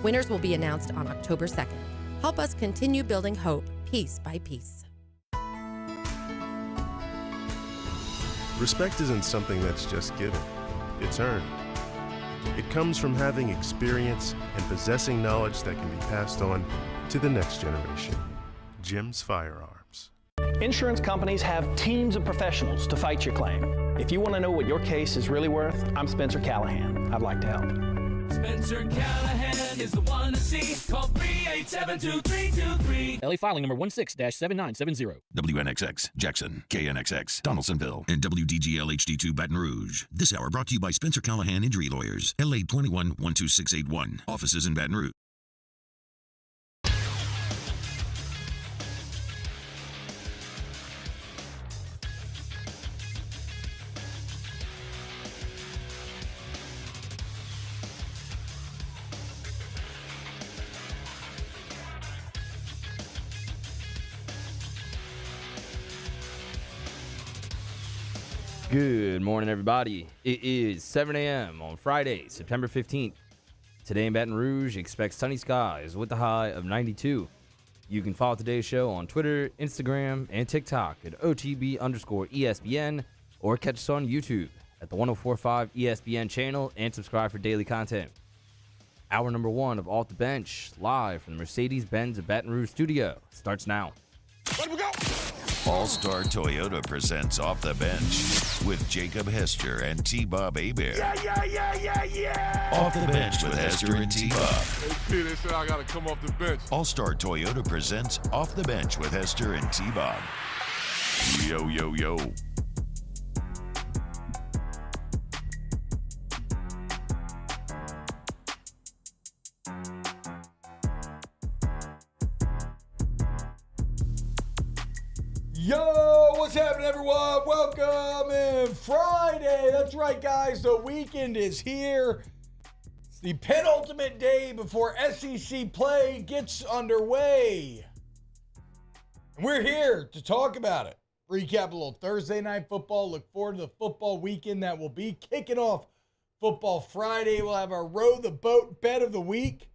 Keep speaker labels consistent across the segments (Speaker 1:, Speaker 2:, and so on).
Speaker 1: Winners will be announced on October 2nd. Help us continue building hope piece by piece.
Speaker 2: Respect isn't something that's just given, it's earned. It comes from having experience and possessing knowledge that can be passed on to the next generation. Jim's Firearms.
Speaker 3: Insurance companies have teams of professionals to fight your claim. If you want to know what your case is really worth, I'm Spencer Callahan. I'd like to help.
Speaker 4: Spencer Callahan is the one to see. Call 387-2323.
Speaker 5: LA filing number 16-7970.
Speaker 6: WNXX, Jackson, KNXX, Donaldsonville, and WDGL HD2 Baton Rouge. This hour brought to you by Spencer Callahan Injury Lawyers, LA 21-12681. Offices in Baton Rouge.
Speaker 7: Good morning, everybody. It is 7 a.m. on Friday, September 15th. Today in Baton Rouge, expect sunny skies with a high of 92. You can follow today's show on Twitter, Instagram, and TikTok at OTB_ESPN or catch us on YouTube at the 1045 ESPN channel and subscribe for daily content. Hour number 1 of Off the Bench, live from the Mercedes-Benz of Baton Rouge studio, starts now.
Speaker 4: Let we go.
Speaker 6: All-Star Toyota presents Off the Bench with Jacob Hester and T-Bob Hebert.
Speaker 4: Yeah.
Speaker 6: Off the Bench with Hester and T-Bob.
Speaker 8: Hey, P, they said I got to come off the bench.
Speaker 6: All-Star Toyota presents Off the Bench with Hester and T-Bob. Yo, yo, yo.
Speaker 9: Yo, what's happening, everyone? Welcome in Friday. That's right, guys. The weekend is here. It's the penultimate day before SEC play gets underway. And we're here to talk about it. Recap a little Thursday night football. Look forward to the football weekend that will be kicking off Football Friday. We'll have our Row the Boat bet of the week.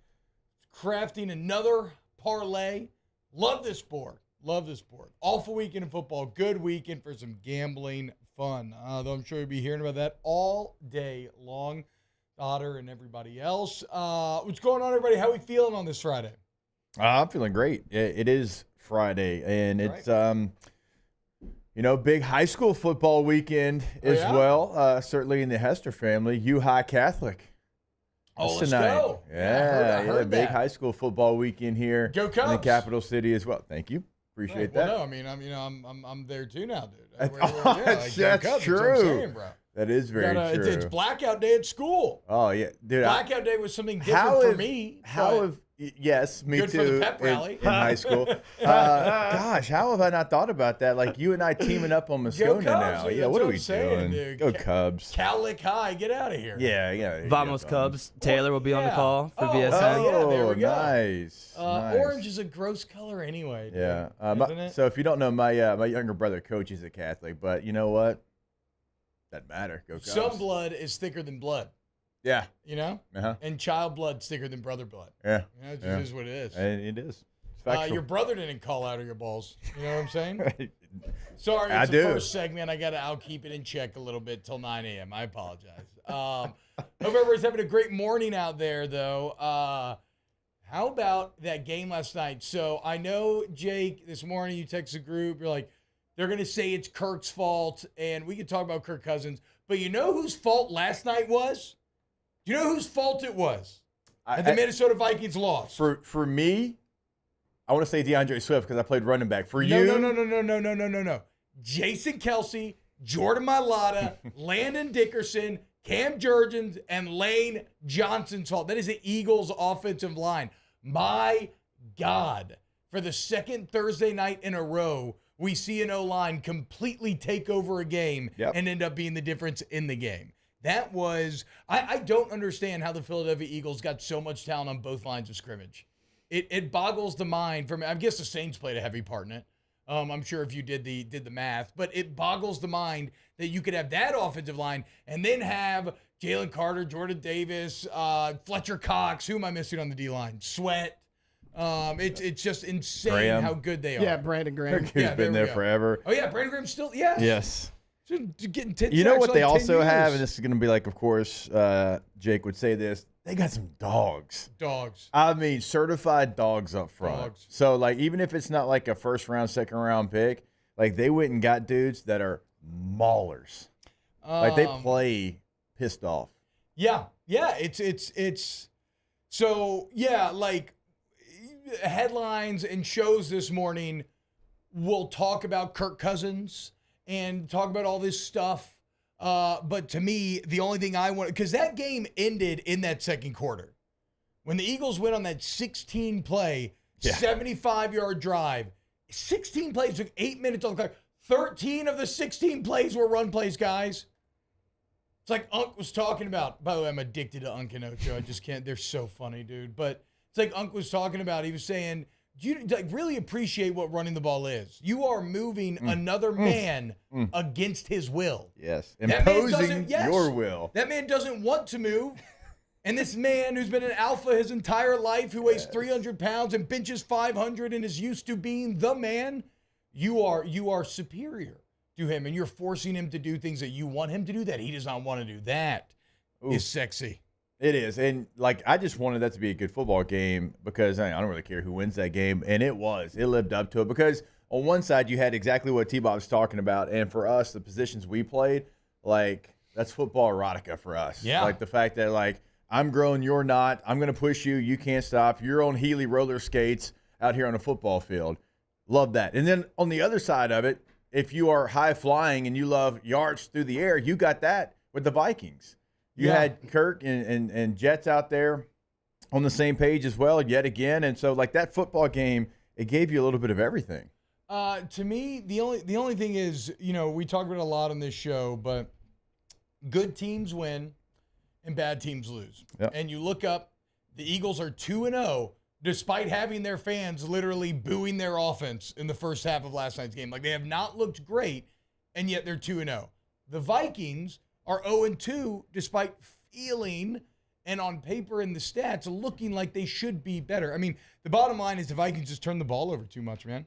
Speaker 9: Crafting another parlay. Love this sport. Love this sport. Awful weekend in football. Good weekend for some gambling fun. Though I'm sure you'll be hearing about that all day long. Otter and everybody else. What's going on, everybody? How are we feeling on this Friday?
Speaker 10: I'm feeling great. It is Friday, and it's, big high school football weekend as well. Certainly in the Hester family. U-High Catholic.
Speaker 9: Oh, let's
Speaker 10: tonight.
Speaker 9: go.
Speaker 10: Yeah,
Speaker 9: I heard
Speaker 10: big
Speaker 9: that.
Speaker 10: high school football weekend here
Speaker 9: Go Cubs.
Speaker 10: in the capital city as well. Thank you. Appreciate that.
Speaker 9: Well, no, I'm there too now, dude.
Speaker 10: That's
Speaker 9: Go Cubs,
Speaker 10: true.
Speaker 9: That's what I'm saying, bro.
Speaker 10: That is very true.
Speaker 9: It's blackout day at school.
Speaker 10: Oh, yeah. Dude,
Speaker 9: Blackout day was something different for me.
Speaker 10: Yes, me
Speaker 9: Good
Speaker 10: too.
Speaker 9: for the pep rally.
Speaker 10: In high school. Gosh, how have I not thought about that? Like you and I teaming up on Moscona now.
Speaker 9: Dude,
Speaker 10: Yeah, what are we
Speaker 9: saying,
Speaker 10: doing?
Speaker 9: dude.
Speaker 10: Go Cubs.
Speaker 9: Cowlick High, get out of here.
Speaker 10: Yeah.
Speaker 7: Vamos Cubs. Taylor will be on the call for
Speaker 9: VSN.
Speaker 7: VSN.
Speaker 9: Yeah, there we go.
Speaker 10: Nice.
Speaker 9: Orange is a gross color anyway. Dude, isn't it?
Speaker 10: So if you don't know, my younger brother coaches at Catholic, but you know what? Doesn't matter. Go Cubs.
Speaker 9: Some blood is thicker than blood.
Speaker 10: Yeah.
Speaker 9: You know?
Speaker 10: Uh-huh.
Speaker 9: And child blood's thicker than brother blood.
Speaker 10: Yeah.
Speaker 9: It just is what it is.
Speaker 10: And it is. It's factual.
Speaker 9: Your brother didn't call out of your balls. You know what I'm saying? Sorry,
Speaker 10: I
Speaker 9: it's
Speaker 10: do.
Speaker 9: the first segment. I'll keep it in check a little bit till 9 a.m. I apologize. Hope everybody's having a great morning out there, though. How about that game last night? So I know, Jake, this morning you text the group. You're like, they're going to say it's Kirk's fault, and we can talk about Kirk Cousins. But you know whose fault last night was? Do you know whose fault it was? The Minnesota Vikings lost.
Speaker 10: For me, I want to say DeAndre Swift because I played running back. For
Speaker 9: No,
Speaker 10: you,
Speaker 9: no. Jason Kelsey, Jordan Mailata, Landon Dickerson, Cam Jurgens, and Lane Johnson's fault. That is the Eagles' offensive line. My God. For the second Thursday night in a row, we see an O-line completely take over a game and end up being the difference in the game. That was – I don't understand how the Philadelphia Eagles got so much talent on both lines of scrimmage. It boggles the mind for me. I guess the Saints played a heavy part in it. I'm sure if you did the math. But it boggles the mind that you could have that offensive line and then have Jalen Carter, Jordan Davis, Fletcher Cox. Who am I missing on the D-line? Sweat. It's just insane
Speaker 10: Graham.
Speaker 9: how good they are.
Speaker 11: Yeah, Brandon Graham.
Speaker 10: Who's been there forever.
Speaker 9: Oh, yeah, Brandon Graham's still, yes.
Speaker 10: Yes.
Speaker 9: Getting 10
Speaker 10: You know
Speaker 9: sacks
Speaker 10: what
Speaker 9: for
Speaker 10: they
Speaker 9: like 10
Speaker 10: also have,
Speaker 9: years.
Speaker 10: and this is going to be like, of course, Jake would say this. They got some dogs.
Speaker 9: Dogs.
Speaker 10: I mean, certified dogs up front.
Speaker 9: Dogs.
Speaker 10: So, like, even if it's not like a first round, second round pick, like they went and got dudes that are maulers. Like they play pissed off.
Speaker 9: Yeah. It's so yeah, like headlines and shows this morning will talk about Kirk Cousins and talk about all this stuff. But to me, the only thing I want, because that game ended in that second quarter. When the Eagles went on that 16-play, 75-yard drive, 16 plays took 8 minutes on the clock. 13 of the 16 plays were run plays, guys. It's like Unc was talking about. By the way, I'm addicted to Unc and Ocho. I just can't. They're so funny, dude. But it's like Unc was talking about. He was saying, you like really appreciate what running the ball is. You are moving another man against his will.
Speaker 10: Yes.
Speaker 9: That man
Speaker 10: Imposing your will.
Speaker 9: That man doesn't want to move. And this man who's been an alpha his entire life, who weighs 300 pounds and benches 500 and is used to being the man, you are superior to him, and you're forcing him to do things that you want him to do that he does not want to do. That is sexy.
Speaker 10: It is. And, like, I just wanted that to be a good football game because I don't really care who wins that game. And it was. It lived up to it because on one side you had exactly what T-Bob's talking about. And for us, the positions we played, like, that's football erotica for us.
Speaker 9: Yeah.
Speaker 10: Like the fact that, like, I'm growing, you're not. I'm going to push you. You can't stop. You're on Healy roller skates out here on a football field. Love that. And then on the other side of it, if you are high flying and you love yards through the air, you got that with the Vikings. You had Kirk and Jets out there on the same page as well, yet again. And so, like, that football game, it gave you a little bit of everything.
Speaker 9: To me, the only thing is, you know, we talk about it a lot on this show, but good teams win and bad teams lose.
Speaker 10: Yep.
Speaker 9: And you look up, the Eagles are 2-0 despite having their fans literally booing their offense in the first half of last night's game. Like, they have not looked great, and yet they're 2-0. The Vikings are 0-2 despite feeling and on paper in the stats looking like they should be better. I mean, the bottom line is the Vikings just turn the ball over too much, man.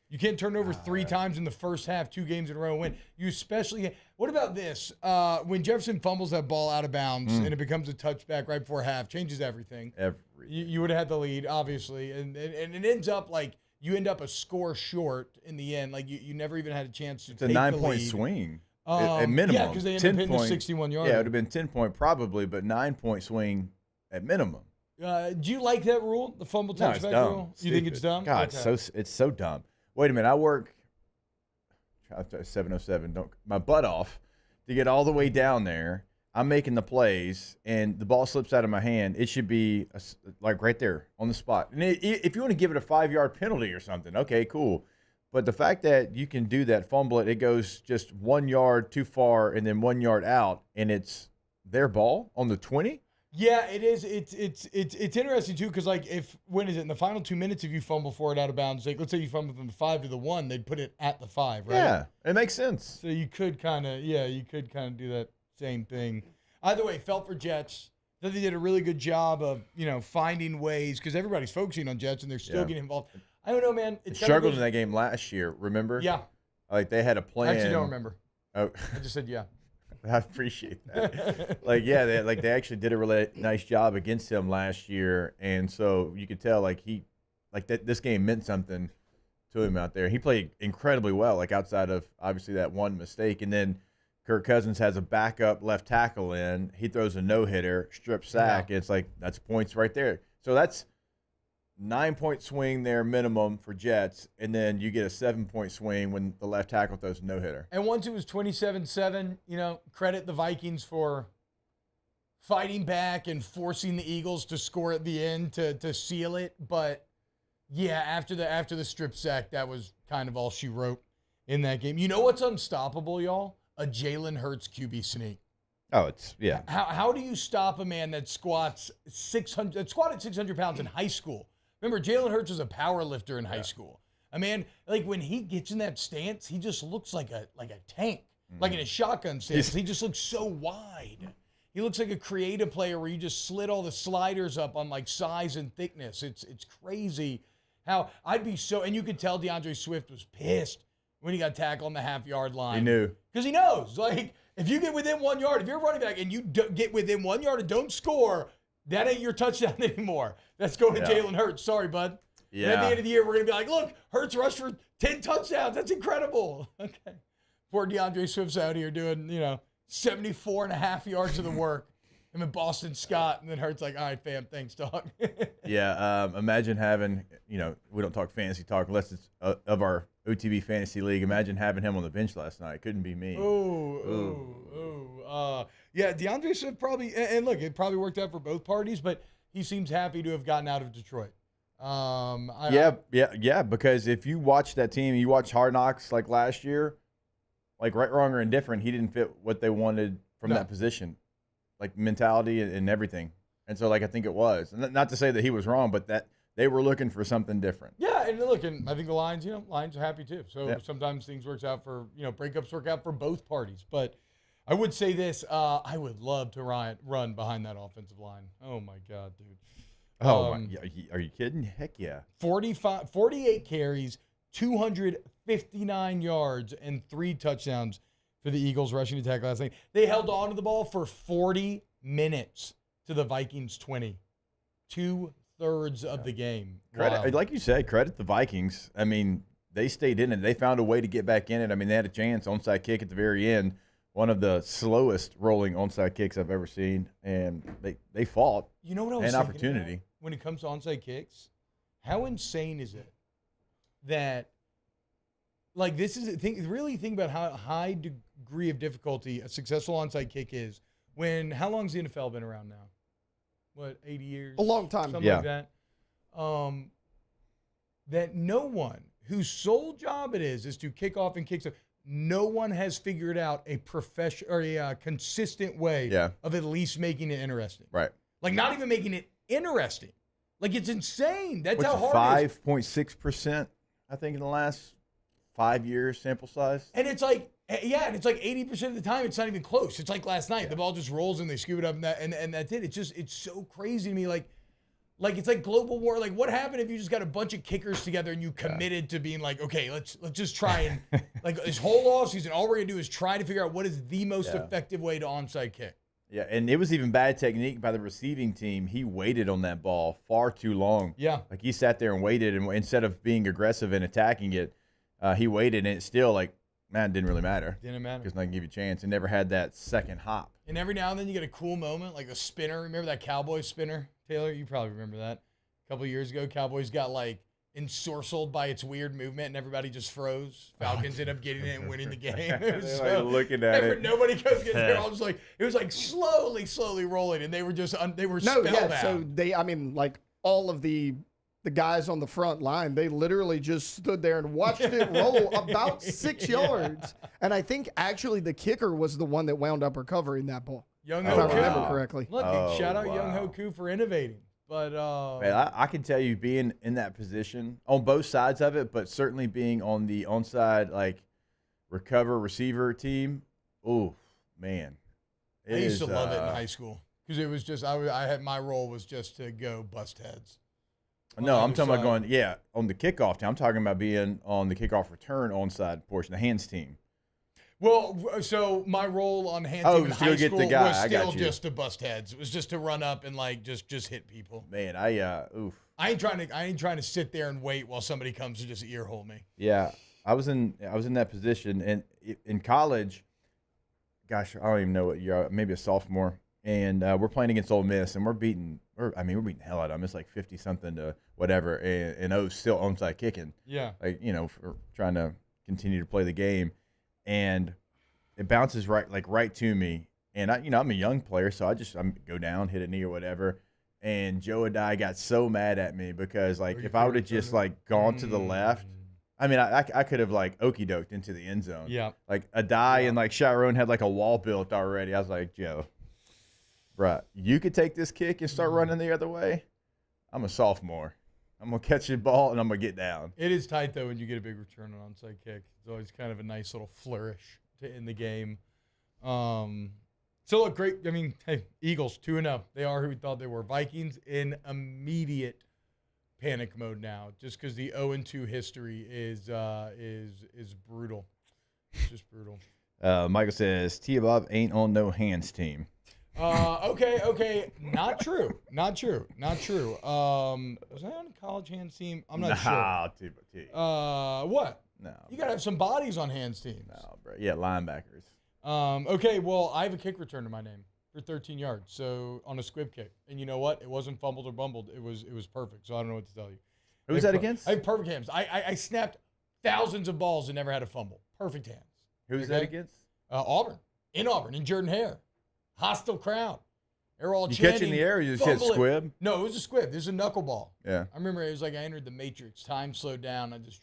Speaker 9: You can't turn it over 3 times in the first half, 2 games in a row and win. You especially – what about this? When Jefferson fumbles that ball out of bounds and it becomes a touchback right before half, changes everything. You would have had the lead, obviously. And it ends up like you end up a score short in the end. Like you never even had a chance to take the lead.
Speaker 10: It's a 9-point swing at minimum.
Speaker 9: Yeah, because they ended up hitting the 61-yard.
Speaker 10: Yeah, it would have been 10-point probably, but 9-point swing at minimum.
Speaker 9: Do you like that rule, the fumble
Speaker 10: No, it's
Speaker 9: touchback
Speaker 10: dumb.
Speaker 9: rule?
Speaker 10: Stupid.
Speaker 9: You think it's dumb?
Speaker 10: God,
Speaker 9: Okay.
Speaker 10: it's so dumb. Wait a minute, I work 707, my butt off to get all the way down there. I'm making the plays, and the ball slips out of my hand. It should be like right there on the spot. And if you want to give it a 5-yard penalty or something, okay, cool. But the fact that you can do that, fumble it, it goes just 1 yard too far and then 1 yard out, and it's their ball on the 20.
Speaker 9: Yeah, it is. It's interesting too because like when is it in the final 2 minutes if you fumble for it out of bounds? Like let's say you fumble from the 5 to the 1, they'd put it at the 5, right?
Speaker 10: Yeah, it makes sense.
Speaker 9: So you could kind of do that same thing. Either way, felt for Jets. I thought they did a really good job of finding ways because everybody's focusing on Jets and they're still getting involved. I don't know, man.
Speaker 10: They struggled in that game last year. Remember?
Speaker 9: Yeah.
Speaker 10: Like they had a plan.
Speaker 9: I actually don't remember.
Speaker 10: Oh,
Speaker 9: I just said yeah.
Speaker 10: I appreciate that. They actually did a really nice job against him last year, and so you could tell this game meant something to him out there. He played incredibly well, like outside of obviously that one mistake, and then Kirk Cousins has a backup left tackle in. He throws a no-hitter, strip sack. Yeah. It's like that's points right there. So that's 9-point swing there minimum for Jets, and then you get a 7-point swing when the left tackle throws a no-hitter.
Speaker 9: And once it was 27-7, credit the Vikings for fighting back and forcing the Eagles to score at the end to seal it. But yeah, after the strip sack, that was kind of all she wrote in that game. You know what's unstoppable, y'all? A Jalen Hurts QB sneak.
Speaker 10: Oh, yeah.
Speaker 9: How do you stop a man that squatted 600 pounds in high school? Remember, Jalen Hurts was a power lifter in high school. A man, like when he gets in that stance, he just looks like a tank. Like in a shotgun stance, he just looks so wide. he looks like a creative player where you just slid all the sliders up on like size and thickness. It's crazy how I'd be so, and you could tell DeAndre Swift was pissed when he got tackled on the half-yard line.
Speaker 10: He knew.
Speaker 9: Because he knows. Like, if you get within 1 yard, if you're a running back and you get within 1 yard and don't score, that ain't your touchdown anymore. That's going to Jalen Hurts. Sorry, bud.
Speaker 10: Yeah.
Speaker 9: And at the end of the year, we're going to be like, look, Hurts rushed for 10 touchdowns. That's incredible. Okay. Poor DeAndre Swift's out here doing, 74 and a half yards of the work. Him and Boston Scott, and then Hurts like, all right, fam, thanks, dog.
Speaker 10: Yeah, imagine having, we don't talk fantasy talk unless it's of our OTB Fantasy League. Imagine having him on the bench last night. Couldn't be me.
Speaker 9: Yeah, DeAndre Swift probably, and look, it probably worked out for both parties, but he seems happy to have gotten out of Detroit.
Speaker 10: Because if you watch that team, you watch Hard Knocks like last year, like right, wrong, or indifferent, he didn't fit what they wanted from that position, like mentality and everything. And so, like, I think it was. Not to say that he was wrong, but that they were looking for something different.
Speaker 9: Yeah, and look, and I think the Lions, Lions are happy too. So sometimes things works out for, breakups work out for both parties. But I would say this, I would love to run behind that offensive line. Oh, my God, dude.
Speaker 10: Are you kidding? Heck yeah.
Speaker 9: 48 carries, 259 yards, and 3 touchdowns for the Eagles rushing attack last night. They held on to the ball for 40 minutes to the Vikings 20. 2/3 of the game.
Speaker 10: Credit, like you said, credit the Vikings. I mean, they stayed in it. They found a way to get back in it. I mean, they had a chance, onside kick at the very end. One of the slowest rolling onside kicks I've ever seen, and they fought.
Speaker 9: You know what I was
Speaker 10: an
Speaker 9: thinking
Speaker 10: opportunity
Speaker 9: about when it comes to onside kicks? How insane is it that, like, this is really think about how high degree of difficulty a successful onside kick is. How long's the NFL been around now? What, 80 years?
Speaker 11: A long time.
Speaker 9: Something like that. That no one whose sole job it is to kick off and kick stuff. No one has figured out a consistent way of at least making it interesting.
Speaker 10: Right.
Speaker 9: Like, not even making it interesting. Like, it's insane. That's how hard it is.
Speaker 10: 5.6%, I think, in the last 5 years sample size.
Speaker 9: And it's like, and it's like 80% of the time, it's not even close. It's like last night. The ball just rolls and they scoop it up and that's it. It's so crazy to me. Like it's like global war. Like, what happened if you just got a bunch of kickers together and you committed to being like, okay, let's just try and like this whole offseason, all we're gonna do is try to figure out what is the most effective way to onside kick.
Speaker 10: Yeah, and it was even bad technique by the receiving team. He waited on that ball far too long.
Speaker 9: Yeah,
Speaker 10: like he sat there and waited, and instead of being aggressive and attacking it, he waited, and it still it didn't really matter.
Speaker 9: Didn't matter
Speaker 10: because nothing gave you a chance. And never had that second hop.
Speaker 9: And every now and then you get a cool moment, like a spinner. Remember that Cowboys spinner, Taylor? You probably remember that. A couple of years ago, Cowboys got ensorcelled by its weird movement, and everybody just froze. Falcons ended up getting it and winning the game. It was
Speaker 10: looking at it.
Speaker 9: Nobody goes get there. All just it was slowly rolling, and they were spellbound.
Speaker 11: So all of the guys on the front line, they literally just stood there and watched it roll about 6 yards. And I think actually the kicker was the one that wound up recovering that ball.
Speaker 9: Young
Speaker 11: if
Speaker 9: Ho
Speaker 11: I remember correctly.
Speaker 9: Look, shout out Young Ho Koo for innovating. But
Speaker 10: man, I can tell you, being in that position on both sides of it, but certainly being on the onside recover receiver team. Oh man,
Speaker 9: I used to love it in high school because it was just I had my role was just to go bust heads.
Speaker 10: No, I'm talking about going on the kickoff team. I'm talking about being on the kickoff return onside portion, the hands team.
Speaker 9: Well, so my role on hand team in high school was still just to bust heads. It was just to run up and just hit people.
Speaker 10: Man,
Speaker 9: I ain't trying to sit there and wait while somebody comes to just ear hole me.
Speaker 10: Yeah, I was in that position, and in college, gosh, I don't even know what year, maybe a sophomore, and we're playing against Ole Miss, and we're beating the hell out of them. It's like 50-something to whatever, and O's still onside kicking.
Speaker 9: Yeah,
Speaker 10: for trying to continue to play the game. And it bounces right to me, and I'm a young player, so I go down, hit a knee or whatever. And Joe Adai got so mad at me because if I would have just gone to the left, I could have okie doked into the end zone.
Speaker 9: Yeah,
Speaker 10: Adai and Sharon had a wall built already. I was like, Joe, bruh, you could take this kick and start running the other way. I'm a sophomore. I'm going to catch the ball, and I'm going to get down.
Speaker 9: It is tight, though, when you get a big return on onside kick. It's always kind of a nice little flourish to end the game. So So look, great. I mean, hey, Eagles 2-0. They are who we thought they were. Vikings in immediate panic mode now, just because the 0-2 history is brutal. It's just brutal.
Speaker 10: Michael says T-Bob ain't on no hands team.
Speaker 9: Okay. Not true. Was I on a college hands team? I'm not sure.
Speaker 10: T.
Speaker 9: What?
Speaker 10: No.
Speaker 9: You got to have some bodies on hands teams.
Speaker 10: No, bro. Yeah, linebackers.
Speaker 9: Okay, well, I have a kick return to my name for 13 yards, so on a squib kick. And you know what? It wasn't fumbled or bumbled. It was perfect, so I don't know what to tell you.
Speaker 10: Who was that against?
Speaker 9: I have perfect hands. I snapped thousands of balls and never had a fumble. Perfect hands.
Speaker 10: Who was that against?
Speaker 9: Auburn, in Jordan-Hare. Hostile crowd. They're all
Speaker 10: you
Speaker 9: chanting.
Speaker 10: You catch in the air or you just hit squib?
Speaker 9: No, it was a squib. This is a knuckleball.
Speaker 10: Yeah.
Speaker 9: I remember it was like I entered the Matrix. Time slowed down. I just...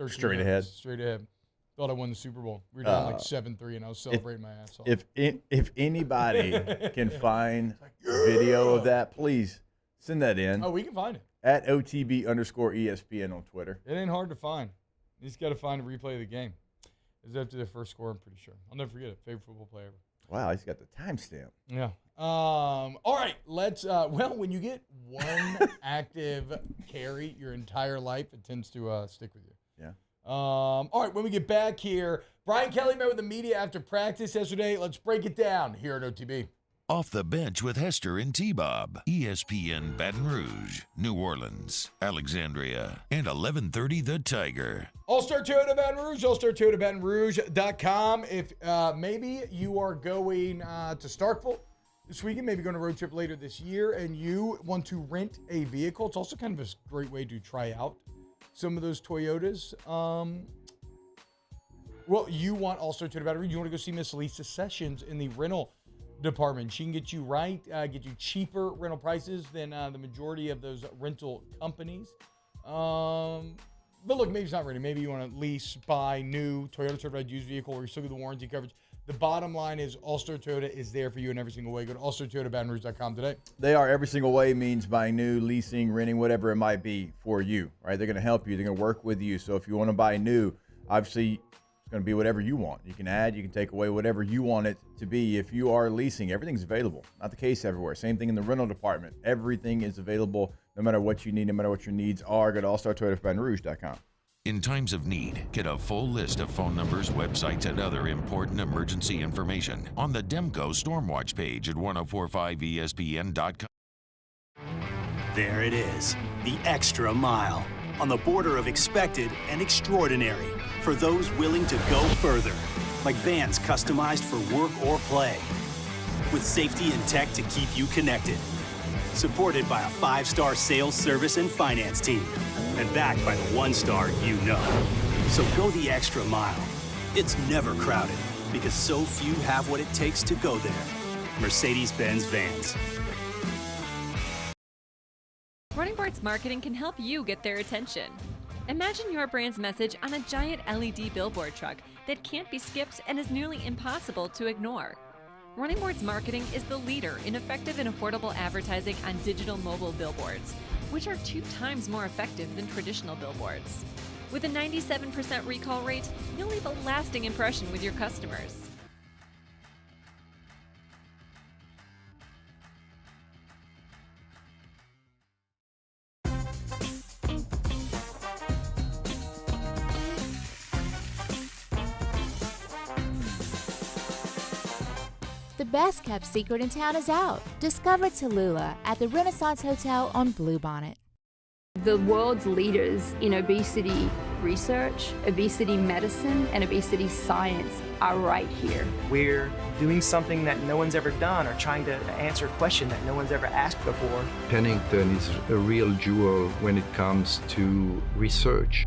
Speaker 10: Straight ahead.
Speaker 9: Thought I won the Super Bowl. We were down like 7-3, and I was celebrating my ass off.
Speaker 10: If anybody can find video of that, please send that in.
Speaker 9: Oh, we can find it.
Speaker 10: At @OTB_ESPN on Twitter.
Speaker 9: It ain't hard to find. You just got to find a replay of the game. It was after their first score, I'm pretty sure. I'll never forget it. Favorite football player ever.
Speaker 10: Wow, he's got the timestamp.
Speaker 9: Yeah. All right, let's, when you get one active carry your entire life, it tends to stick with you.
Speaker 10: Yeah.
Speaker 9: All right, when we get back here, Brian Kelly met with the media after practice yesterday. Let's break it down here at OTB.
Speaker 6: Off the Bench with Hester and T-Bob. ESPN Baton Rouge, New Orleans, Alexandria, and 1130 The Tiger.
Speaker 9: All-Star Toyota Baton Rouge, allstartoyotabatonrouge.com. If maybe you are going to Starkville this weekend, maybe going on a road trip later this year, and you want to rent a vehicle, it's also kind of a great way to try out some of those Toyotas. Well, you want All-Star Toyota Baton Rouge. You want to go see Miss Lisa Sessions in the rental department. She can get you get you cheaper rental prices than the majority of those rental companies. But look, maybe it's not ready. Maybe you want to lease, buy new Toyota certified used vehicle, or you still get the warranty coverage. The bottom line is All-Star Toyota is there for you in every single way. Go to allstartoyotabatonrouge.com today.
Speaker 10: They are every single way, means buying new, leasing, renting, whatever it might be for you. Right? They're going to help you. They're going to work with you. So if you want to buy new, obviously it's going to be whatever you want. You can add, you can take away, whatever you want it to be. If you are leasing, everything's available. Not the case everywhere. Same thing in the rental department. Everything is available no matter what you need, no matter what your needs are. Go to allstartoyotabatonrouge.com.
Speaker 6: In times of need, get a full list of phone numbers, websites, and other important emergency information on the Demco Stormwatch page at 1045ESPN.com.
Speaker 12: There it is, the extra mile, on the border of expected and extraordinary for those willing to go further, like vans customized for work or play, with safety and tech to keep you connected. Supported by a 5-star sales, service, and finance team, and backed by the 1-star you know. So go the extra mile. It's never crowded, because so few have what it takes to go there. Mercedes-Benz Vans.
Speaker 13: Running Bart's marketing can help you get their attention. Imagine your brand's message on a giant LED billboard truck that can't be skipped and is nearly impossible to ignore. Running Board's marketing is the leader in effective and affordable advertising on digital mobile billboards, which are 2 times more effective than traditional billboards. With a 97% recall rate, you'll leave a lasting impression with your customers.
Speaker 14: The best kept secret in town is out. Discover Tallulah at the Renaissance Hotel on Bluebonnet.
Speaker 15: The world's leaders in obesity research, obesity medicine, and obesity science are right here.
Speaker 16: We're doing something that no one's ever done, or trying to answer a question that no one's ever asked before.
Speaker 17: Pennington is a real jewel when it comes to research.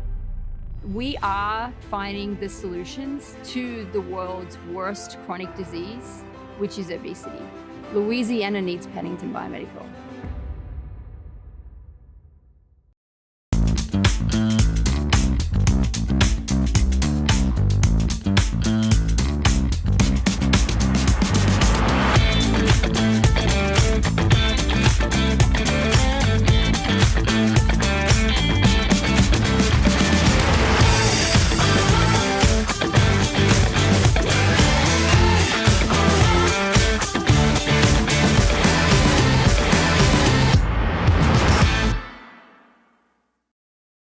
Speaker 15: We are finding the solutions to the world's worst chronic disease, which is obesity. Louisiana needs Pennington Biomedical.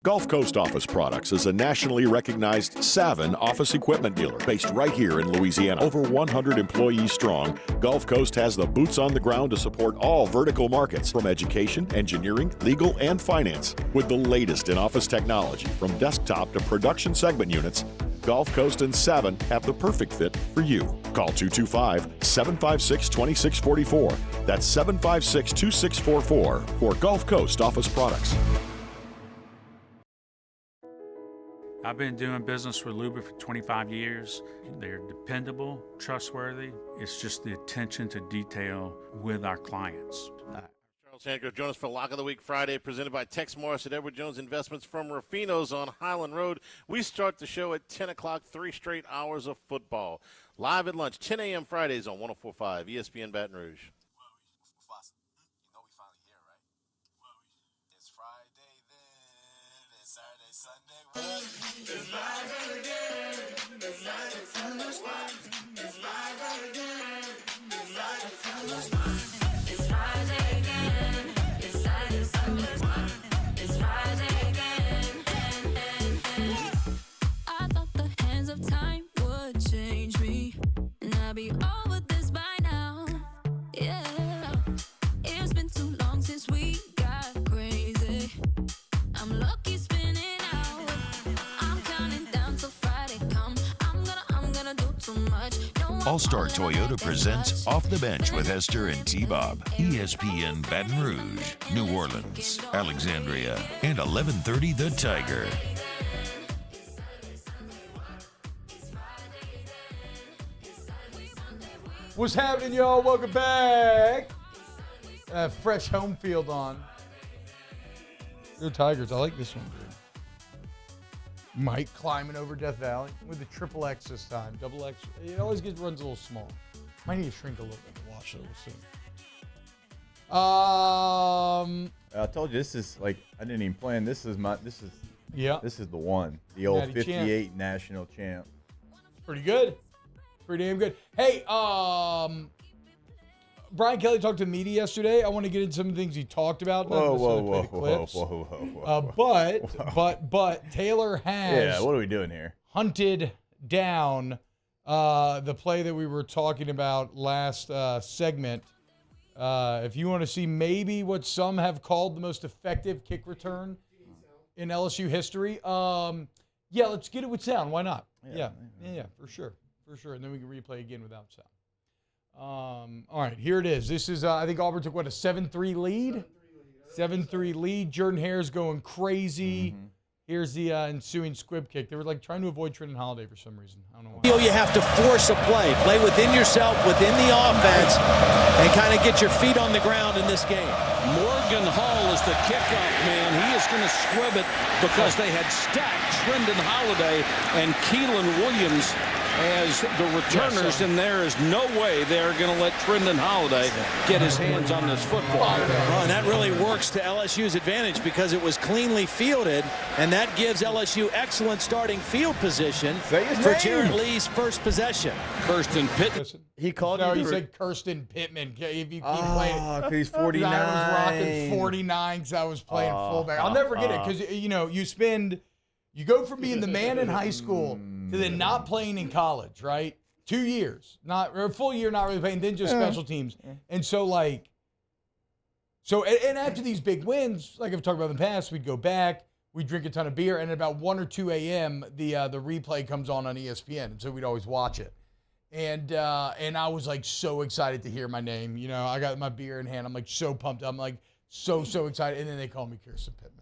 Speaker 18: Gulf Coast Office Products is a nationally recognized Savin office equipment dealer based right here in Louisiana. Over 100 employees strong, Gulf Coast has the boots on the ground to support all vertical markets from education, engineering, legal, and finance. With the latest in office technology from desktop to production segment units, Gulf Coast and Savin have the perfect fit for you. Call 225-756-2644. That's 756-2644 for Gulf Coast Office Products.
Speaker 19: I've been doing business with Luba for 25 years. They're dependable, trustworthy. It's just the attention to detail with our clients.
Speaker 20: Charles Hancock, join us for Lock of the Week Friday, presented by Tex Morris at Edward Jones Investments from Rufino's on Highland Road. We start the show at 10 o'clock, 3 straight hours of football. Live at lunch, 10 a.m. Fridays on 104.5 ESPN Baton Rouge.
Speaker 21: I thought the hands of time would change me, and I'll be over this by now. Yeah, it's been too long since we got crazy. I'm lucky spinning out. I'm counting down till Friday come. I'm gonna do too much.
Speaker 6: All-Star Toyota presents Off the Bench with Hester and T-Bob. ESPN Baton Rouge, New Orleans, Alexandria, and 1130 The Tiger.
Speaker 9: What's happening, y'all? Welcome back. Fresh home field on. Go Tigers. I like this one, dude. Mike climbing over Death Valley with the triple X this time. Double X. It always runs a little small. Might need to shrink a little bit to watch it. We'll see.
Speaker 10: I told you this is like I didn't even plan. This is the one. The old
Speaker 9: Natty
Speaker 10: 58
Speaker 9: champ.
Speaker 10: national champ.
Speaker 9: Pretty good. Pretty damn good. Hey, Brian Kelly talked to the media yesterday. I want to get into some of the things he talked about.
Speaker 10: Whoa.
Speaker 9: But Taylor has
Speaker 10: what are we doing here?
Speaker 9: Hunted down the play that we were talking about last segment. If you want to see maybe what some have called the most effective kick return in LSU history, let's get it with sound. Why not? Yeah, for sure. And then we can replay again without sound. All right, here it is. This is, I think Auburn took, a 7-3 lead? 7-3 lead. Jordan Hare's going crazy.
Speaker 10: Mm-hmm.
Speaker 9: Here's the ensuing squib kick. They were trying to avoid Trenton Holiday for some reason. I don't know why.
Speaker 22: You have to force a play within yourself, within the offense, and kind of get your feet on the ground in this game.
Speaker 23: Morgan Hall is the kickoff man. He is going to squib it because they had stacked Trenton Holiday and Keelan Williams as the returners, and there is no way they're going to let Trenton Holiday get his hands on this football.
Speaker 22: Well, and that really works to LSU's advantage because it was cleanly fielded, and that gives LSU excellent starting field position for Jarrett Lee's first possession.
Speaker 23: Kirsten Pittman.
Speaker 9: He called he said Kirsten Pittman. If you keep playing it.
Speaker 10: He's 49.
Speaker 9: I was rocking 49 because I was playing fullback. I'll never forget it because, you go from being the man in high school to then not playing in college, right? 2 years, or a full year, not really playing, then just special teams. And and after these big wins, like I've talked about in the past, we'd go back, we'd drink a ton of beer, and at about 1 or 2 a.m., the replay comes on ESPN, and so we'd always watch it. And I was so excited to hear my name. I got my beer in hand. I'm so pumped. I'm so excited. And then they call me Kirsten Pittman.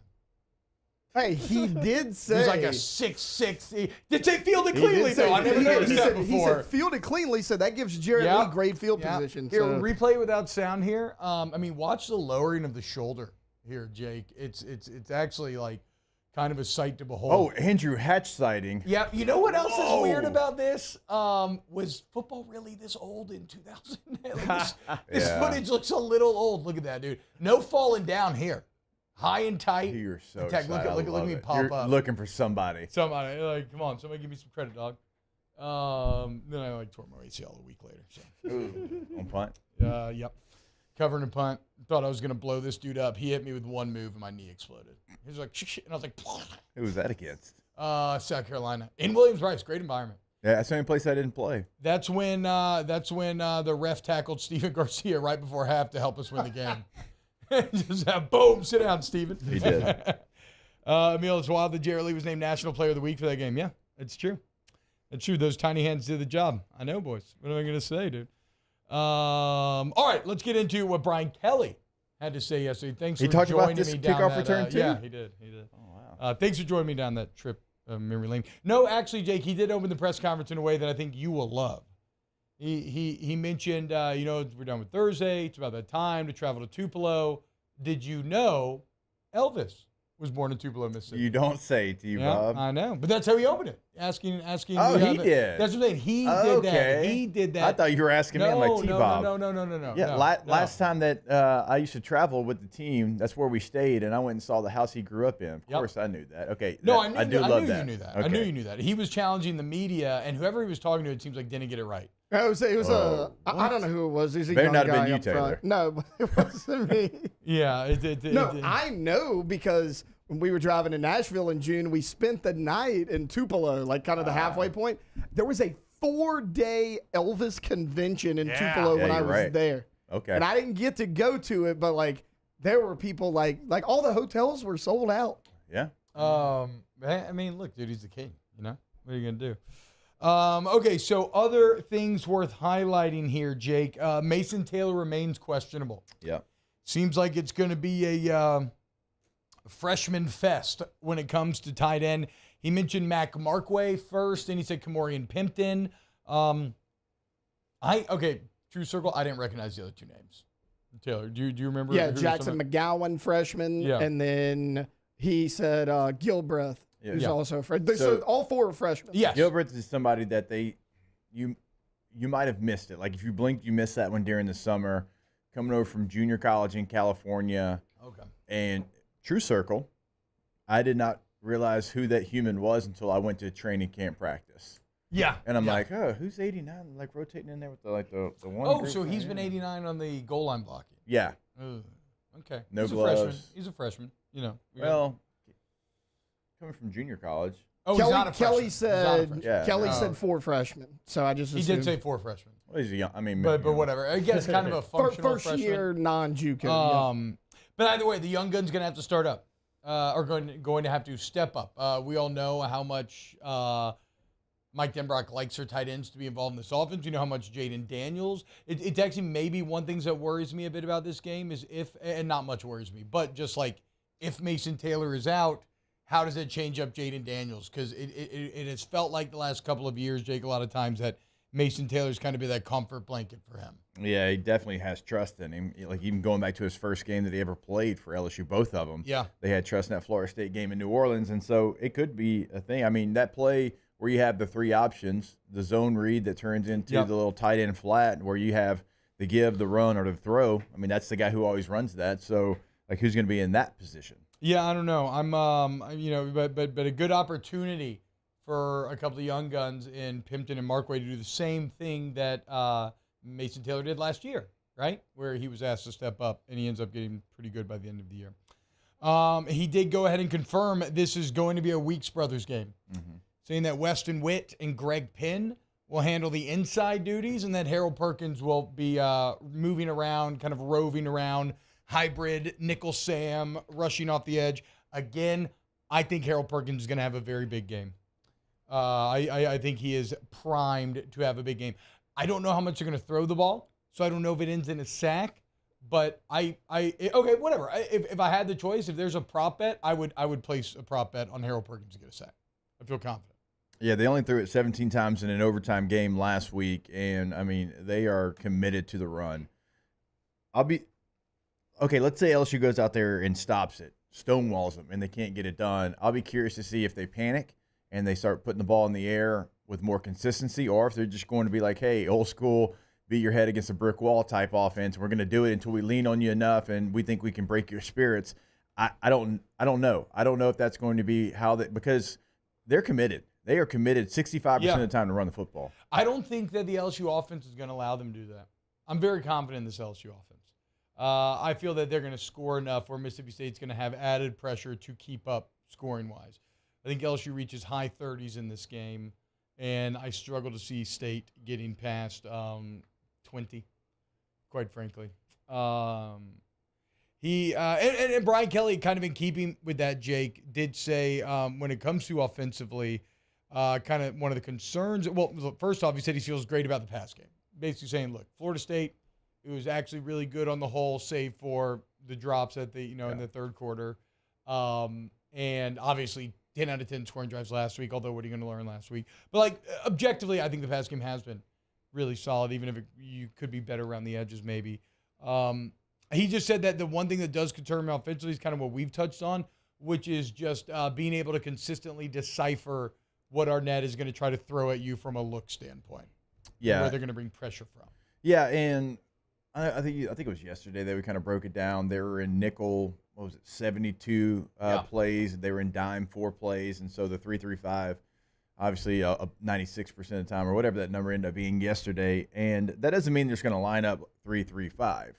Speaker 11: Hey, he did say.
Speaker 9: It was a 6'6". Did say fielded cleanly, though? I never noticed that before.
Speaker 11: He said fielded cleanly, so that gives Jarrett Lee great field position.
Speaker 9: Here, replay without sound here. Watch the lowering of the shoulder here, Jake. It's actually kind of a sight to behold.
Speaker 10: Oh, Andrew Hatch sighting.
Speaker 9: Yeah, you know what else is weird about this? Was football really this old in 2000? This footage looks a little old. Look at that, dude. No falling down here. High and tight.
Speaker 10: You're so
Speaker 9: excited. Look at me pop
Speaker 10: You're
Speaker 9: up.
Speaker 10: Looking for somebody.
Speaker 9: Come on, somebody give me some credit, dog. Then I tore my ACL a week later. So.
Speaker 10: Ooh, on punt.
Speaker 9: Yep. covering a punt. Thought I was going to blow this dude up. He hit me with one move, and my knee exploded. He was like, shh, and I was like,
Speaker 10: Who was that against?
Speaker 9: South Carolina. In Williams-Brice, great environment.
Speaker 10: Yeah, that's the only place I didn't play.
Speaker 9: That's when the ref tackled Steven Garcia right before half to help us win the game. Just boom, sit down, Steven.
Speaker 10: He did.
Speaker 9: Emil, it's wild that Jarrett Lee was named National Player of the Week for that game. Yeah, it's true. It's true. Those tiny hands did the job. I know, boys. What am I going to say, dude? All right, let's get into what Brian Kelly had to say yesterday. Thanks for joining me down
Speaker 10: kickoff
Speaker 9: that,
Speaker 10: return too?
Speaker 9: Yeah, he did. Oh, wow. Thanks for joining me down that trip, memory lane. No, actually, Jake, he did open the press conference in a way that I think you will love. He mentioned, we're done with Thursday. It's about that time to travel to Tupelo. Did you know Elvis was born in Tupelo, Mississippi?
Speaker 10: You don't say, do you, Bob?
Speaker 9: I know, but that's how he opened it. Asking.
Speaker 10: Oh, he did.
Speaker 9: That's what I'm saying. He did that. He did that.
Speaker 10: I thought you were asking me like T-Bob.
Speaker 9: No.
Speaker 10: Yeah, last time that I used to travel with the team, that's where we stayed, and I went and saw the house he grew up in. Of course, I knew that. Okay.
Speaker 9: No,
Speaker 10: I
Speaker 9: knew
Speaker 10: do love that.
Speaker 9: You knew that.
Speaker 10: Okay.
Speaker 9: I knew you knew that. He was challenging the media, and whoever he was talking to, it seems like didn't get it right.
Speaker 11: It was I don't know who it was. He's a
Speaker 10: Better
Speaker 11: young
Speaker 10: not
Speaker 11: guy
Speaker 10: have been you,
Speaker 11: up front.
Speaker 10: Taylor.
Speaker 11: No, it wasn't me.
Speaker 9: Yeah.
Speaker 11: I know because when we were driving to Nashville in June, we spent the night in Tupelo, like kind of the halfway point. There was a 4-day Elvis convention in Tupelo when I was there.
Speaker 10: Okay.
Speaker 11: And I didn't get to go to it, but like there were people like all the hotels were sold out.
Speaker 10: Yeah.
Speaker 9: I mean, look, dude, he's the king. You know, what are you gonna do? Okay, so other things worth highlighting here, Jake. Mason Taylor remains questionable.
Speaker 10: Yeah.
Speaker 9: Seems like it's going to be a freshman fest when it comes to tight end. He mentioned Mac Markway first, and he said Kamorian Pimpton. True circle, I didn't recognize the other two names. Taylor, do you remember?
Speaker 11: Yeah, Jackson McGowan, freshman, and then he said Gilbreth. Who's also a freshman. So all four are freshmen.
Speaker 9: Yes.
Speaker 10: Gilbert is somebody that you might have missed it. Like if you blinked, you missed that one during the summer. Coming over from junior college in California. Okay. And true circle, I did not realize who that human was until I went to training camp practice.
Speaker 9: Yeah.
Speaker 10: And I'm like, oh, who's 89? Like rotating in there with the one.
Speaker 9: Oh, so he's been 89 on the goal line blocking.
Speaker 10: Yeah.
Speaker 9: Okay.
Speaker 10: No
Speaker 9: he's
Speaker 10: gloves.
Speaker 9: A freshman. He's a freshman. You know.
Speaker 10: Well. Coming from junior college.
Speaker 9: Oh, he's not a freshman.
Speaker 11: Kelly said 4 freshmen. So I just assumed.
Speaker 9: He did say 4 freshmen.
Speaker 10: Well, he's young. I mean,
Speaker 9: but whatever. I guess kind of a functional
Speaker 11: first
Speaker 9: freshman.
Speaker 11: year non-JUCO.
Speaker 9: But either way, the young gun's going to have to start up. Are going to have to step up. We all know how much Mike Denbrock likes her tight ends to be involved in this offense. You know how much Jaden Daniels. It's actually maybe one thing that worries me a bit about this game is and not much worries me, but just like if Mason Taylor is out, how does it change up Jaden Daniels? Because it has felt like the last couple of years, Jake, a lot of times that Mason Taylor's kind of been that comfort blanket for him.
Speaker 10: Yeah, he definitely has trust in him. Like even going back to his first game that he ever played for LSU, both of them.
Speaker 9: Yeah.
Speaker 10: They had trust in that Florida State game in New Orleans, and so it could be a thing. I mean, that play where you have the 3 options, the zone read that turns into the little tight end flat where you have the give, the run, or the throw. I mean, that's the guy who always runs that. So, like, who's going to be in that position?
Speaker 9: Yeah, I don't know. I'm, but a good opportunity for a couple of young guns in Pimpton and Markway to do the same thing that Mason Taylor did last year, right? Where he was asked to step up, and he ends up getting pretty good by the end of the year. He did go ahead and confirm this is going to be a Weeks Brothers game, saying that Weston Witt and Greg Penn will handle the inside duties, and that Harold Perkins will be moving around, kind of roving around, hybrid, nickel Sam, rushing off the edge. Again, I think Harold Perkins is going to have a very big game. I think he is primed to have a big game. I don't know how much they're going to throw the ball, so I don't know if it ends in a sack. But okay, whatever. If I had the choice, if there's a prop bet, I would place a prop bet on Harold Perkins to get a sack. I feel confident.
Speaker 10: Yeah, they only threw it 17 times in an overtime game last week, and I mean they are committed to the run. Let's say LSU goes out there and stops it, stonewalls them, and they can't get it done. I'll be curious to see if they panic and they start putting the ball in the air with more consistency, or if they're just going to be like, hey, old school, beat your head against a brick wall type offense. We're going to do it until we lean on you enough and we think we can break your spirits. I don't know. I don't know if that's going to be because they're committed. They are committed 65% of the time to run the football.
Speaker 9: I don't think that the LSU offense is going to allow them to do that. I'm very confident in this LSU offense. I feel that they're going to score enough where Mississippi State's going to have added pressure to keep up scoring-wise. I think LSU reaches high 30s in this game, and I struggle to see State getting past 20, quite frankly. And Brian Kelly, kind of in keeping with that, Jake, did say when it comes to offensively, kind of one of the concerns. Well, first off, he said he feels great about the pass game. Basically saying, look, Florida State, it was actually really good on the whole, save for the drops at the in the third quarter. And obviously 10 out of 10 scoring drives last week, although what are you going to learn last week? But, like, objectively, I think the pass game has been really solid, even if you could be better around the edges maybe. He just said that the one thing that does concern him offensively is kind of what we've touched on, which is just being able to consistently decipher what Arnett is going to try to throw at you from a look standpoint.
Speaker 10: Yeah.
Speaker 9: Where they're going to bring pressure from.
Speaker 10: Yeah, and I think it was yesterday that we kind of broke it down. They were in nickel, 72 plays. They were in dime 4 plays, and so the 3-3-5, obviously 96% of the time or whatever that number ended up being yesterday. And that doesn't mean they're just going to line up 3-3-5.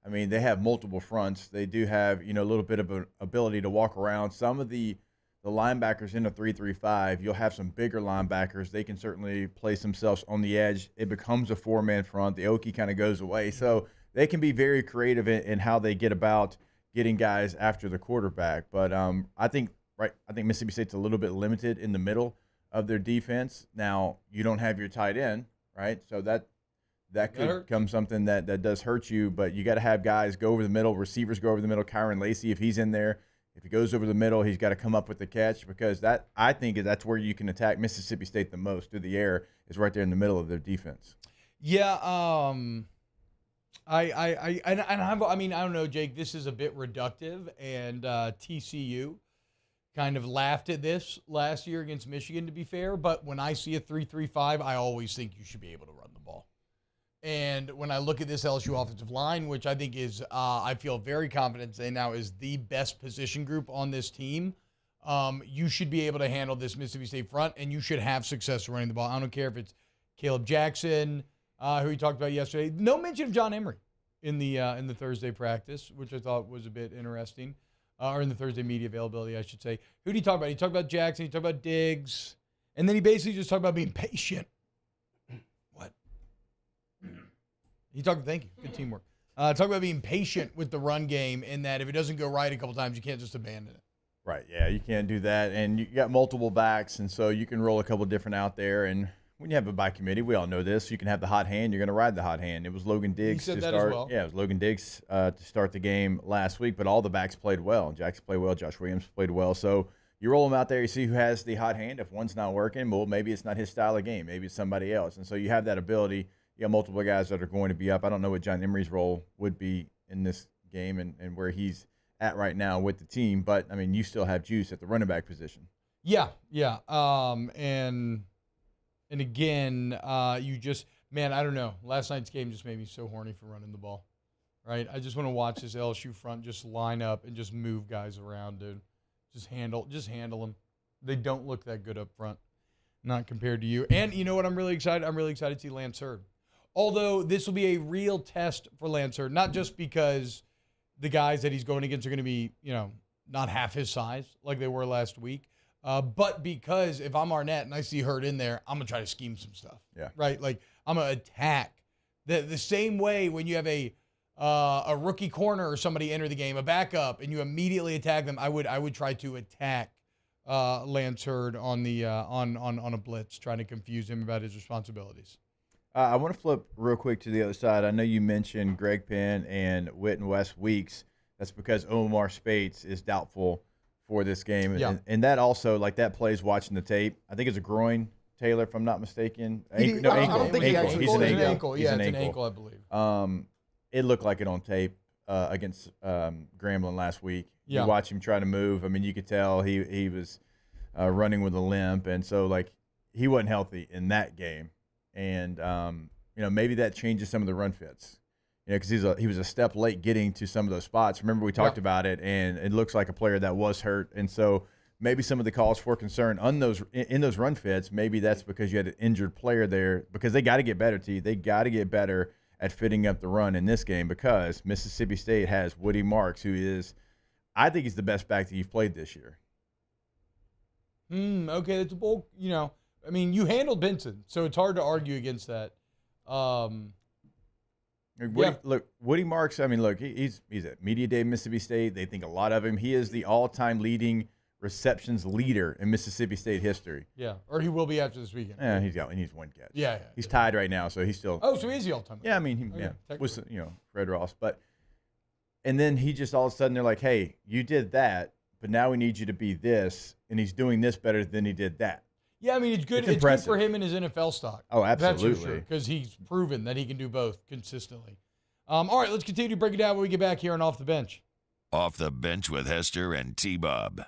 Speaker 10: I mean, they have multiple fronts. They do have a little bit of an ability to walk around. Some of the linebackers in a 3-3-5, you'll have some bigger linebackers. They can certainly place themselves on the edge. It becomes a 4-man front. The Okie kind of goes away. So they can be very creative in how they get about getting guys after the quarterback. But I think Mississippi State's a little bit limited in the middle of their defense. Now, you don't have your tight end, right? So that could become something that does hurt you. But you got to have guys go over the middle, receivers go over the middle. Kyron Lacey, if he's in there, if he goes over the middle, he's got to come up with the catch, because I think that's where you can attack Mississippi State the most through the air, is right there in the middle of their defense.
Speaker 9: Yeah, I don't know, Jake. This is a bit reductive, and TCU kind of laughed at this last year against Michigan, to be fair. But when I see a 3-3-5, I always think you should be able to run the ball. And when I look at this LSU offensive line, which I think is, I feel very confident saying now is the best position group on this team, you should be able to handle this Mississippi State front, and you should have success running the ball. I don't care if it's Caleb Jackson, who we talked about yesterday. No mention of John Emery in the Thursday practice, which I thought was a bit interesting, or in the Thursday media availability, I should say. Who did he talk about? He talked about Jackson. He talked about Diggs, and then he basically just talked about being patient. Thank you. Good teamwork. Talk about being patient with the run game, in that if it doesn't go right a couple times, you can't just abandon it.
Speaker 10: Right, yeah, you can't do that. And you got multiple backs, and so you can roll a couple different out there. And when you have a bye committee, we all know this, you can have the hot hand, you're going to ride the hot hand. It was Logan Diggs
Speaker 9: to
Speaker 10: start.
Speaker 9: As well.
Speaker 10: Yeah, it was Logan Diggs to start the game last week, but all the backs played well. Jackson played well, Josh Williams played well. So you roll them out there, you see who has the hot hand. If one's not working, well, maybe it's not his style of game. Maybe it's somebody else. And so you have that ability. You have multiple guys that are going to be up. I don't know what John Emery's role would be in this game and where he's at right now with the team, but, I mean, you still have juice at the running back position.
Speaker 9: Yeah. And again, you just, man, I don't know. Last night's game just made me so horny for running the ball, right? I just want to watch this LSU front just line up and just move guys around, dude. Just handle them. They don't look that good up front, not compared to you. And you know what? I'm really excited to see Lance Hurd. Although this will be a real test for Lance Hurd, not just because the guys that he's going against are going to be, not half his size like they were last week, but because if I'm Arnett and I see Hurd in there, I'm going to try to scheme some stuff.
Speaker 10: Yeah.
Speaker 9: Right? Like, I'm going to attack. The same way when you have a rookie corner or somebody enter the game, a backup, and you immediately attack them, I would try to attack Lance Hurd on the on a blitz, trying to confuse him about his responsibilities.
Speaker 10: I want to flip real quick to the other side. I know you mentioned Greg Penn and Whit and Wes Weeks. That's because Omar Spates is doubtful for this game.
Speaker 9: Yeah.
Speaker 10: And that also, like, that plays watching the tape. I think it's a groin, Taylor, if I'm not mistaken.
Speaker 9: Ankle. I don't think
Speaker 10: ankle.
Speaker 9: He's an ankle. Yeah, it's an ankle, I believe.
Speaker 10: It looked like it on tape against Grambling last week.
Speaker 9: Yeah.
Speaker 10: You watch him try to move. I mean, you could tell he was running with a limp. And so, like, he wasn't healthy in that game. And, maybe that changes some of the run fits, because he was a step late getting to some of those spots. Remember, we talked about it, and it looks like a player that was hurt. And so maybe some of the calls for concern on in those run fits, maybe that's because you had an injured player there, because they got to get better, T. They got to get better at fitting up the run in this game because Mississippi State has Woody Marks, who is, I think he's the best back that you've played this year.
Speaker 9: Okay, that's a bold, I mean, you handled Benson, so it's hard to argue against that.
Speaker 10: Woody Marks, I mean, look, he's at Media Day Mississippi State. They think a lot of him. He is the all-time leading receptions leader in Mississippi State history.
Speaker 9: Yeah, or he will be after this weekend.
Speaker 10: Yeah, he needs one catch.
Speaker 9: Yeah.
Speaker 10: He's tied right now, so he's still.
Speaker 9: Oh, so he is the all-time.
Speaker 10: Yeah, I mean, with Fred Ross, and then he just all of a sudden they're like, hey, you did that, but now we need you to be this, and he's doing this better than he did that.
Speaker 9: Yeah, I mean, it's good. It's good for him in his NFL stock.
Speaker 10: Oh, absolutely.
Speaker 9: That's for sure, because he's proven that he can do both consistently. All right, let's continue to break it down when we get back here on Off the Bench.
Speaker 6: Off the Bench with Hester and T-Bob.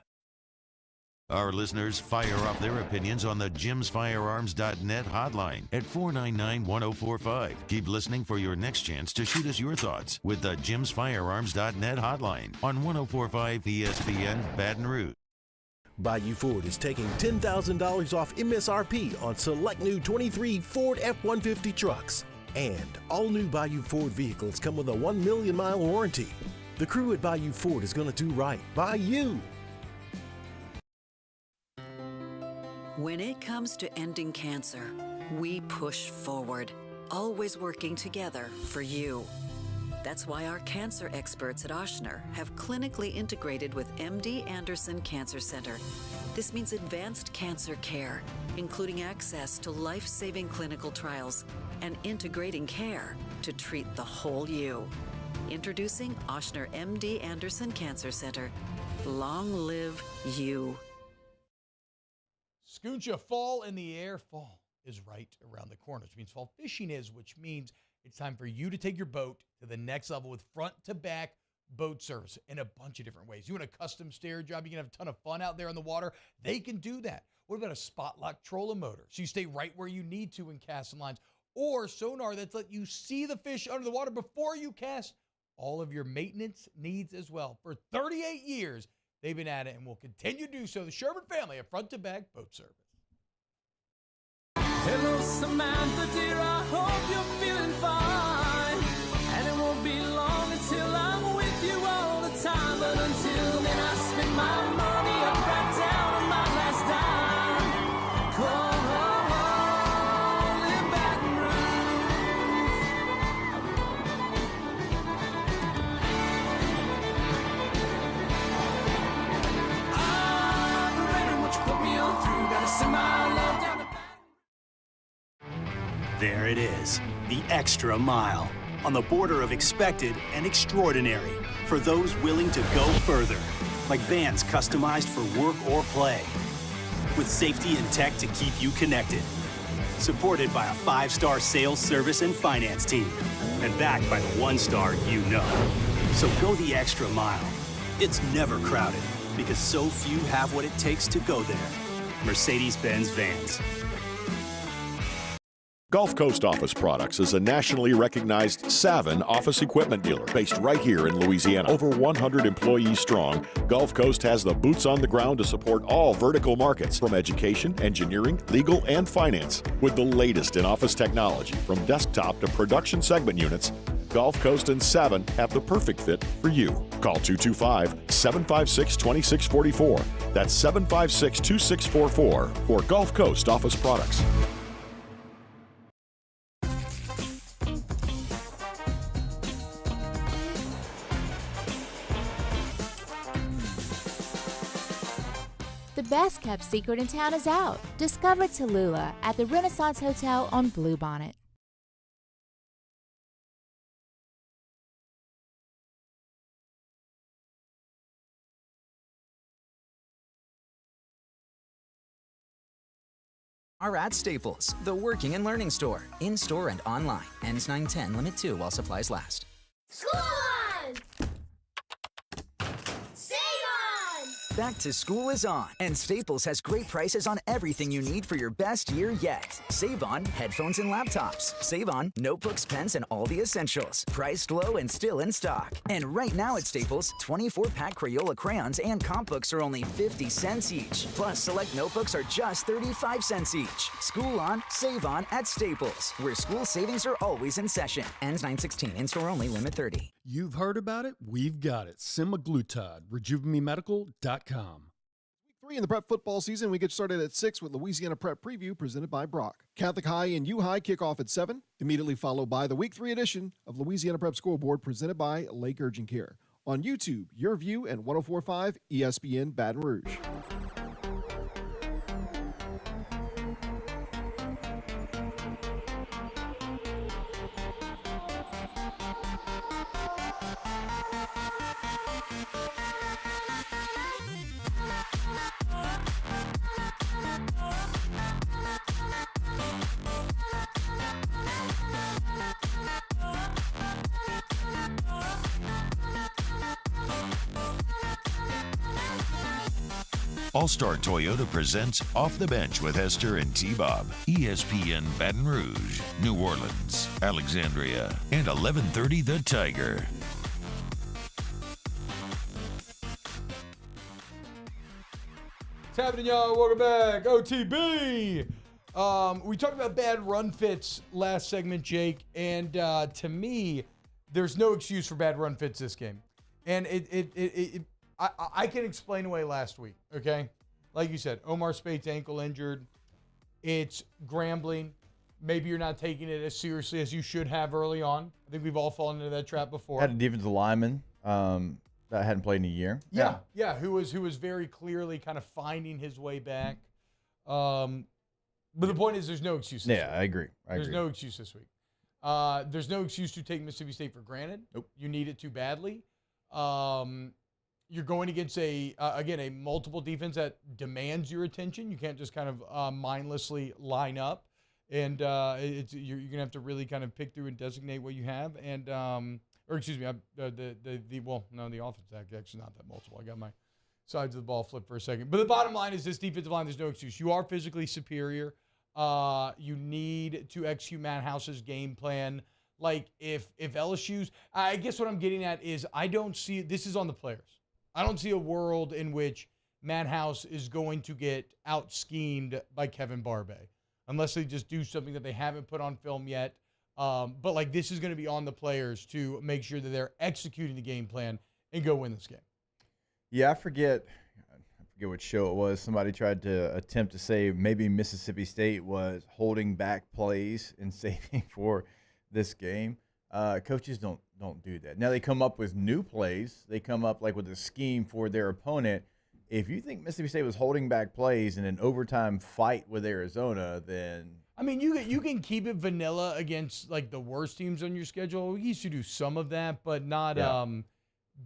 Speaker 6: Our listeners fire off their opinions on the jimsfirearms.net hotline at 499-1045. Keep listening for your next chance to shoot us your thoughts with the jimsfirearms.net hotline on 1045 ESPN Baton Rouge.
Speaker 1: Bayou Ford is taking $10,000 off MSRP on select new 23 Ford F-150 trucks. And all new Bayou Ford vehicles come with a 1 million mile warranty. The crew at Bayou Ford is going to do right by you.
Speaker 2: When it comes to ending cancer, we push forward, always working together for you. That's why our cancer experts at Ochsner have clinically integrated with MD Anderson Cancer Center. This means advanced cancer care, including access to life-saving clinical trials and integrating care to treat the whole you. Introducing Ochsner MD Anderson Cancer Center. Long live you.
Speaker 9: Scoocha, fall in the air. Fall is right around the corner, which means fall fishing is, which means it's time for you to take your boat to the next level with front-to-back boat service in a bunch of different ways. You want a custom stair job, you can have a ton of fun out there on the water. They can do that. What about a spot lock trolling motor? So you stay right where you need to in casting lines. Or sonar that's let you see the fish under the water before you cast. All of your maintenance needs as well. For 38 years, they've been at it and will continue to do so. The Sherman family of front-to-back boat service.
Speaker 4: Hello, Samantha, dear, I hope you're feeling fine. And it won't be long until I'm with you all the time. But until then, I spend my money up right down on my last dime. Come on, in Baton Rouge. I'm ready, what you put me on through. Gotta send my love down to
Speaker 12: There it is, the extra mile, on the border of expected and extraordinary for those willing to go further, like vans customized for work or play, with safety and tech to keep you connected, supported by a 5-star sales, service, and finance team, and backed by the 1-star you know. So go the extra mile. It's never crowded, because so few have what it takes to go there. Mercedes-Benz Vans.
Speaker 18: Gulf Coast Office Products is a nationally recognized Savin office equipment dealer based right here in Louisiana. Over 100 employees strong, Gulf Coast has the boots on the ground to support all vertical markets, from education, engineering, legal, and finance. With the latest in office technology, from desktop to production segment units, Gulf Coast and Savin have the perfect fit for you. Call 225-756-2644. That's 756-2644 for Gulf Coast Office Products.
Speaker 14: The best kept secret in town is out. Discover Tallulah at the Renaissance Hotel on Bluebonnet.
Speaker 3: Are at Staples, the working and learning store. In-store and online. Ends 9/10, limit 2 while supplies last.
Speaker 24: School on! Save on!
Speaker 3: Back to school is on, and Staples has great prices on everything you need for your best year yet. Save on headphones and laptops. Save on notebooks, pens, and all the essentials. Priced low and still in stock. And right now at Staples, 24-pack Crayola crayons and comp books are only 50 cents each. Plus, select notebooks are just 35 cents each. School on, save on at Staples, where school savings are always in session. Ends 9/16. In-store only. Limit 30.
Speaker 5: You've heard about it. We've got it. Semaglutide. RejuveMeMedical.com.
Speaker 7: Week 3 in the prep football season. We get started at 6 with Louisiana Prep Preview presented by Brock. Catholic High and U-High kick off at 7, immediately followed by the Week 3 edition of Louisiana Prep Scoreboard presented by Lake Urgent Care. On YouTube, Your View and 104.5 ESPN Baton Rouge.
Speaker 6: All-Star Toyota presents Off the Bench with Hester and T-Bob. ESPN Baton Rouge, New Orleans, Alexandria, and 1130 The Tiger.
Speaker 9: What's happening, y'all? Welcome back. OTB. We talked about bad run fits last segment, Jake, and to me, there's no excuse for bad run fits this game. And I can explain away last week, okay? Like you said, Omar Spate's ankle injured. It's Grambling. Maybe you're not taking it as seriously as you should have early on. I think we've all fallen into that trap before.
Speaker 10: Had a defensive lineman that hadn't played in a year.
Speaker 9: Yeah, who was very clearly kind of finding his way back. But the point is there's no excuse this week.
Speaker 10: I agree.
Speaker 9: There's no excuse this week. There's no excuse to take Mississippi State for granted.
Speaker 10: Nope.
Speaker 9: You need it too badly. You're going against a multiple defense that demands your attention. You can't just kind of mindlessly line up, and you're going to have to really kind of pick through and designate what you have. And the offense actually not that multiple. I got my sides of the ball flipped for a second. But the bottom line is this defensive line, there's no excuse. You are physically superior. You need to execute Matt House's game plan. Like if LSU's, I guess what I'm getting at is I don't see, this is on the players. I don't see a world in which Matt House is going to get out-schemed by Kevin Barbay unless they just do something that they haven't put on film yet. But like this is going to be on the players to make sure that they're executing the game plan and go win this game.
Speaker 10: Yeah, I forget what show it was. Somebody tried to attempt to say maybe Mississippi State was holding back plays and saving for this game. Coaches don't do that. Now they come up with new plays. They come up like with a scheme for their opponent. If you think Mississippi State was holding back plays in an overtime fight with Arizona, then
Speaker 9: I mean you can keep it vanilla against like the worst teams on your schedule. We used to do some of that, but not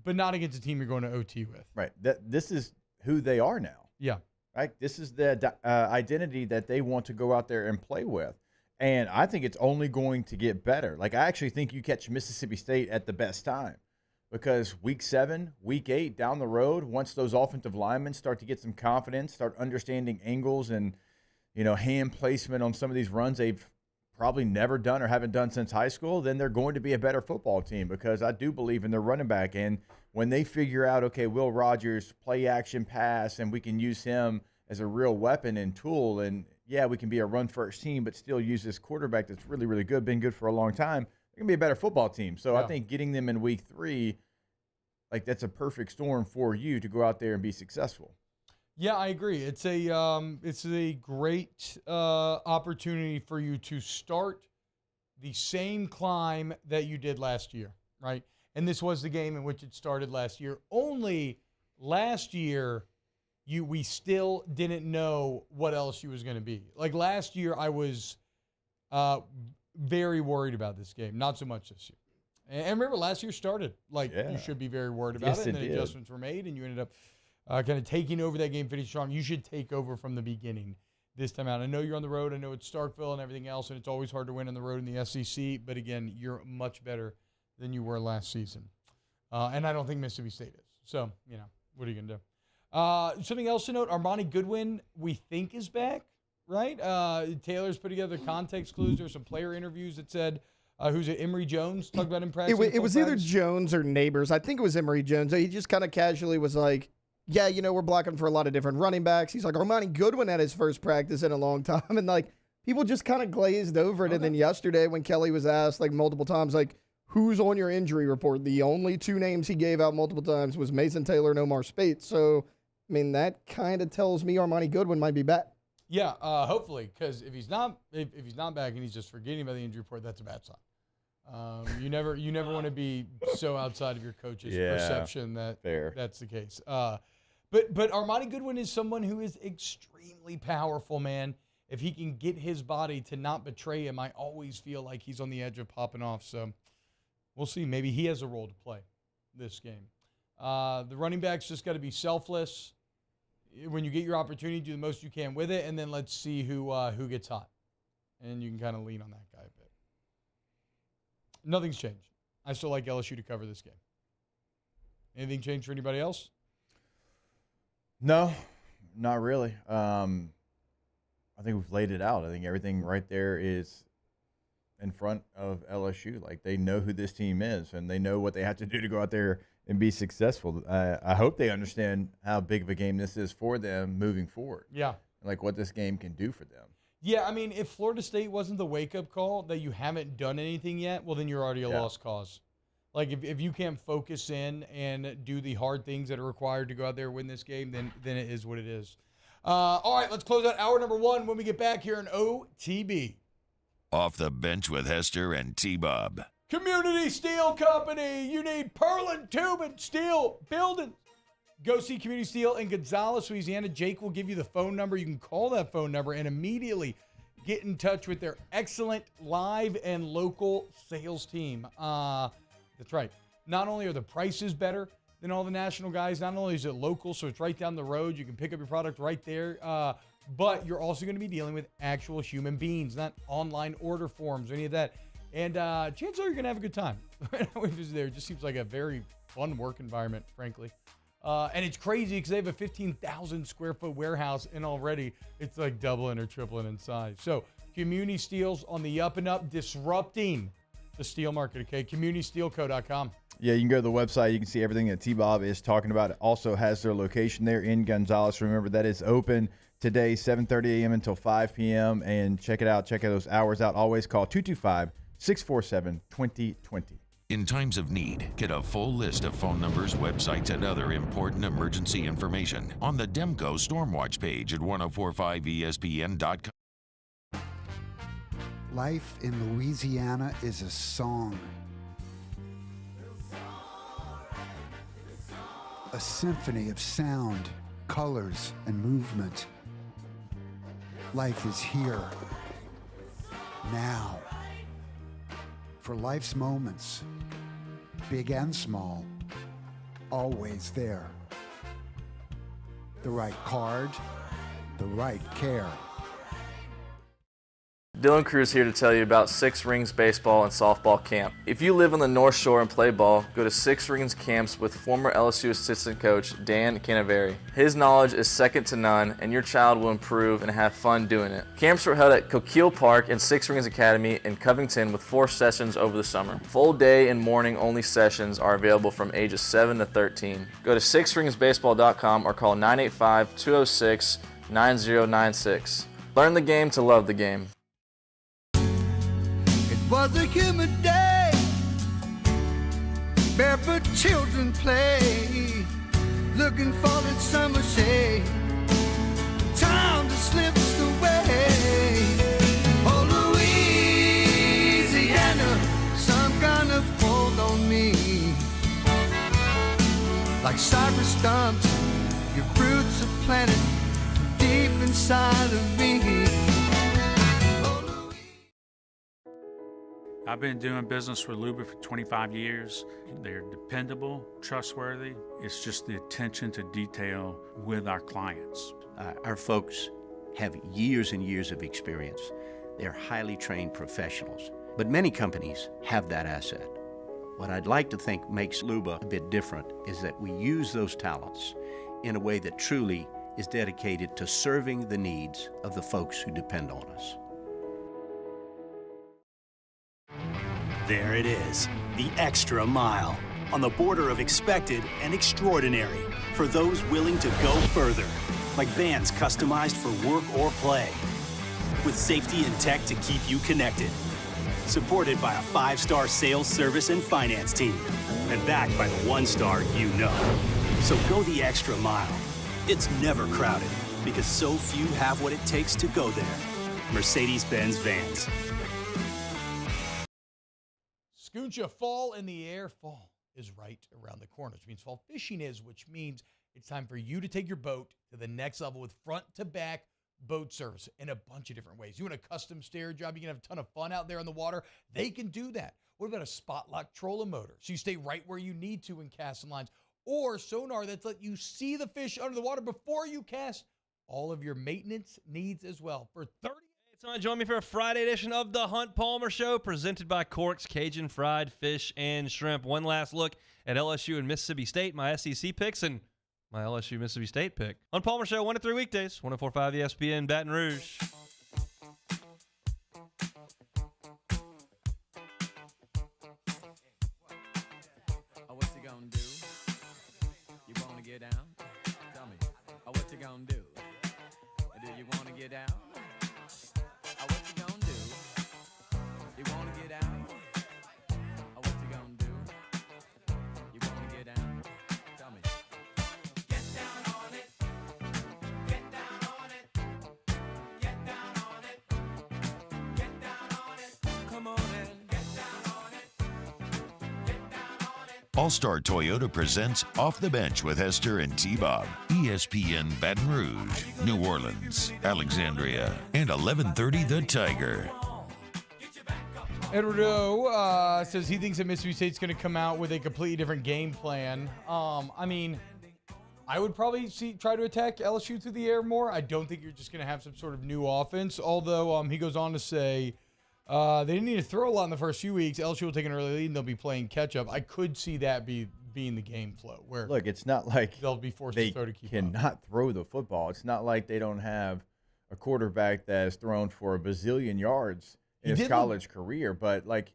Speaker 9: against a team you're going to OT with.
Speaker 10: Right. This is who they are now.
Speaker 9: Yeah.
Speaker 10: Right. This is the identity that they want to go out there and play with. And I think it's only going to get better. Like, I actually think you catch Mississippi State at the best time because week 7, week 8 down the road, once those offensive linemen start to get some confidence, start understanding angles and, hand placement on some of these runs they've probably never done or haven't done since high school, then they're going to be a better football team because I do believe in their running back. And when they figure out, okay, Will Rogers, play action pass, and we can use him as a real weapon and tool, and yeah, we can be a run-first team, but still use this quarterback that's really, really good, been good for a long time. They're going to be a better football team. So I think getting them in week 3, like that's a perfect storm for you to go out there and be successful.
Speaker 9: Yeah, I agree. It's a great opportunity for you to start the same climb that you did last year, right? And this was the game in which it started last year. Only last year we still didn't know what LSU was going to be. Like last year, I was very worried about this game. Not so much this year. And remember, last year started like you should be very worried about it. And then adjustments were made, and you ended up kind of taking over that game, finishing strong. You should take over from the beginning this time out. I know you're on the road. I know it's Starkville and everything else, and it's always hard to win on the road in the SEC. But again, you're much better than you were last season. And I don't think Mississippi State is. So, what are you going to do? Something else to note, Armani Goodwin, we think is back, right? Taylor's put together context clues. There were some player interviews that said, who's it, Emory Jones? Talked about him practicing.
Speaker 11: It was either Jones or Neighbors. I think it was Emory Jones. He just kind of casually was like, yeah, we're blocking for a lot of different running backs. He's like, Armani Goodwin had his first practice in a long time. And, like, people just kind of glazed over it. Okay. And then yesterday when Kelly was asked, like, multiple times, like, who's on your injury report? The only two names he gave out multiple times was Mason Taylor and Omar Speight. So, I mean, that kind of tells me Armani Goodwin might be back.
Speaker 9: Yeah, hopefully, because if he's not back and he's just forgetting about the injury report, that's a bad sign. You never want to be so outside of your coach's perception that that's the case. But Armani Goodwin is someone who is extremely powerful, man. If he can get his body to not betray him, I always feel like he's on the edge of popping off. So we'll see. Maybe he has a role to play this game. The running backs just got to be selfless. When you get your opportunity, do the most you can with it, and then let's see who gets hot. And you can kind of lean on that guy a bit. Nothing's changed. I still like LSU to cover this game. Anything changed for anybody else?
Speaker 10: No, not really. I think we've laid it out. I think everything right there is in front of LSU. Like, they know who this team is, and they know what they have to do to go out there and be successful. I hope they understand how big of a game this is for them moving forward.
Speaker 9: Yeah.
Speaker 10: Like, what this game can do for them.
Speaker 9: Yeah, I mean, if Florida State wasn't the wake-up call that you haven't done anything yet, well, then you're already a lost cause. Like, if you can't focus in and do the hard things that are required to go out there and win this game, then it is what it is. All right, let's close out hour number 1 when we get back here in OTB.
Speaker 6: Off the Bench with Hester and T-Bob.
Speaker 9: Community Steel Company. You need purlin, tube, and steel buildings. Go see Community Steel in Gonzales, Louisiana. Jake will give you the phone number. You can call that phone number and immediately get in touch with their excellent live and local sales team. That's right. Not only are the prices better than all the national guys, not only is it local, so it's right down the road. You can pick up your product right there. But you're also going to be dealing with actual human beings, not online order forms or any of that. And chances are you're going to have a good time. When you visit there, it just seems like a very fun work environment, frankly. And it's crazy because they have a 15,000 square foot warehouse, and already it's like doubling or tripling in size. So Community Steel's on the up and up, disrupting the steel market, okay? CommunitySteelCo.com.
Speaker 10: Yeah, you can go to the website. You can see everything that T-Bob is talking about. It also has their location there in Gonzales. Remember, that is open today, 7:30 a.m. until 5 p.m. And check it out. Check those hours out. Always call 225-647-2020.
Speaker 6: In times of need, get a full list of phone numbers, websites, and other important emergency information on the Demco Stormwatch page at 1045ESPN.com.
Speaker 8: Life in Louisiana is a song. A symphony of sound, colors, and movement. Life is here, now. For life's moments, big and small, always there. The right card, the right care.
Speaker 13: Dylan Cruz here to tell you about Six Rings Baseball and Softball Camp. If you live on the North Shore and play ball, go to Six Rings Camps with former LSU assistant coach Dan Canaveri. His knowledge is second to none, and your child will improve and have fun doing it. Camps were held at Coquille Park and Six Rings Academy in Covington with 4 sessions over the summer. Full day and morning only sessions are available from ages 7 to 13. Go to sixringsbaseball.com or call 985-206-9096. Learn the game to love the game.
Speaker 4: Was a humid day, barefoot children play, looking for that summer shade. Time just slips away. Oh, Louisiana, some kind of hold on me. Like cypress stumps, your roots are planted deep inside of me.
Speaker 19: I've been doing business with Luba for 25 years. They're dependable, trustworthy. It's just the attention to detail with our clients.
Speaker 16: Our folks have years and years of experience. They're highly trained professionals, but many companies have that asset. What I'd like to think makes Luba a bit different is that we use those talents in a way that truly is dedicated to serving the needs of the folks who depend on us.
Speaker 12: There it is, the extra mile, on the border of expected and extraordinary, for those willing to go further, like vans customized for work or play, with safety and tech to keep you connected, supported by a 5-star sales, service, and finance team, and backed by the 1-star you know. So go the extra mile. It's never crowded, because so few have what it takes to go there. Mercedes-Benz Vans.
Speaker 9: Scooncha, fall in the air. Fall is right around the corner, which means fall fishing is, which means it's time for you to take your boat to the next level with front-to-back boat service in a bunch of different ways. You want a custom stair job, you can have a ton of fun out there on the water. They can do that. What about a spot lock trolling motor? So you stay right where you need to in casting lines. Or sonar that's let you see the fish under the water before you cast. All of your maintenance needs as well. For 30.
Speaker 15: So join me for a Friday edition of the Hunt Palmer Show, presented by Cork's Cajun Fried Fish and Shrimp. One last look at LSU and Mississippi State, my SEC picks, and my LSU-Mississippi State pick. On Palmer Show, 1 to 3 weekdays, 104.5 ESPN, Baton Rouge.
Speaker 17: What you gonna do? You wanna get down? Tell me. What you gonna do? Do you wanna get down? What you gonna do? You wanna get down? What you gonna do? You wanna get down? Tell me. Get down on it. Get down on it. Get down on it. Get down on it. Come on and get down on it. Get down on it.
Speaker 6: All-Star Toyota presents Off the Bench with Hester and T-Bob. ESPN Baton Rouge, New Orleans, Alexandria, and 1130 The Tiger.
Speaker 9: Edward O says he thinks that Mississippi State's going to come out with a completely different game plan. I mean, I would probably try to attack LSU through the air more. I don't think you're just going to have some sort of new offense, although he goes on to say they didn't need to throw a lot in the first few weeks. LSU will take an early lead, and they'll be playing catch-up. I could see that being the game flow. Where
Speaker 10: look, it's not like
Speaker 9: they'll be forced to throw to keep
Speaker 10: cannot throw the football. It's not like they don't have a quarterback that's thrown for a bazillion yards in his college career, but like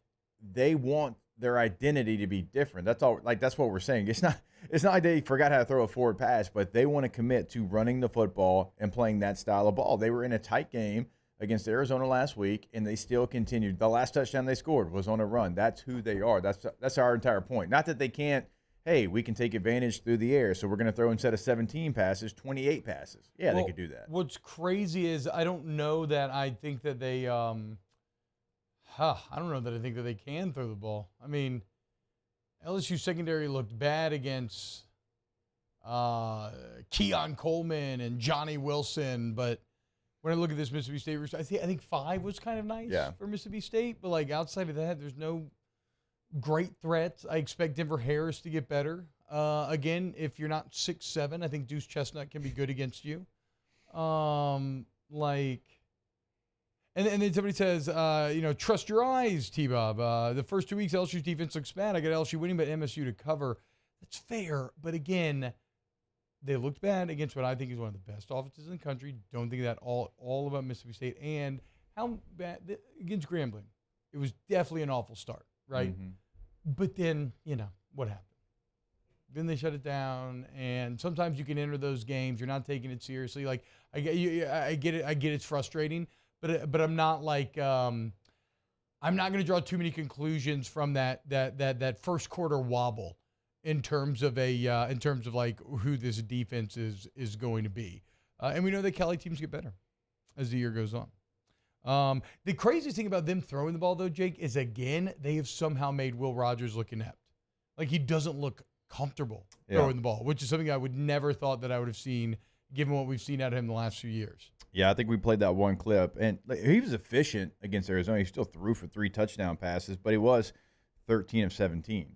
Speaker 10: they want their identity to be different. That's all. Like that's what we're saying. It's not like they forgot how to throw a forward pass, but they want to commit to running the football and playing that style of ball. They were in a tight game against Arizona last week, and they still continued. The last touchdown they scored was on a run. That's who they are. That's our entire point. Not that they can't, hey, we can take advantage through the air, so we're going to throw instead of 17 passes, 28 passes. Yeah, they could do that.
Speaker 9: What's crazy is I don't know that I think that they I don't know that I think that they can throw the ball. I mean, LSU secondary looked bad against Keon Coleman and Johnny Wilson, but when I look at this Mississippi State, I think 5 was kind of nice for Mississippi State. But, like, outside of that, there's no great threats. I expect Denver Harris to get better. Again, if you're not 6'7", I think Deuce Chestnut can be good against you. And then somebody says, trust your eyes, T-Bob. The first 2 weeks, LSU's defense looks bad. I got LSU winning, but MSU to cover. That's fair. But, again, they looked bad against what I think is one of the best offenses in the country. Don't think that all about Mississippi State. And how bad against Grambling. It was definitely an awful start, right? Mm-hmm. But then, what happened? Then they shut it down. And sometimes you can enter those games. You're not taking it seriously. Like, I get it. I get it's frustrating. But I'm not like I'm not going to draw too many conclusions from that first quarter wobble. In terms of like who this defense is going to be, and we know that Kelly teams get better as the year goes on. The craziest thing about them throwing the ball, though, Jake, is again they have somehow made Will Rogers look inept. Like he doesn't look comfortable throwing the ball, which is something I would never thought that I would have seen, given what we've seen out of him the last few years.
Speaker 10: Yeah, I think we played that one clip, and he was efficient against Arizona. He still threw for 3 touchdown passes, but he was 13 of 17.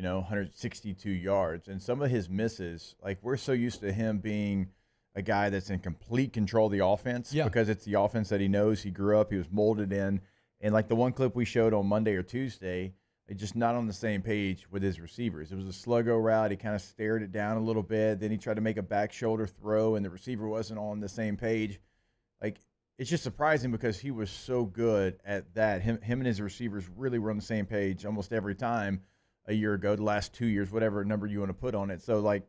Speaker 10: 162 yards. And some of his misses, like we're so used to him being a guy that's in complete control of the offense because it's the offense that he knows. He grew up, he was molded in. And like the one clip we showed on Monday or Tuesday just not on the same page with his receivers. It was a sluggo route. He kind of stared it down a little bit. Then he tried to make a back shoulder throw, and the receiver wasn't on the same page. Like, it's just surprising because he was so good at that. Him and his receivers really were on the same page almost every time a year ago, the last 2 years, whatever number you want to put on it. So, like,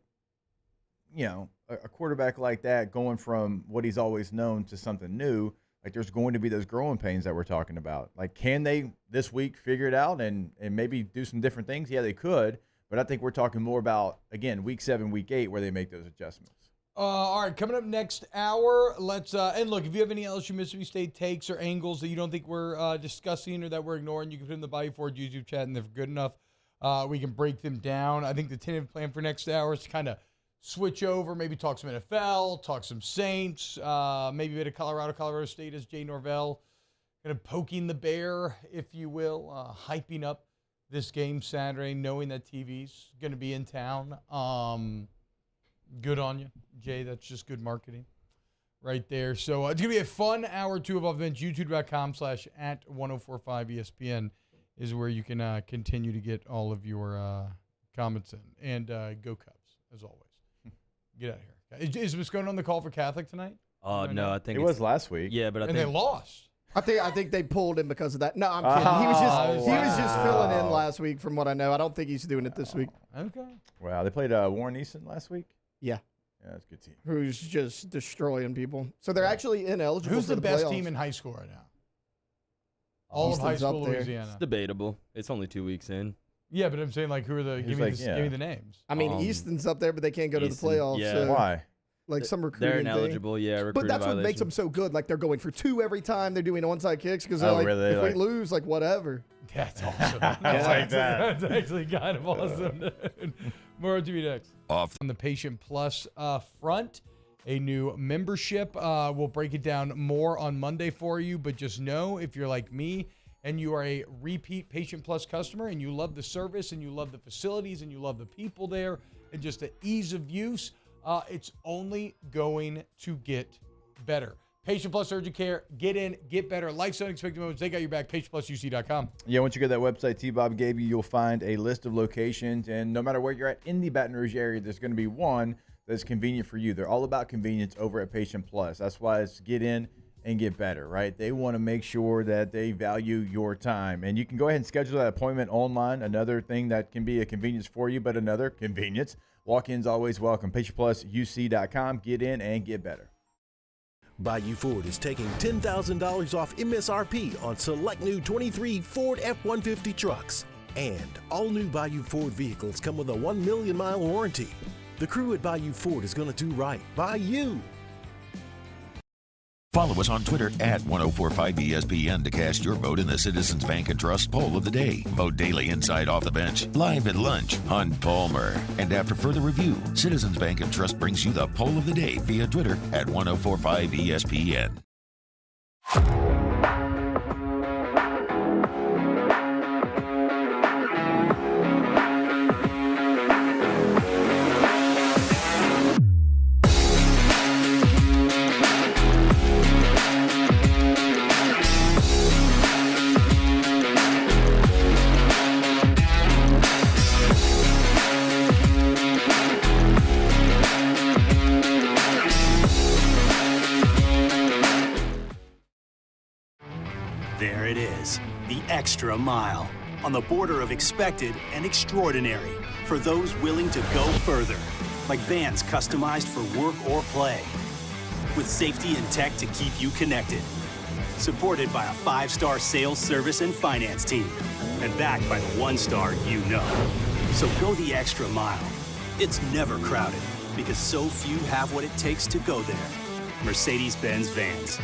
Speaker 10: you know, a quarterback like that going from what he's always known to something new, like, there's going to be those growing pains that we're talking about. Like, can they this week figure it out and maybe do some different things? Yeah, they could. But I think we're talking more about, again, week 7, week 8, where they make those adjustments.
Speaker 9: All right, coming up next hour, let's and look, if you have any LSU-Mississippi State takes or angles that you don't think we're discussing or that we're ignoring, you can put in the Bayou Ford YouTube chat, and if they're good enough, we can break them down. I think the tentative plan for next hour is to kind of switch over, maybe talk some NFL, talk some Saints, maybe a bit of Colorado State as Jay Norvell, kind of poking the bear, if you will, hyping up this game Saturday, knowing that TV's going to be in town. Good on you, Jay. That's just good marketing right there. So it's going to be a fun hour 2 of events. YouTube.com/@1045ESPN is where you can continue to get all of your comments in. And go Cubs, as always. Get out of here. Is Moscone on the call for Catholic tonight?
Speaker 10: No, I think it was last week.
Speaker 20: Yeah, but I think
Speaker 9: they lost.
Speaker 11: I think they pulled him because of that. No, I'm kidding. He was just filling in last week, from what I know. I don't think he's doing it this week.
Speaker 9: Okay.
Speaker 10: Wow, they played Warren Easton last week.
Speaker 11: Yeah.
Speaker 10: Yeah, that's a good team.
Speaker 11: Who's just destroying people. So they're actually ineligible.
Speaker 9: Who's
Speaker 11: for
Speaker 9: the best
Speaker 11: playoffs.
Speaker 9: team in high school right now? All of high school Louisiana.
Speaker 20: It's debatable. It's only 2 weeks in.
Speaker 9: Yeah, but I'm saying, like, who are the? Give me the names.
Speaker 11: I mean, Easton's up there, but they can't go to the playoffs.
Speaker 20: Yeah.
Speaker 11: So,
Speaker 10: why?
Speaker 11: like some recruiting.
Speaker 20: They're ineligible.
Speaker 11: Thing.
Speaker 20: Yeah,
Speaker 11: but that's what makes them so good. Like, they're going for 2 every time. They're doing onside kicks because they're
Speaker 10: really?
Speaker 11: if we lose, like, whatever.
Speaker 9: That's awesome. That's actually kind of awesome. Dude. More on TV next.
Speaker 6: Off
Speaker 9: on the Patient Plus front, a new membership. We'll break it down more on Monday for you, but just know if you're like me and you are a repeat Patient Plus customer and you love the service and you love the facilities and you love the people there and just the ease of use, it's only going to get better. Patient Plus Urgent Care, get in, get better. Life's unexpected moments, they got your back. PatientPlusUC.com.
Speaker 10: Yeah, once you go to that website T-Bob gave you, you'll find a list of locations, and no matter where you're at in the Baton Rouge area, there's going to be one that's convenient for you. They're all about convenience over at Patient Plus. That's why it's get in and get better, right? They want to make sure that they value your time, and you can go ahead and schedule that appointment online. Another thing that can be a convenience for you, but another convenience. Walk-ins always welcome. PatientPlusUC.com. Get in and get better.
Speaker 1: Bayou Ford is taking $10,000 off MSRP on select new 23 Ford F-150 trucks. And all new Bayou Ford vehicles come with a 1 million mile warranty. The crew at Bayou Ford is going to do right by you.
Speaker 6: Follow us on Twitter at 1045ESPN to cast your vote in the Citizens Bank and Trust Poll of the Day. Vote daily inside Off the Bench, live at lunch on Palmer. And after further review, Citizens Bank and Trust brings you the Poll of the Day via Twitter at 1045ESPN.
Speaker 12: There it is, the extra mile, on the border of expected and extraordinary for those willing to go further, like vans customized for work or play, with safety and tech to keep you connected, supported by a 5-star sales, service, and finance team, and backed by the 1-star you know. So go the extra mile. It's never crowded, because so few have what it takes to go there. Mercedes-Benz Vans.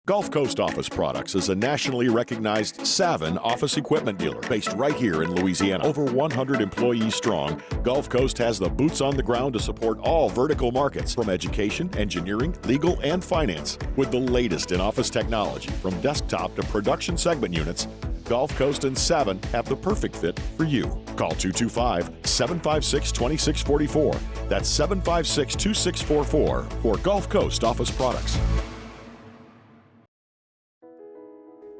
Speaker 18: Gulf Coast Office Products is a nationally recognized Savin office equipment dealer based right here in Louisiana. Over 100 employees strong, Gulf Coast has the boots on the ground to support all vertical markets, from education, engineering, legal, and finance. With the latest in office technology, from desktop to production segment units, Gulf Coast and Savin have the perfect fit for you. Call 225-756-2644. That's 756-2644 for Gulf Coast Office Products.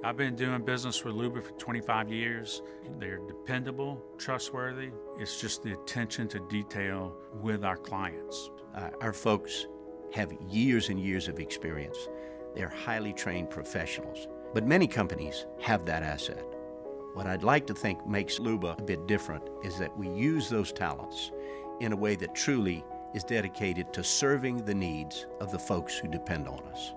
Speaker 19: I've been doing business with Luba for 25 years. They're dependable, trustworthy. It's just the attention to detail with our clients.
Speaker 16: Our folks have years and years of experience. They're highly trained professionals. But many companies have that asset. What I'd like to think makes Luba a bit different is that we use those talents in a way that truly is dedicated to serving the needs of the folks who depend on us.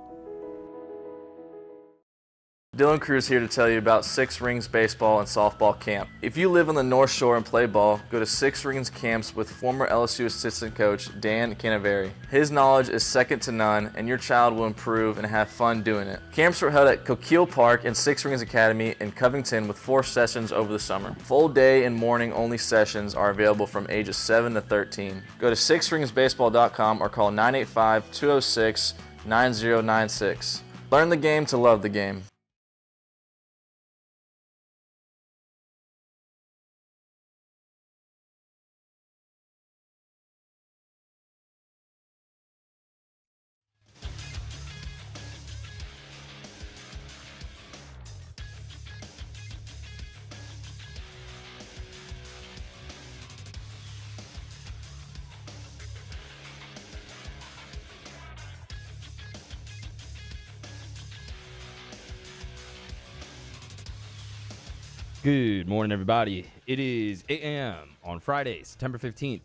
Speaker 13: Dylan Cruz here to tell you about Six Rings Baseball and Softball Camp. If you live on the North Shore and play ball, go to Six Rings Camps with former LSU assistant coach Dan Canaveri. His knowledge is second to none, and your child will improve and have fun doing it. Camps were held at Coquille Park and Six Rings Academy in Covington with 4 sessions over the summer. Full day and morning only sessions are available from ages 7 to 13. Go to sixringsbaseball.com or call 985-206-9096. Learn the game to love the game.
Speaker 20: Good morning, everybody. It is 8 a.m. on Friday, September 15th.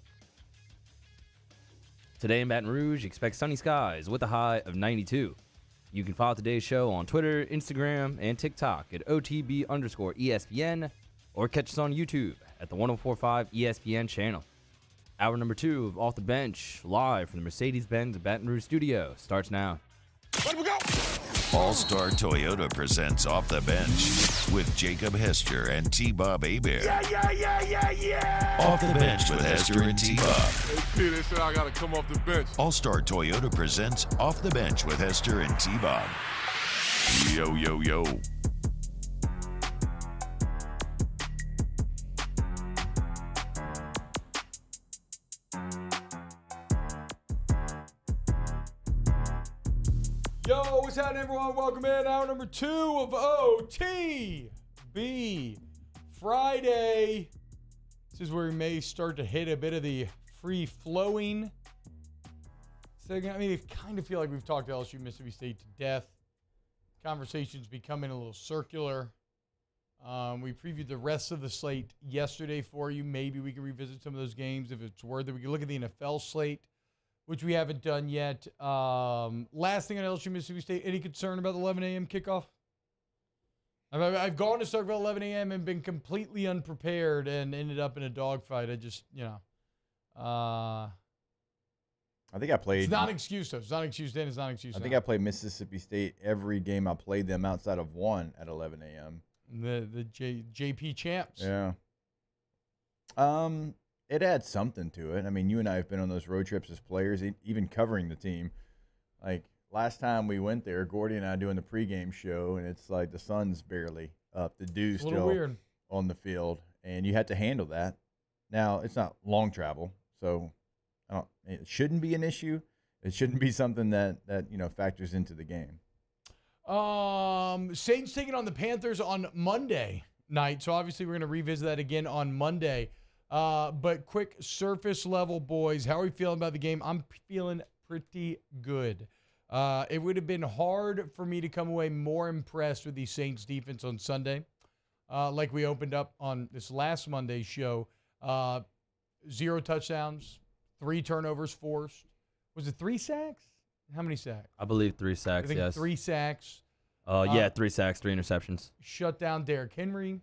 Speaker 20: Today in Baton Rouge, expect sunny skies with a high of 92. You can follow today's show on Twitter, Instagram, and TikTok at OTB_ESPN, or catch us on YouTube at the 1045 ESPN channel. Hour number 2 of Off the Bench, live from the Mercedes-Benz Baton Rouge studio, starts now.
Speaker 6: Let we go! All-Star Toyota presents Off the Bench with Jacob Hester and T-Bob Hebert.
Speaker 21: Yeah.
Speaker 6: Off the Bench with Hester and T-Bob.
Speaker 21: Hey, P, they said I got to come off the bench.
Speaker 6: All-Star Toyota presents Off the Bench with Hester and T-Bob. Yo, yo, yo.
Speaker 9: Yo, what's happening, everyone? Welcome in hour number 2 of OTB Friday. This is where we may start to hit a bit of the free-flowing segment. I mean, I kind of feel like we've talked LSU-Mississippi State to death. Conversation's becoming a little circular. We previewed the rest of the slate yesterday for you. Maybe we can revisit some of those games if it's worth it. We can look at the NFL slate, which we haven't done yet. Last thing on LSU-Mississippi State, any concern about the 11 a.m. kickoff? I've gone to Starkville 11 a.m. and been completely unprepared and ended up in a dogfight. I just,
Speaker 10: I think I played.
Speaker 9: It's not an excuse, though. It's not an excuse then. It's not an excuse
Speaker 10: I
Speaker 9: now.
Speaker 10: think I played Mississippi State every game I played them outside of one at 11 a.m.
Speaker 9: The JP champs.
Speaker 10: Yeah. It adds something to it. I mean, you and I have been on those road trips as players, even covering the team. Like, last time we went there, Gordy and I doing the pregame show, and it's like the sun's barely up. The dew's still
Speaker 9: weird
Speaker 10: on the field, and you had to handle that. Now, it's not long travel, so it shouldn't be an issue. It shouldn't be something that factors into the game.
Speaker 9: Saints taking on the Panthers on Monday night, so obviously we're going to revisit that again on Monday. But quick surface level, boys, how are we feeling about the game? I'm feeling pretty good. It would have been hard for me to come away more impressed with the Saints defense on Sunday. Like we opened up on this last Monday's show, 0 touchdowns, 3 turnovers forced. Was it 3 sacks? How many sacks?
Speaker 20: I believe 3 sacks,
Speaker 9: I think
Speaker 20: yes.
Speaker 9: 3 sacks.
Speaker 20: 3 sacks, 3 interceptions.
Speaker 9: Shut down Derrick Henry.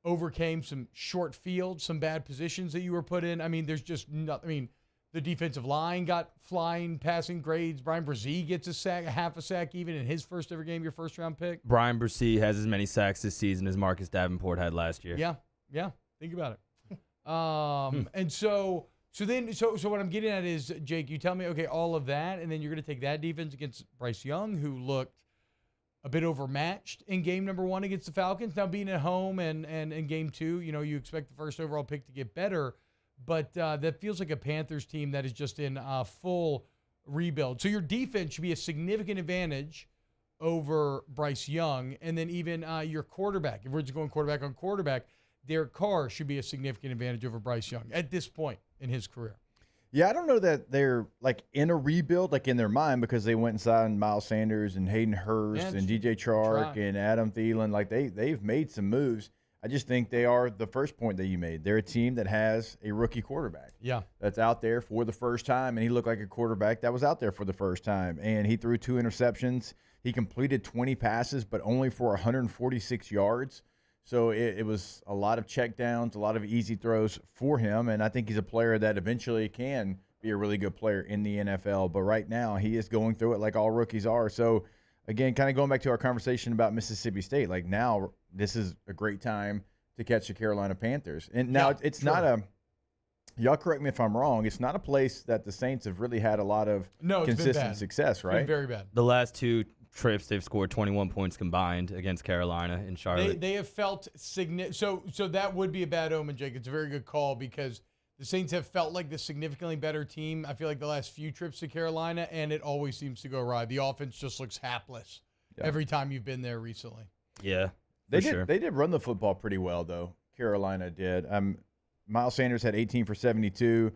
Speaker 9: Overcame some short fields, some bad positions that you were put in. I mean, there's just nothing. I mean, the defensive line got flying passing grades. Brian Brzee gets a sack, half a sack even in his first ever game, your first-round pick.
Speaker 20: Brian Brzee has as many sacks this season as Marcus Davenport had last year.
Speaker 9: Yeah. Think about it. And so what I'm getting at is, Jake, you tell me, okay, all of that, and then you're going to take that defense against Bryce Young, who looked a bit overmatched in game number 1 against the Falcons. Now, being at home and in game 2, you expect the first overall pick to get better, but that feels like a Panthers team that is just in full rebuild. So your defense should be a significant advantage over Bryce Young. And then even your quarterback, if we're just going quarterback on quarterback, Derek Carr should be a significant advantage over Bryce Young at this point in his career.
Speaker 10: Yeah, I don't know that they're like in a rebuild, like in their mind, because they went and signed Miles Sanders and Hayden Hurst and DJ Chark and Adam Thielen. Like they've made some moves. I just think they are the first point that you made. They're a team that has a rookie quarterback.
Speaker 9: Yeah.
Speaker 10: That's out there for the first time, and he looked like a quarterback that was out there for the first time. And he threw 2 interceptions. He completed 20 passes, but only for 146 yards. So it was a lot of checkdowns, a lot of easy throws for him, and I think he's a player that eventually can be a really good player in the NFL. But right now he is going through it like all rookies are. So, again, kind of going back to our conversation about Mississippi State, like now this is a great time to catch the Carolina Panthers. And now it's not a – y'all correct me if I'm wrong. It's not a place that the Saints have really had a lot of consistent success, right?
Speaker 9: It's been very bad.
Speaker 20: The last 2 trips, they've scored 21 points combined against Carolina and Charlotte.
Speaker 9: They have felt significant. So that would be a bad omen, Jake. It's a very good call because the Saints have felt like the significantly better team. I feel like the last few trips to Carolina, and it always seems to go awry. The offense just looks hapless every time you've been there recently.
Speaker 20: Yeah,
Speaker 10: They did run the football pretty well, though. Carolina did. Miles Sanders had 18 for 72.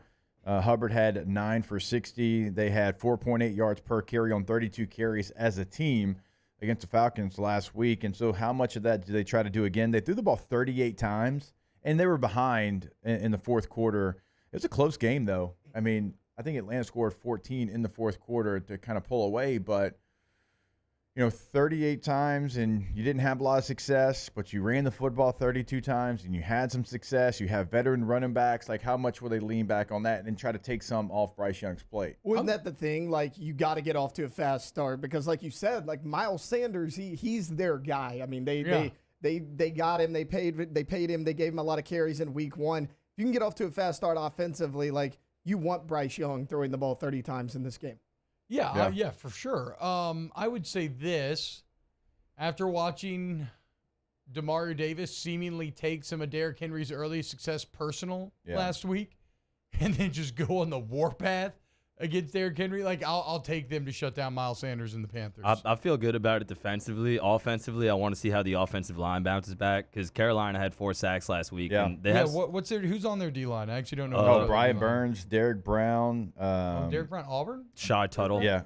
Speaker 10: Hubbard had 9 for 60. They had 4.8 yards per carry on 32 carries as a team against the Falcons last week. And so how much of that did they try to do again? They threw the ball 38 times, and they were behind in the fourth quarter. It was a close game, though. I mean, I think Atlanta scored 14 in the fourth quarter to kind of pull away, but 38 times, and you didn't have a lot of success, but you ran the football 32 times, and you had some success. You have veteran running backs. Like, how much will they lean back on that and try to take some off Bryce Young's plate?
Speaker 11: Wasn't that the thing? Like, you got to get off to a fast start because, like you said, like Miles Sanders, he's their guy. I mean, they got him. They paid him. They gave him a lot of carries in week 1. If you can get off to a fast start offensively, like you want Bryce Young throwing the ball 30 times in this game.
Speaker 9: Yeah, for sure. I would say this, after watching Demario Davis seemingly take some of Derrick Henry's early success personal last week and then just go on the warpath against Derrick Henry, like I'll take them to shut down Miles Sanders and the Panthers.
Speaker 20: I feel good about it defensively. Offensively, I want to see how the offensive line bounces back because Carolina had 4 sacks last week.
Speaker 10: Yeah.
Speaker 20: And they have
Speaker 9: who's on their D-line? I actually don't know.
Speaker 10: Brian Burns, Derek Brown.
Speaker 9: Derek Brown, Auburn?
Speaker 20: Shy Tuttle.
Speaker 10: Yeah.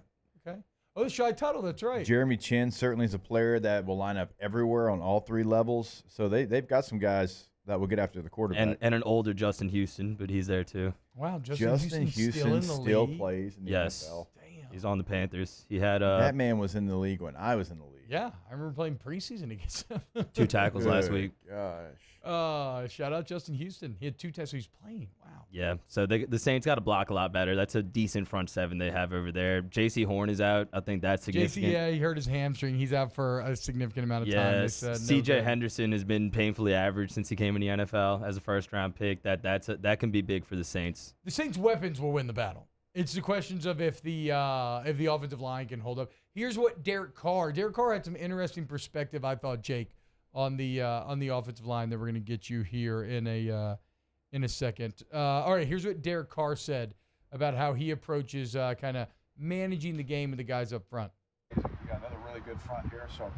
Speaker 9: Okay. Oh, Shy Tuttle, that's right.
Speaker 10: Jeremy Chin certainly is a player that will line up everywhere on all 3 levels. So they've got some guys that will get after the quarterback.
Speaker 20: And an older Justin Houston, but he's there too.
Speaker 9: Wow, Justin Houston
Speaker 10: still plays in the NFL.
Speaker 20: Damn. He's on the Panthers. He had
Speaker 10: that man was in the league when I was in the league.
Speaker 9: Yeah, I remember playing preseason against him.
Speaker 20: 2 tackles last week.
Speaker 10: Gosh.
Speaker 9: Shout out Justin Houston. He had 2 tackles. He's playing. Wow.
Speaker 20: Yeah, so the Saints got to block a lot better. That's a decent front 7 they have over there. J.C. Horn is out. I think that's significant.
Speaker 9: J.C., he hurt his hamstring. He's out for a significant amount of time.
Speaker 20: Yes, C.J. Henderson has been painfully average since he came in the NFL as a first-round pick. That can be big for the Saints.
Speaker 9: The Saints' weapons will win the battle. It's the questions of if the offensive line can hold up. Here's what Derek Carr had some interesting perspective, I thought, Jake, on the offensive line that we're going to get you here in a second. All right, here's what Derek Carr said about how he approaches kind of managing the game with the guys up front.
Speaker 2: We got another really good front here, so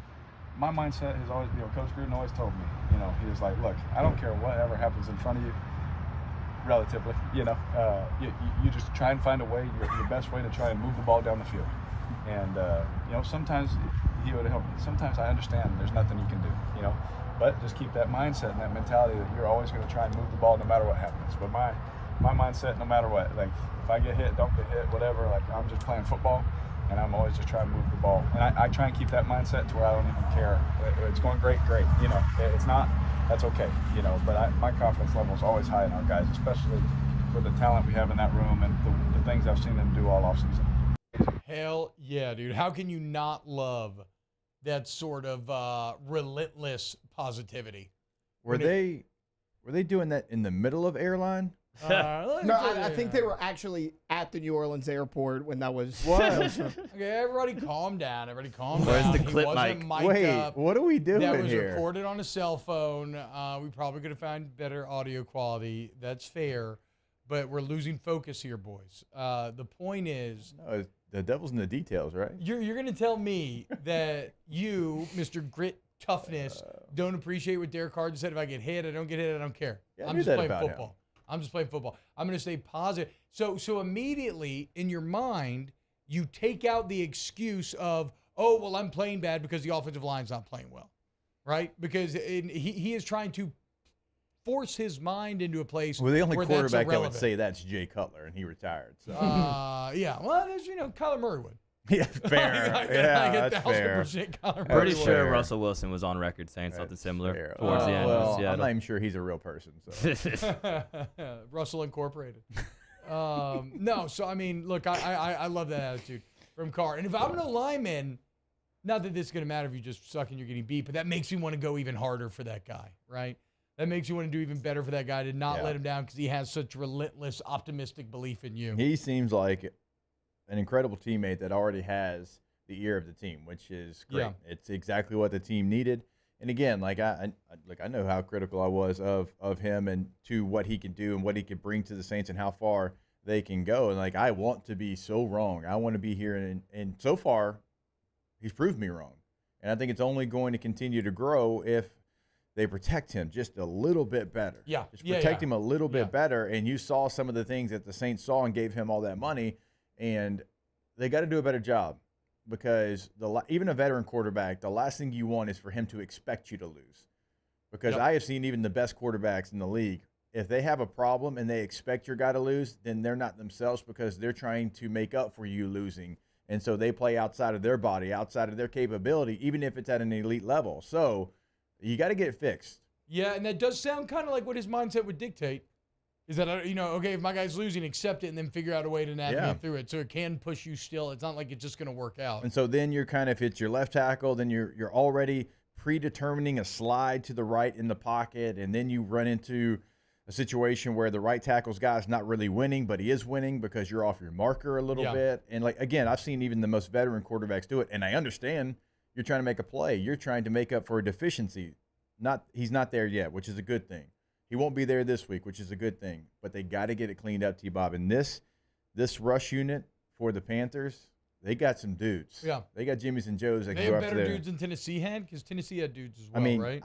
Speaker 2: my mindset has always, Coach Gruden always told me, he was like, look, I don't care whatever happens in front of you, relatively, you just try and find a way, your best way to try and move the ball down the field. And, sometimes he would help. Sometimes I understand there's nothing you can do, but just keep that mindset and that mentality that you're always going to try and move the ball no matter what happens. But my mindset, no matter what, like if I get hit, don't get hit, whatever, like I'm just playing football and I'm always just trying to move the ball. And I try and keep that mindset to where I don't even care. It's going great. It's not, that's okay, but my confidence level is always high in our guys, especially with the talent we have in that room and the things I've seen them do all offseason.
Speaker 9: Hell yeah, dude. How can you not love that sort of relentless positivity?
Speaker 10: Were they doing that in the middle of airline?
Speaker 11: No, I think they were actually at the New Orleans airport when that was.
Speaker 10: What?
Speaker 9: Okay, everybody calm down.
Speaker 20: Where's the clip mic?
Speaker 10: Wait, what are we doing here?
Speaker 9: That was recorded on a cell phone. We probably could have found better audio quality. That's fair. but we're losing focus here, boys. The point is,
Speaker 10: No, the devil's in the details, right?
Speaker 9: you're going to tell me that you, Mr. Grit Toughness, don't appreciate what Derek Carr said. If I get hit, I don't get hit, I don't care.
Speaker 10: Yeah, I
Speaker 9: I'm
Speaker 10: knew
Speaker 9: just
Speaker 10: that
Speaker 9: playing
Speaker 10: about him.
Speaker 9: football. I'm just playing football. I'm going to stay positive. So immediately in your mind, you take out the excuse of, oh, well, I'm playing bad because the offensive line's not playing well, right? Because he is trying to force his mind into a place
Speaker 10: Well, the only
Speaker 9: where that's
Speaker 10: quarterback that would
Speaker 9: irrelevant.
Speaker 10: say that's Jay Cutler, and he retired. So.
Speaker 9: Yeah. Well, there's, Kyler Murray would.
Speaker 10: Yeah, fair.
Speaker 9: Like
Speaker 10: that's fair.
Speaker 9: 1,000% Kyler Murray
Speaker 20: Pretty
Speaker 9: would.
Speaker 20: sure Russell Wilson was on record saying something similar towards the end
Speaker 10: Well,
Speaker 20: of Seattle.
Speaker 10: I'm not even sure he's a real person. So.
Speaker 9: Russell Incorporated. No, so I mean, look, I love that attitude from Carr. And if I'm no lineman, not that this is going to matter if you just suck and you're getting beat, but that makes me want to go even harder for that guy, right? That makes you want to do even better for that guy to not let him down because he has such relentless, optimistic belief in you.
Speaker 10: He seems like an incredible teammate that already has the ear of the team, which is great.
Speaker 9: Yeah.
Speaker 10: It's exactly what the team needed. And again, like I know how critical I was of him and to what he can do and what he could bring to the Saints and how far they can go. And like I want to be so wrong. I want to be here, and so far, he's proved me wrong. And I think it's only going to continue to grow if they protect him just a little bit better.
Speaker 9: Yeah.
Speaker 10: Just protect him a little bit better. And you saw some of the things that the Saints saw and gave him all that money. And they got to do a better job because even a veteran quarterback, the last thing you want is for him to expect you to lose. Because I have seen even the best quarterbacks in the league, if they have a problem and they expect your guy to lose, then they're not themselves because they're trying to make up for you losing. And so they play outside of their body, outside of their capability, even if it's at an elite level. So you got to get it fixed.
Speaker 9: Yeah, and that does sound kind of like what his mindset would dictate. Is that, okay, if my guy's losing, accept it and then figure out a way to navigate through it. So it can push you still. It's not like it's just going to work out.
Speaker 10: And so then you're kind of, if it's your left tackle, then you're already predetermining a slide to the right in the pocket, and then you run into a situation where the right tackle's guy's not really winning, but he is winning because you're off your marker a little bit. And, like, again, I've seen even the most veteran quarterbacks do it, and I understand you're trying to make a play. You're trying to make up for a deficiency. He's not there yet, which is a good thing. He won't be there this week, which is a good thing. But they got to get it cleaned up, T-Bob. And this rush unit for the Panthers, they got some dudes.
Speaker 9: Yeah.
Speaker 10: They got Jimmys and Joes that
Speaker 9: They
Speaker 10: can go
Speaker 9: have
Speaker 10: after
Speaker 9: better
Speaker 10: there.
Speaker 9: dudes than Tennessee had because Tennessee had dudes as well,
Speaker 10: I mean,
Speaker 9: right?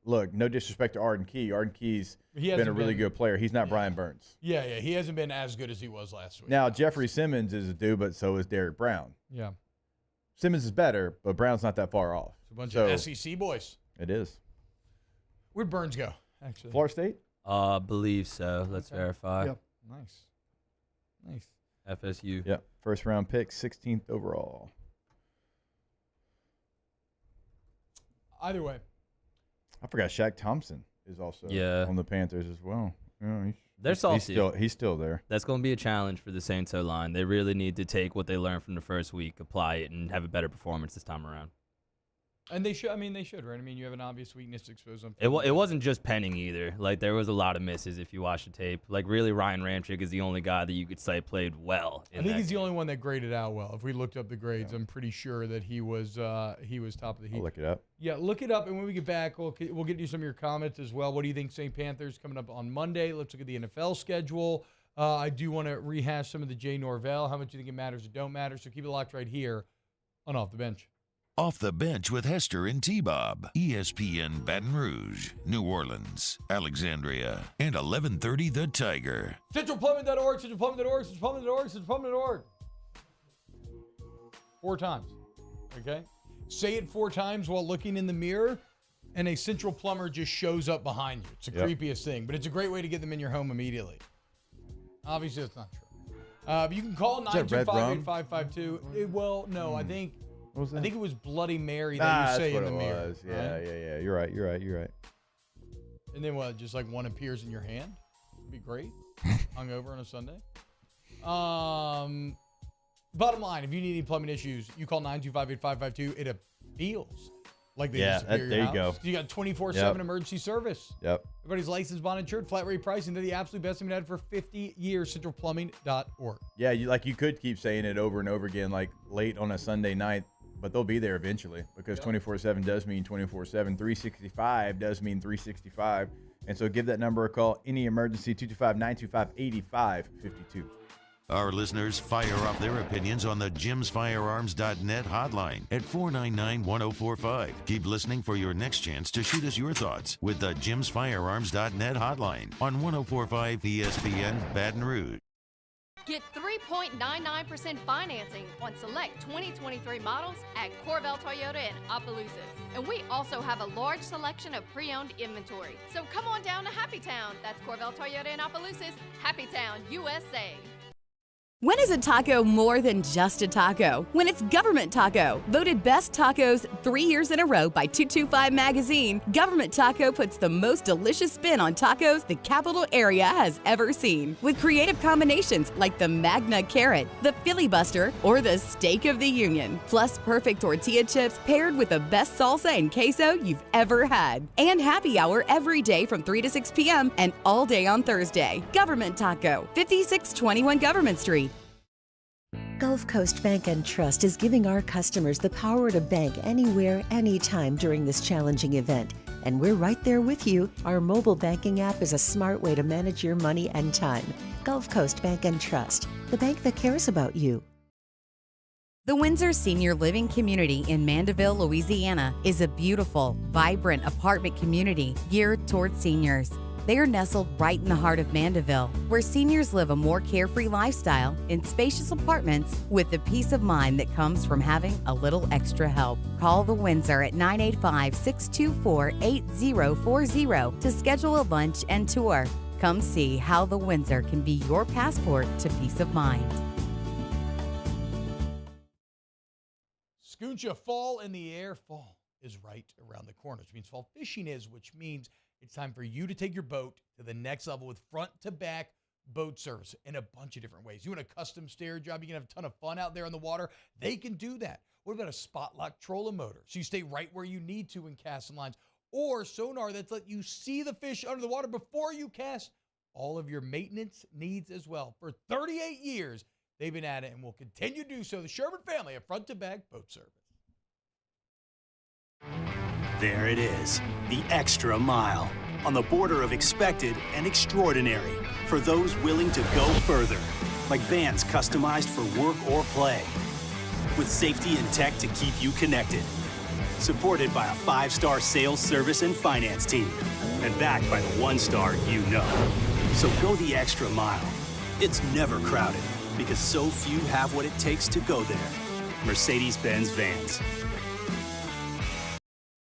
Speaker 10: Look, no disrespect to Arden Key. Arden Key's
Speaker 9: He
Speaker 10: been a
Speaker 9: hasn't
Speaker 10: really
Speaker 9: been-
Speaker 10: good player. He's not Brian Burns.
Speaker 9: Yeah, he hasn't been as good as he was last week.
Speaker 10: Now, Jeffrey Simmons is a dude, but so is Derek Brown.
Speaker 9: Yeah.
Speaker 10: Simmons is better, but Brown's not that far off.
Speaker 9: It's a bunch
Speaker 10: So,
Speaker 9: of SEC boys.
Speaker 10: It is.
Speaker 9: Where'd Burns go, actually?
Speaker 10: Florida State?
Speaker 20: Believe so. Let's verify.
Speaker 9: Yep. Nice.
Speaker 20: FSU.
Speaker 10: Yep. First round pick, 16th overall.
Speaker 9: Either way.
Speaker 10: I forgot Shaq Thompson is also on the Panthers as well. Yeah,
Speaker 20: They're salty.
Speaker 10: He's still there.
Speaker 20: That's going to be a challenge for the Saints O-line. They really need to take what they learned from the first week, apply it, and have a better performance this time around.
Speaker 9: And they should, right? I mean, you have an obvious weakness exposed on
Speaker 20: It wasn't just Penning either. Like, there was a lot of misses if you watch the tape. Like, really, Ryan Ramchick is the only guy that you could say played well.
Speaker 9: I think he's the only one that graded out well. If we looked up the grades, I'm pretty sure that he was top of the heap.
Speaker 10: I'll look it up.
Speaker 9: Yeah, look it up, and when we get back, we'll get you some of your comments as well. What do you think, St. Panthers coming up on Monday? Let's look at the NFL schedule. I do want to rehash some of the Jay Norvell. How much do you think it matters or don't matter? So keep it locked right here on Off the Bench.
Speaker 6: Off the Bench with Hester and T-Bob. ESPN Baton Rouge, New Orleans, Alexandria, and 1130 The Tiger.
Speaker 9: CentralPlumbing.org, CentralPlumbing.org, CentralPlumbing.org, CentralPlumbing.org. 4 times, okay? Say it 4 times while looking in the mirror, and a central plumber just shows up behind you. It's the creepiest thing, but it's a great way to get them in your home immediately. Obviously, that's not true. But you can call 925-8552. Well, no, I think...
Speaker 10: What was that?
Speaker 9: I think it was Bloody Mary that you say in the mirror.
Speaker 10: Was. Yeah,
Speaker 9: right?
Speaker 10: yeah. You're right.
Speaker 9: And then what? Just like one appears in your hand? It'd be great. Hungover on a Sunday. Bottom line, if you need any plumbing issues, you call 925-8552. It appeals like they disappear your
Speaker 10: there you
Speaker 9: house.
Speaker 10: go.
Speaker 9: You got 24/7 emergency service.
Speaker 10: Yep.
Speaker 9: Everybody's licensed, bond insured, flat rate pricing. They're the absolute best thing we've had for 50 years. CentralPlumbing.org.
Speaker 10: Yeah, you could keep saying it over and over again, like late on a Sunday night, but they'll be there eventually because 24/7 does mean 24/7. 365 does mean 365. And so give that number a call. Any emergency, 225-925-8552.
Speaker 6: Our listeners fire off their opinions on the jimsfirearms.net hotline at 499-1045. Keep listening for your next chance to shoot us your thoughts with the jimsfirearms.net hotline on 1045 ESPN Baton Rouge.
Speaker 14: Get 3.99% financing on select 2023 models at Corvell Toyota in Opelousas. And we also have a large selection of pre-owned inventory. So come on down to Happy Town. That's Corvell Toyota in Opelousas, Happy Town, USA.
Speaker 22: When is a taco more than just a taco? When it's Government Taco. Voted best tacos 3 years in a row by 225 Magazine, Government Taco puts the most delicious spin on tacos the capital area has ever seen. With creative combinations like the Magna Carrot, the Filibuster, or the Steak of the Union. Plus perfect tortilla chips paired with the best salsa and queso you've ever had. And happy hour every day from 3 to 6 p.m. and all day on Thursday. Government Taco, 5621 Government Street.
Speaker 23: Gulf Coast Bank and Trust is giving our customers the power to bank anywhere, anytime during this challenging event. And we're right there with you. Our mobile banking app is a smart way to manage your money and time. Gulf Coast Bank and Trust, the bank that cares about you.
Speaker 22: The Windsor Senior Living Community in Mandeville, Louisiana is a beautiful, vibrant apartment community geared toward seniors. They are nestled right in the heart of Mandeville, where seniors live a more carefree lifestyle in spacious apartments with the peace of mind that comes from having a little extra help. Call the Windsor at 985-624-8040 to schedule a lunch and tour. Come see how the Windsor can be your passport to peace of mind.
Speaker 9: Scooncha, fall in the air. Fall is right around the corner, which means fall fishing is, which means it's time for you to take your boat to the next level with front-to-back boat service in a bunch of different ways. You want a custom stair job, you can have a ton of fun out there on the water. They can do that. What about a spot lock trolling motor? So you stay right where you need to in casting lines. Or sonar that's let you see the fish under the water before you cast. All of your maintenance needs as well. For 38 years, they've been at it and will continue to do so. The Sherman family of front-to-back boat service.
Speaker 12: There it is, the extra mile, on the border of expected and extraordinary, for those willing to go further, like vans customized for work or play, with safety and tech to keep you connected, supported by a 5-star sales, service, and finance team, and backed by the 1-star you know. So go the extra mile. It's never crowded, because so few have what it takes to go there. Mercedes-Benz Vans.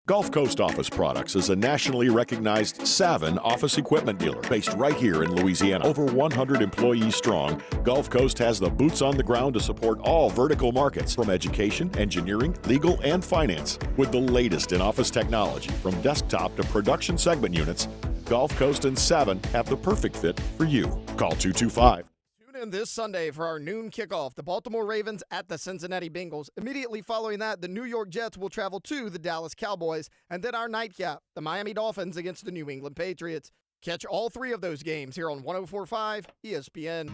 Speaker 18: Gulf Coast Office Products is a nationally recognized Savin office equipment dealer based right here in Louisiana. Over 100 employees strong, Gulf Coast has the boots on the ground to support all vertical markets, from education, engineering, legal, and finance. With the latest in office technology, from desktop to production segment units, Gulf Coast and Savin have the perfect fit for you. Call 225.
Speaker 11: Tune in this Sunday for our noon kickoff. The Baltimore Ravens at the Cincinnati Bengals. Immediately following that, the New York Jets will travel to the Dallas Cowboys. And then our nightcap, the Miami Dolphins against the New England Patriots. Catch all three of those games here on 104.5 ESPN.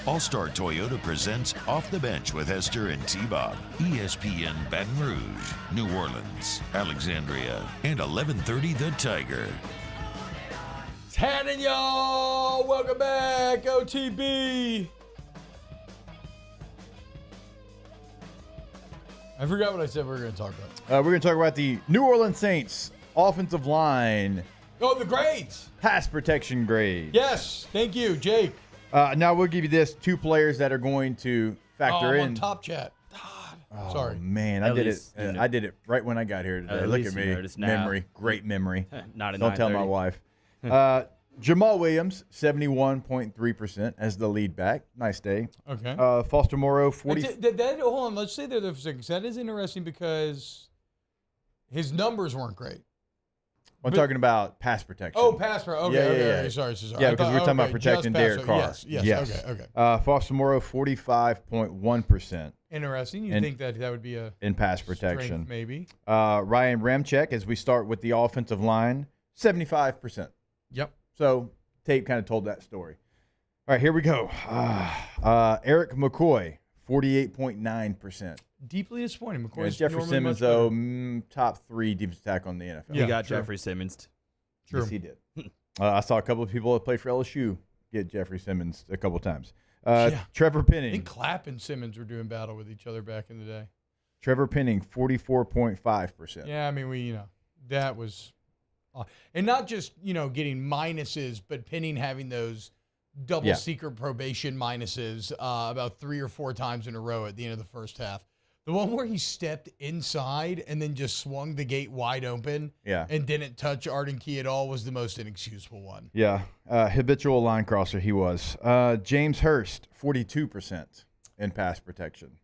Speaker 6: All-Star Toyota presents Off the Bench with Hester and T-Bob. ESPN Baton Rouge, New Orleans, Alexandria, and 1130 The Tiger.
Speaker 9: It's happening, y'all. Welcome back, OTB. I forgot what I said we were going to talk about.
Speaker 10: We're going to talk about the New Orleans Saints offensive line.
Speaker 9: Oh, the grades.
Speaker 10: Pass protection grades.
Speaker 9: Yes. Thank you, Jake.
Speaker 10: Now we'll give you this: 2 players that are going to factor in.
Speaker 9: On Top Chat.
Speaker 10: Oh,
Speaker 9: Sorry.
Speaker 10: man,
Speaker 20: At
Speaker 10: I did
Speaker 20: least,
Speaker 10: it.
Speaker 20: you know.
Speaker 10: I did it right when I got here today.
Speaker 20: At
Speaker 10: Look
Speaker 20: least
Speaker 10: at
Speaker 20: you
Speaker 10: me.
Speaker 20: noticed now.
Speaker 10: Memory, great memory.
Speaker 20: Not at
Speaker 10: Don't tell my
Speaker 20: 9:30.
Speaker 10: wife. Jamal Williams, 71.3% as the lead back. Nice day.
Speaker 9: Okay.
Speaker 10: Foster Moreau, 40.
Speaker 9: Hold on. Let's stay there for a second. 'Cause that is interesting because his numbers weren't great.
Speaker 10: I'm talking about pass protection.
Speaker 9: Oh, pass pro. Okay, okay. Sorry.
Speaker 10: Yeah, because we're talking about protecting Derek Carr.
Speaker 9: Yes. Okay.
Speaker 10: Foster Moreau, 45.1%.
Speaker 9: Interesting. You think that would be a
Speaker 10: in pass protection,
Speaker 9: strength, maybe?
Speaker 10: Ryan Ramczyk, as we start with the offensive line, 75%.
Speaker 9: Yep.
Speaker 10: So tape kind of told that story. All right, here we go. Eric McCoy, 48.9%.
Speaker 9: Deeply disappointing. McCoy's
Speaker 10: Jeffrey
Speaker 9: normally
Speaker 10: Simmons,
Speaker 9: much better.
Speaker 10: though, top 3 defensive tackle in the NFL.
Speaker 20: He got Jeffrey Simmons.
Speaker 9: True.
Speaker 10: Yes, he did. I saw a couple of people that play for LSU get Jeffrey Simmons a couple times. Trevor Penning.
Speaker 9: I think Clapp and Simmons were doing battle with each other back in the day.
Speaker 10: Trevor Penning, 44.5%.
Speaker 9: Yeah, I mean, that was, and not just getting minuses, but Penning having those double secret probation minuses about 3 or 4 times in a row at the end of the first half. The one where he stepped inside and then just swung the gate wide open and didn't touch Arden Key at all was the most inexcusable one.
Speaker 10: Yeah, habitual line crosser he was. James Hurst, 42% in pass protection.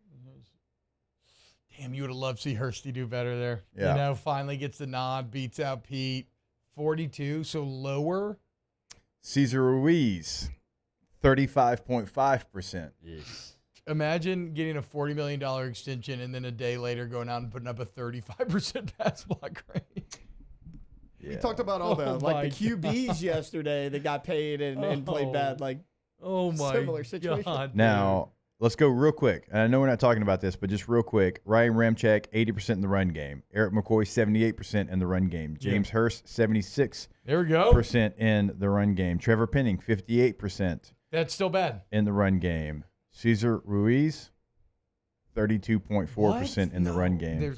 Speaker 9: Damn, you would have loved to see Hursty do better there.
Speaker 10: Yeah.
Speaker 9: Finally gets the nod, beats out Pete. 42, so lower.
Speaker 10: Cesar Ruiz, 35.5%.
Speaker 20: Yes.
Speaker 9: Imagine getting a $40 million extension and then a day later going out and putting up a 35% pass block rate.
Speaker 11: We talked about all the QBs yesterday that got paid and played bad. Similar situation.
Speaker 9: God,
Speaker 10: now, let's go real quick. And I know we're not talking about this, but just real quick. Ryan Ramczyk, 80% in the run game. Eric McCoy, 78% in the run game. James Hurst, 76%.
Speaker 9: There we go.
Speaker 10: In the run game. Trevor Penning, 58%.
Speaker 9: That's still bad.
Speaker 10: In the run game. Cesar Ruiz, 32.4% in the run game.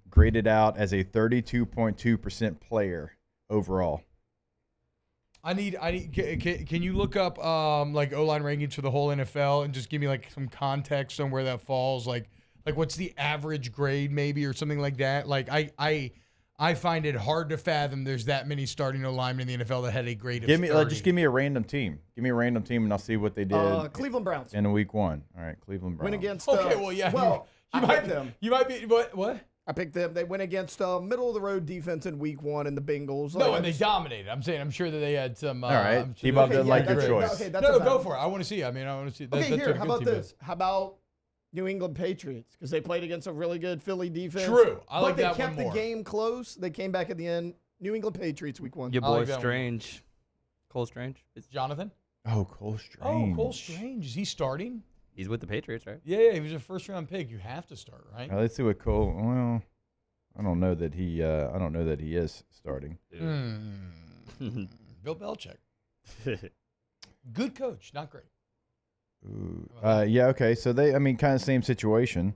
Speaker 10: Graded out as a 32.2% player overall.
Speaker 9: Can you look up O-line rankings for the whole NFL and just give me some context on where that falls? Like what's the average grade maybe or something like that? I find it hard to fathom there's that many starting O-linemen in the NFL that had a grade of 30.
Speaker 10: Just give me a random team. Give me a random team and I'll see what they did.
Speaker 11: Cleveland Browns.
Speaker 10: In week 1. All right, Cleveland Browns.
Speaker 11: Win against
Speaker 9: you might them. You might be what?
Speaker 11: I picked them. They went against middle of the road defense in week 1 and the Bengals.
Speaker 9: No, and they dominated. I'm sure that they had some.
Speaker 10: All right. T-Bob doesn't like your choice.
Speaker 11: Okay,
Speaker 9: go for it. I want to see. I want to see.
Speaker 11: Okay, here. How about this? How about New England Patriots? Because they played against a really good Philly defense.
Speaker 9: True. I like that one more.
Speaker 11: But they kept the game close. They came back at the end. New England Patriots week 1.
Speaker 20: Your boy Strange. Cole Strange.
Speaker 9: It's Jonathan.
Speaker 10: Oh, Cole Strange.
Speaker 9: Oh, Cole Strange. Is he starting?
Speaker 20: He's with the Patriots, right?
Speaker 9: Yeah. He was a first-round pick. You have to start, right?
Speaker 10: Let's see what Cole. Well, I don't know that he. I don't know that he is starting.
Speaker 9: Bill Belichick. Good coach, not great.
Speaker 10: Ooh. Yeah. Okay. So kind of same situation.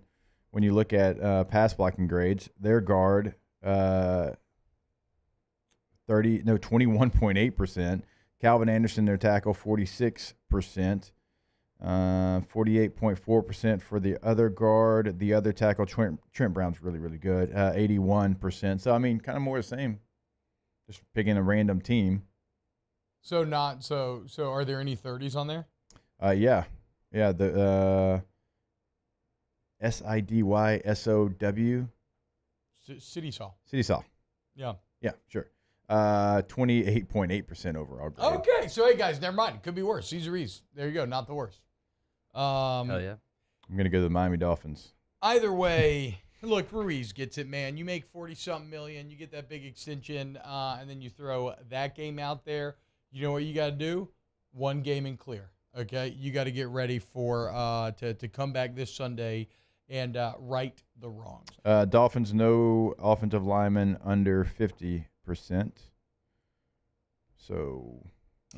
Speaker 10: When you look at pass blocking grades, their guard, 21.8%. Calvin Anderson, their tackle, 46%. 48.4% for the other guard. The other tackle, Trent Brown's really, really good. 81%. So kind of more the same. Just picking a random team.
Speaker 9: So are there any 30s on there?
Speaker 10: Yeah. The SIDYSOW.
Speaker 9: City Saw.
Speaker 10: City Saw.
Speaker 9: Yeah.
Speaker 10: Yeah, sure. 28.8% overall grade.
Speaker 9: Okay, so hey guys, never mind. It could be worse. Cesar Ruiz. There you go. Not the worst.
Speaker 20: Hell yeah.
Speaker 10: I'm gonna go to the Miami Dolphins.
Speaker 9: Either way, look, Ruiz gets it, man. You make 40-something million, you get that big extension, and then you throw that game out there. You know what you got to do? One game and clear. Okay, you got to get ready for to come back this Sunday and right the wrongs.
Speaker 10: Dolphins, no offensive lineman under 50%. So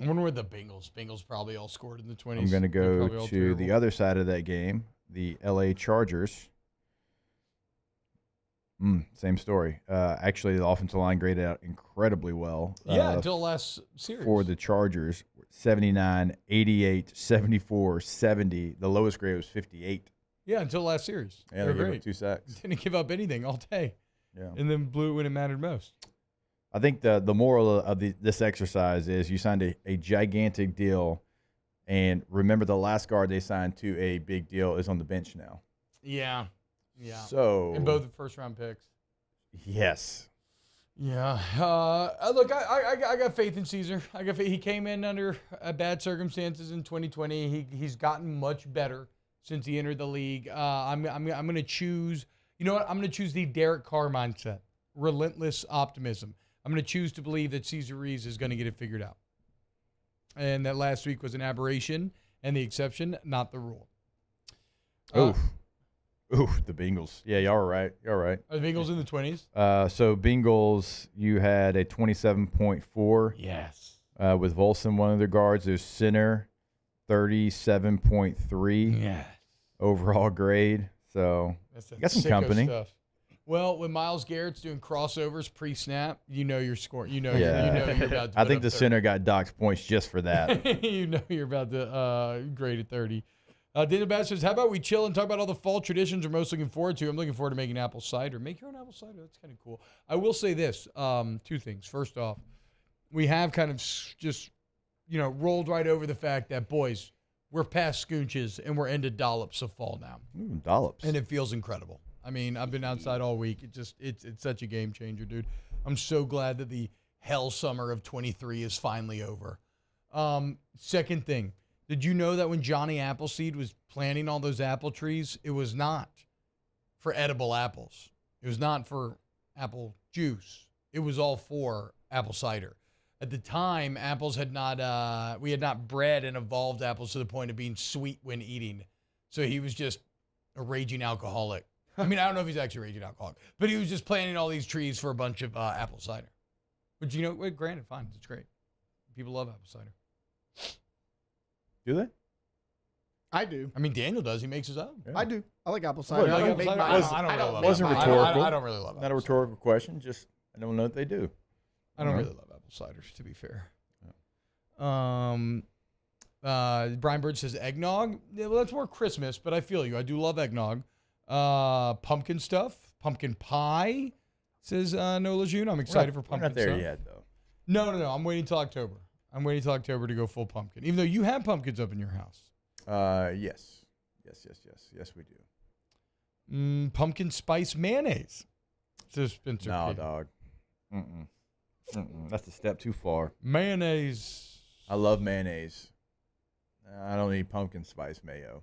Speaker 9: I wonder where the Bengals probably all scored in the 20s.
Speaker 10: I'm going to go to the other side of that game, the LA Chargers. Same story. Actually, the offensive line graded out incredibly well.
Speaker 9: Until last series.
Speaker 10: For the Chargers, 79, 88, 74, 70. The lowest grade was 58.
Speaker 9: Yeah, until last series.
Speaker 10: Yeah,
Speaker 9: They're
Speaker 10: they gave
Speaker 9: great.
Speaker 10: up 2 sacks.
Speaker 9: Didn't give up anything all day.
Speaker 10: Yeah.
Speaker 9: And then blew it when it mattered most.
Speaker 10: I think the moral of this exercise is you signed a gigantic deal, and remember the last guard they signed to a big deal is on the bench now.
Speaker 9: Yeah. Yeah.
Speaker 10: So
Speaker 9: and both the first-round picks.
Speaker 10: Yes.
Speaker 9: Yeah. Look, I got faith in Caesar. I got faith. He came in under bad circumstances in 2020. He's gotten much better since he entered the league. I'm going to choose. You know what? I'm going to choose the Derek Carr mindset, relentless optimism. I'm going to choose to believe that Cesar Ruiz is going to get it figured out, and that last week was an aberration and the exception, not the rule.
Speaker 10: Oof, the Bengals. Yeah, y'all are right. Y'all are right.
Speaker 9: Are the Bengals in the 20s?
Speaker 10: So Bengals, you had a 27.4.
Speaker 9: Yes.
Speaker 10: With Volson, one of their guards. There's center, 37.3.
Speaker 9: Yes.
Speaker 10: Overall grade. So you got some
Speaker 9: sicko
Speaker 10: company.
Speaker 9: Stuff. Well, when Myles Garrett's doing crossovers pre-snap, you know you're scoring. You know you're about to
Speaker 10: I think
Speaker 9: put
Speaker 10: the
Speaker 9: up 30.
Speaker 10: center got docked points just for that.
Speaker 9: You know you're about to grade at 30. Daniel Bass says, how about we chill and talk about all the fall traditions we're most looking forward to? I'm looking forward to making apple cider. Make your own apple cider. That's kind of cool. I will say this, 2 things. First off, we have kind of just, rolled right over the fact that, boys, we're past Scoonches and we're into dollops of fall now.
Speaker 10: Dollops.
Speaker 9: And it feels incredible. I mean, I've been outside all week. It's such a game changer, dude. I'm so glad that the hell summer of 23 is finally over. Second thing, did you know that when Johnny Appleseed was planting all those apple trees, it was not for edible apples. It was not for apple juice. It was all for apple cider. At the time, apples had not, we had not bred and evolved apples to the point of being sweet when eating. So he was just a raging alcoholic. I mean, I don't know if he's actually a raging alcoholic, but he was just planting all these trees for a bunch of apple cider. But granted, fine, it's great. People love apple cider.
Speaker 10: Do they?
Speaker 11: I do.
Speaker 9: I mean, Daniel does. He makes his own.
Speaker 11: I do. I like apple cider.
Speaker 10: Well,
Speaker 11: I
Speaker 9: apple
Speaker 11: make
Speaker 9: cider?
Speaker 11: mine.
Speaker 9: I don't really love
Speaker 10: Wasn't
Speaker 9: apple-
Speaker 10: rhetorical.
Speaker 9: I don't really love
Speaker 10: Not a
Speaker 9: apple
Speaker 10: rhetorical question. Just I don't know if they do.
Speaker 9: I don't really love apple ciders, to be fair. Brian Bird says eggnog. Yeah, well, that's more Christmas, but I feel you. I do love eggnog. Pumpkin stuff, pumpkin pie. Says No Lejeune. I'm excited for pumpkin
Speaker 10: We're not there
Speaker 9: stuff.
Speaker 10: yet, though.
Speaker 9: No. I'm waiting till October. I'm waiting till October to go full pumpkin. Even though you have pumpkins up in your house.
Speaker 10: Yes, we do.
Speaker 9: Pumpkin spice mayonnaise. Says Spencer.
Speaker 10: No,
Speaker 9: P.
Speaker 10: dog. That's a step too far.
Speaker 9: Mayonnaise.
Speaker 10: I love mayonnaise. I don't need pumpkin spice mayo.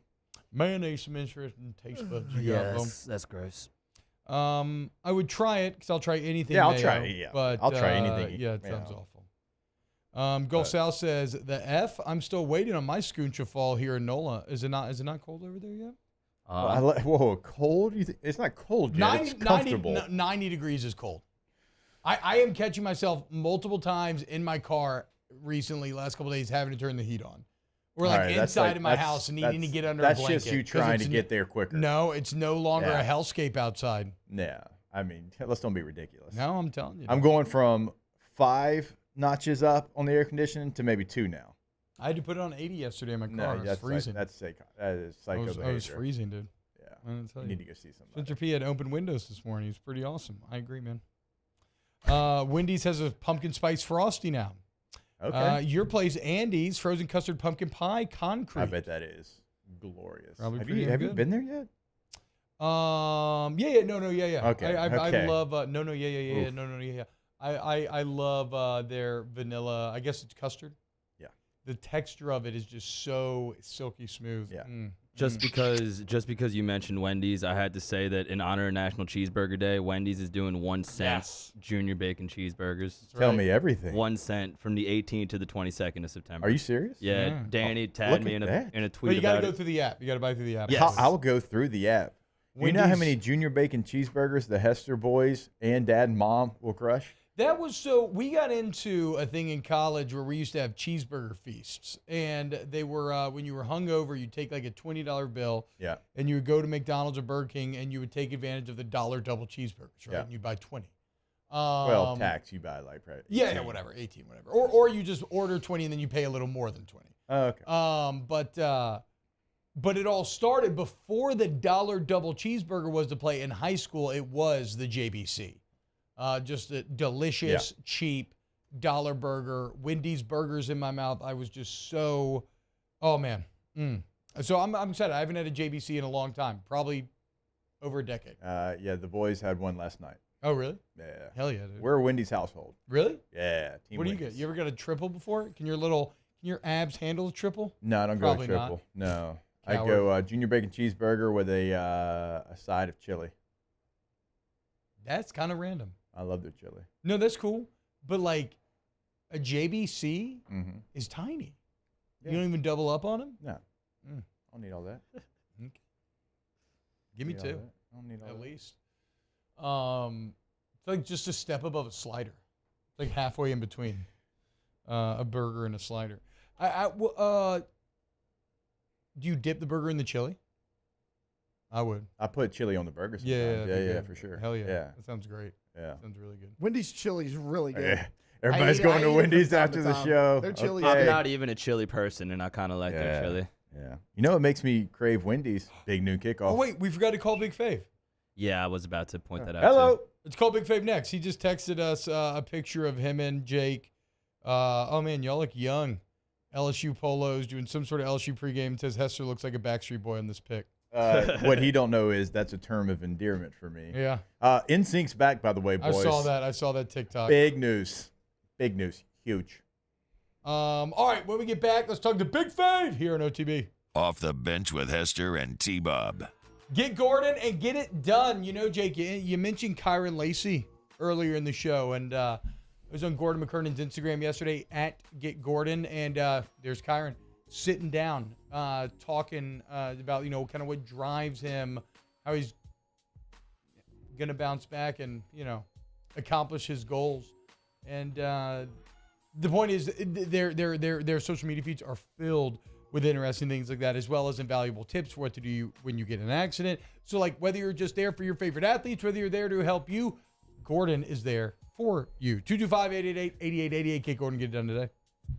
Speaker 9: Mayonnaise, some interesting taste buds. You got, Bo.
Speaker 20: That's gross.
Speaker 9: I would try it because I'll try anything.
Speaker 10: Yeah, I'll
Speaker 9: mayo,
Speaker 10: try it, yeah.
Speaker 9: But
Speaker 10: I'll try anything,
Speaker 9: Yeah, it
Speaker 10: you know.
Speaker 9: sounds awful. Gulf South says the F. I'm still waiting on my Scooncha fall here in NOLA. Is it not cold over there yet?
Speaker 10: Whoa, cold? It's not cold yet. It's comfortable.
Speaker 9: 90 degrees is cold. I am catching myself multiple times in my car recently, last couple of days, having to turn the heat on. Or like
Speaker 10: Right,
Speaker 9: inside of my house and needing to get under a
Speaker 10: That's
Speaker 9: blanket.
Speaker 10: just you
Speaker 9: 'cause
Speaker 10: trying
Speaker 9: it's
Speaker 10: to get there quicker.
Speaker 9: No, it's no longer
Speaker 10: Yeah.
Speaker 9: a hellscape outside.
Speaker 10: Yeah, I mean, let's don't be ridiculous.
Speaker 9: No, I'm telling you.
Speaker 10: I'm going from 5 notches up on the air conditioning to maybe 2 now.
Speaker 9: I had to put it on 80 yesterday in my car.
Speaker 10: No,
Speaker 9: It was
Speaker 10: that's
Speaker 9: freezing.
Speaker 10: That is psycho behavior.
Speaker 9: I was freezing, dude.
Speaker 10: Yeah,
Speaker 9: I'm gonna tell
Speaker 10: you
Speaker 9: you.
Speaker 10: need to go see somebody.
Speaker 9: Spencer P had open windows this morning. He was pretty awesome. I agree, man. Wendy's has a pumpkin spice frosty now.
Speaker 10: Okay.
Speaker 9: Your place, Andy's frozen custard pumpkin pie concrete.
Speaker 10: I bet that is glorious.
Speaker 9: Probably
Speaker 10: Have
Speaker 9: pretty
Speaker 10: you
Speaker 9: damn good.
Speaker 10: been there yet?
Speaker 9: Yeah, no, yeah.
Speaker 10: Okay,
Speaker 9: I
Speaker 10: okay.
Speaker 9: love yeah.
Speaker 10: Oof.
Speaker 9: No, yeah. I love their vanilla. I guess it's custard.
Speaker 10: Yeah.
Speaker 9: The texture of it is just so silky smooth.
Speaker 10: Yeah.
Speaker 20: Just because you mentioned Wendy's, I had to say that in honor of National Cheeseburger Day, Wendy's is doing 1 cent junior bacon cheeseburgers.
Speaker 10: Tell me everything.
Speaker 20: 1 cent from the 18th to the 22nd of September.
Speaker 10: Are you serious?
Speaker 20: Yeah, Danny
Speaker 10: Look
Speaker 20: tagged me
Speaker 10: at
Speaker 20: in
Speaker 10: that.
Speaker 20: a tweet
Speaker 9: But you got to
Speaker 20: about
Speaker 9: go
Speaker 20: it.
Speaker 9: through the app. You got to buy through the app.
Speaker 20: Yes.
Speaker 10: I'll go through the app. You know how
Speaker 9: Wendy's-
Speaker 10: many junior bacon cheeseburgers the Hester boys and dad and mom will crush?
Speaker 9: That was so. We got into a thing in college where we used to have cheeseburger feasts, and they were when you were hungover, you'd take like a $20 bill,
Speaker 10: Yeah.
Speaker 9: and you would go to McDonald's or Burger King, and you would take advantage of the $1 double cheeseburgers, right?
Speaker 10: Yeah.
Speaker 9: And you buy 20.
Speaker 10: Well, tax you buy like right.
Speaker 9: Yeah,
Speaker 10: 18.
Speaker 9: whatever, 18, whatever, or you just order 20 and then you pay a little more than 20.
Speaker 10: Oh, okay.
Speaker 9: But it all started before the $1 double cheeseburger was to play in high school. It was the JBC. Just a delicious, cheap dollar burger. Wendy's burgers in my mouth. I was just so, oh man. So I'm excited. I haven't had a JBC in a long time, probably over a decade.
Speaker 10: Yeah, the boys had one last night.
Speaker 9: Oh, really?
Speaker 10: Yeah.
Speaker 9: Hell yeah, dude.
Speaker 10: We're a Wendy's household.
Speaker 9: Really?
Speaker 10: Yeah. Team
Speaker 9: What do you
Speaker 10: Wendy's.
Speaker 9: get? You ever got a triple before? Can your abs handle a triple?
Speaker 10: No, I don't
Speaker 9: Probably
Speaker 10: go triple.
Speaker 9: not.
Speaker 10: No.
Speaker 9: Coward.
Speaker 10: I go junior bacon cheeseburger with a side of chili.
Speaker 9: That's kind of random.
Speaker 10: I love their chili.
Speaker 9: No, that's cool. But like a JBC
Speaker 10: Mm-hmm.
Speaker 9: is tiny.
Speaker 10: Yeah.
Speaker 9: You don't even double up on them?
Speaker 10: No. I don't need all that.
Speaker 9: Okay. Give me
Speaker 10: Need all
Speaker 9: two.
Speaker 10: that. I don't need all
Speaker 9: at
Speaker 10: that.
Speaker 9: least. It's like just a step above a slider. It's like halfway in between a burger and a slider. Do you dip the burger in the chili? I would.
Speaker 10: I put chili on the burger sometimes.
Speaker 9: Yeah,
Speaker 10: Yeah,
Speaker 9: that'd be
Speaker 10: yeah,
Speaker 9: good.
Speaker 10: for sure.
Speaker 9: Hell yeah.
Speaker 10: Yeah.
Speaker 9: That sounds great.
Speaker 10: Yeah.
Speaker 9: Sounds really good.
Speaker 11: Wendy's chili's really good.
Speaker 10: Yeah. Everybody's going to Wendy's after the show.
Speaker 11: Their chili.
Speaker 20: I'm not even a chili person, and I kind of like their chili.
Speaker 10: Yeah. You know what makes me crave Wendy's? Big new kickoff.
Speaker 9: Oh, wait. We forgot to call Big Fave.
Speaker 20: Yeah, I was about to point that out.
Speaker 10: Hello.
Speaker 20: Too.
Speaker 9: Let's call Big Fave next. He just texted us a picture of him and Jake. Oh, man, y'all look young. LSU polos doing some sort of LSU pregame. Says Hester looks like a Backstreet Boy in this pic.
Speaker 10: What he don't know is that's a term of endearment for me.
Speaker 9: Yeah.
Speaker 10: NSYNC's back, by the way, boys.
Speaker 9: I saw that TikTok.
Speaker 10: Big news. Big news. Huge.
Speaker 9: All right, when we get back, let's talk to Big Fave here on OTB.
Speaker 6: Off the bench with Hester and T-Bob.
Speaker 9: Get Gordon and get it done. You know, Jake, you mentioned Kyron Lacey earlier in the show, and it was on Gordon McKernan's Instagram yesterday at Get Gordon, and there's Kyron sitting down, talking about, you know, kind of what drives him, how he's going to bounce back and, you know, accomplish his goals. And the point is their social media feeds are filled with interesting things like that, as well as invaluable tips for what to do when you get in an accident. So, like, whether you're just there for your favorite athletes, whether you're there to help you, Gordon is there for you. 225-888-8888. Get Gordon, get it done today.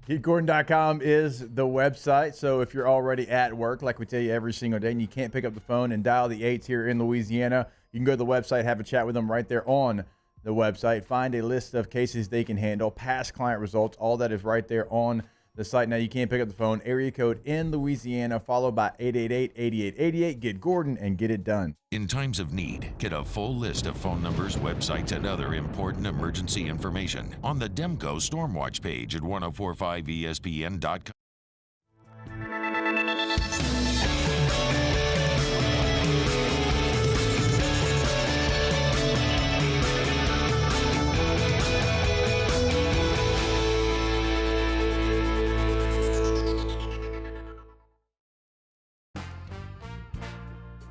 Speaker 10: GetGordon.com is the website. So if you're already at work, like we tell you every single day, and you can't pick up the phone and dial the 8s here in Louisiana, you can go to the website, have a chat with them right there on the website. Find a list of cases they can handle, past client results, all that is right there on the site. Now, you can't pick up the phone. Area code in Louisiana, followed by 888-8888. Get Gordon and get it done.
Speaker 6: In times of need, get a full list of phone numbers, websites, and other important emergency information on the Demco Stormwatch page at 1045ESPN.com.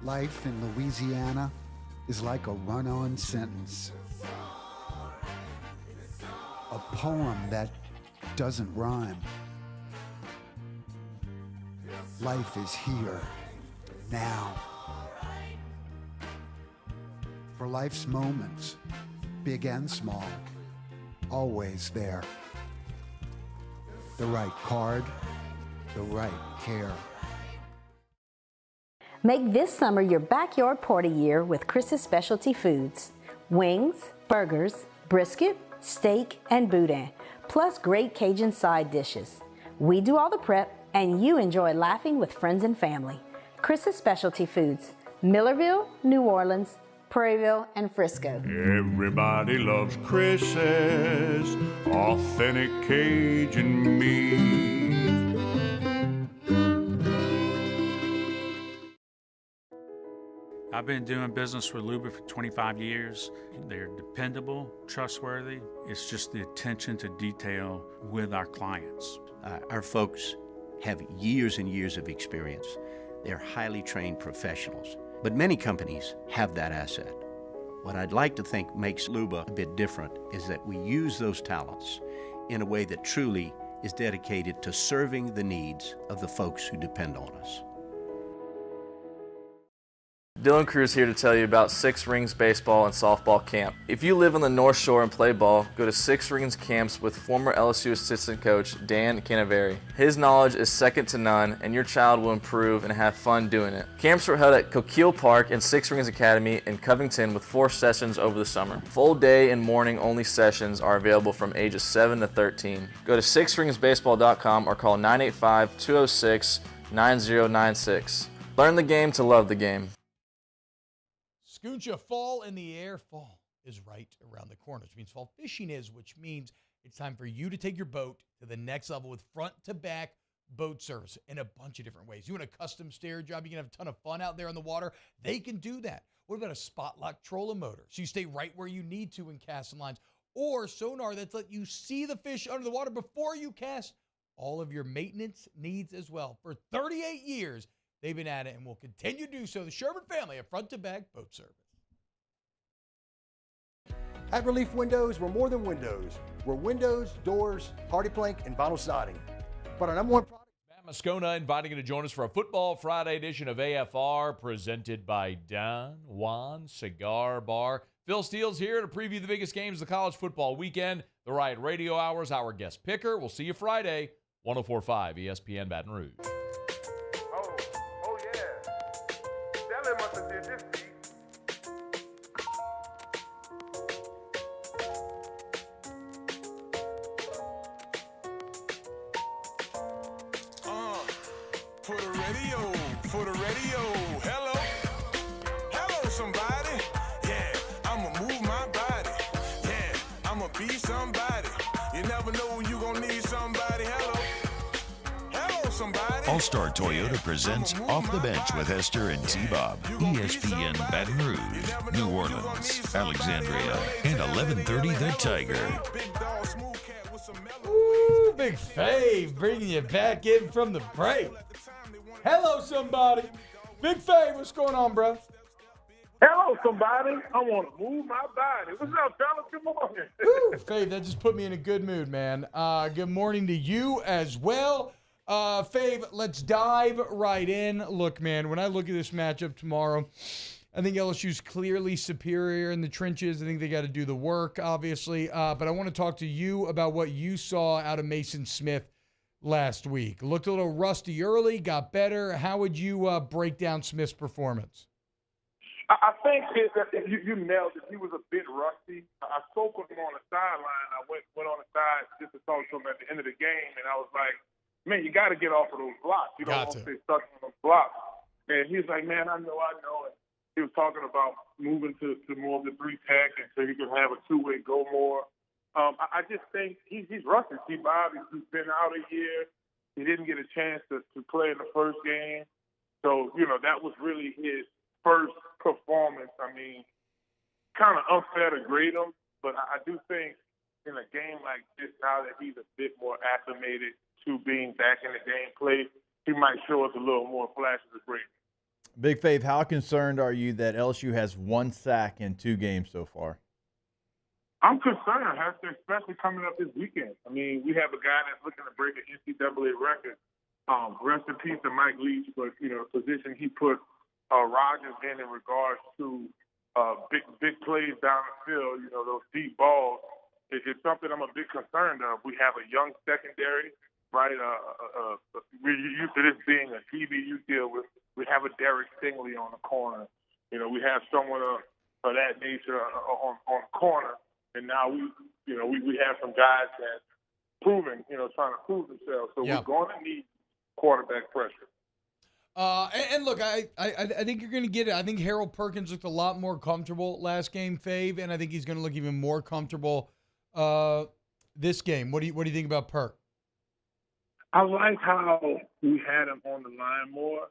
Speaker 8: Life in Louisiana is like a run-on sentence. A poem that doesn't rhyme. Life is here, now. For life's moments, big and small, always there. The right card, the right care.
Speaker 3: Make this summer your backyard party year with Chris's Specialty Foods. Wings, burgers, brisket, steak, and boudin, plus great Cajun side dishes. We do all the prep, and you enjoy laughing with friends and family. Chris's Specialty Foods, Millerville, New Orleans, Prairieville, and Frisco.
Speaker 5: Everybody loves Chris's authentic Cajun meat.
Speaker 19: I've been doing business with Luba for 25 years. They're dependable, trustworthy. It's just the attention to detail with our clients.
Speaker 16: Our folks have years and years of experience. They're highly trained professionals, but many companies have that asset. What I'd like to think makes Luba a bit different is that we use those talents in a way that truly is dedicated to serving the needs of the folks who depend on us.
Speaker 13: Dylan Cruz here to tell you about Six Rings Baseball and Softball Camp. If you live on the North Shore and play ball, go to Six Rings Camps with former LSU assistant coach Dan Canaveri. His knowledge is second to none, and your child will improve and have fun doing it. Camps were held at Coquille Park and Six Rings Academy in Covington with 4 sessions over the summer. Full day and morning only sessions are available from ages 7 to 13. Go to sixringsbaseball.com or call 985-206-9096. Learn the game to love the game.
Speaker 9: Scoocha, fall in the air. Fall is right around the corner, which means fall fishing is, which means it's time for you to take your boat to the next level with front-to-back boat service in a bunch of different ways. You want a custom stair job, you can have a ton of fun out there on the water. They can do that. What about a spot lock trolling motor? So you stay right where you need to in casting lines. Or sonar that's let you see the fish under the water before you cast. All of your maintenance needs as well. For 38 years, they've been at it and will continue to do so. The Sherman family of front-to-back boat service.
Speaker 4: At Relief Windows, we're more than windows. We're windows, doors, hardy plank, and vinyl siding. But our number one product.
Speaker 7: Matt Moscona inviting you to join us for a Football Friday edition of AFR presented by Don Juan Cigar Bar. Phil Steele's here to preview the biggest games of the college football weekend. The Riot Radio Hours, our guest picker. We'll see you Friday, 104.5 ESPN Baton Rouge.
Speaker 21: For the radio, hello somebody, yeah, I'ma move my body, yeah, I'ma be somebody, you never know when you gonna need somebody, hello somebody.
Speaker 6: All-Star Toyota presents Off the Bench with Hester and T-Bob. ESPN Baton Rouge, New Orleans, Alexandria, and 1130 The Tiger.
Speaker 9: Ooh, Big Fave bringing you back in from the break. Hello, somebody. Big Fave, what's going on, bro?
Speaker 21: Hello, somebody. I want to move my body. What's up, fellas? Good morning.
Speaker 9: Ooh, Fave, that just put me in a good mood, man. Good morning to you as well. Fave, let's dive right in. Look, man, when I look at this matchup tomorrow, I think LSU's clearly superior in the trenches. I think they got to do the work, obviously. But I want to talk to you about what you saw out of Mason Smith last week. Looked a little rusty early, got better. How would you break down Smith's performance?
Speaker 21: I think that you nailed it. He was a bit rusty. I spoke with him on the sideline. I went on the side just to talk to him at the end of the game, and I was like, man, you got to get off of those blocks. You don't want to stay stuck on those blocks. And he's like, man, I know. And he was talking about moving to more of the 3-tech and so he could have a two-way go more. I just think he's rusty. T-Bob, he's been out a year. He didn't get a chance to play in the first game. So, that was really his first performance. I mean, kind of unfair to grade him, but I do think in a game like this, now that he's a bit more acclimated to being back in the gameplay, he might show us a little more flashes of greatness.
Speaker 10: Big Fave, how concerned are you that LSU has 1 sack in 2 games so far?
Speaker 21: I'm concerned, Hester, especially coming up this weekend. I mean, we have a guy that's looking to break an NCAA record. Rest in peace to Mike Leach, but, the position he put Rogers in regards to big plays down the field, those deep balls, it's something I'm a bit concerned of. We have a young secondary, right? We're used to this being a TBU deal. We have a Derek Stingley on the corner. We have someone of that nature on the corner. And now we have some guys that trying to prove themselves. So we're going to need quarterback pressure.
Speaker 9: And look, I think you're going to get it. I think Harold Perkins looked a lot more comfortable last game, Fave, and I think he's going to look even more comfortable this game. What do you think about Perk?
Speaker 21: I like how we had him on the line more.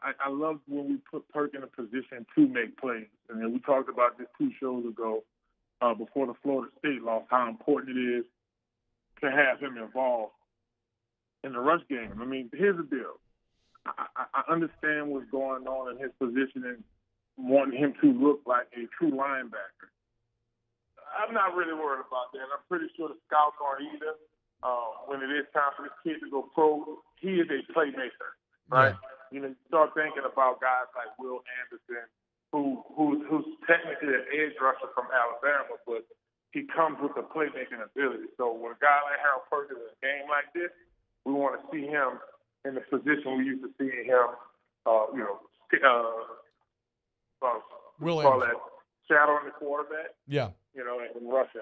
Speaker 21: I love when we put Perk in a position to make plays. And then we talked about this 2 shows ago before the Florida State loss, how important it is to have him involved in the rush game. I mean, here's the deal. I understand what's going on in his position and wanting him to look like a true linebacker. I'm not really worried about that. I'm pretty sure the scouts aren't either. When it is time for this kid to go pro, he is a playmaker, right? You start thinking about guys like Will Anderson, who's technically an edge rusher from Alabama, but he comes with the playmaking ability. So when a guy like Harold Perkins in a game like this, we want to see him in the position we used to see him,
Speaker 9: Williams.
Speaker 21: that shadowing the quarterback.
Speaker 9: Yeah.
Speaker 21: And rushing.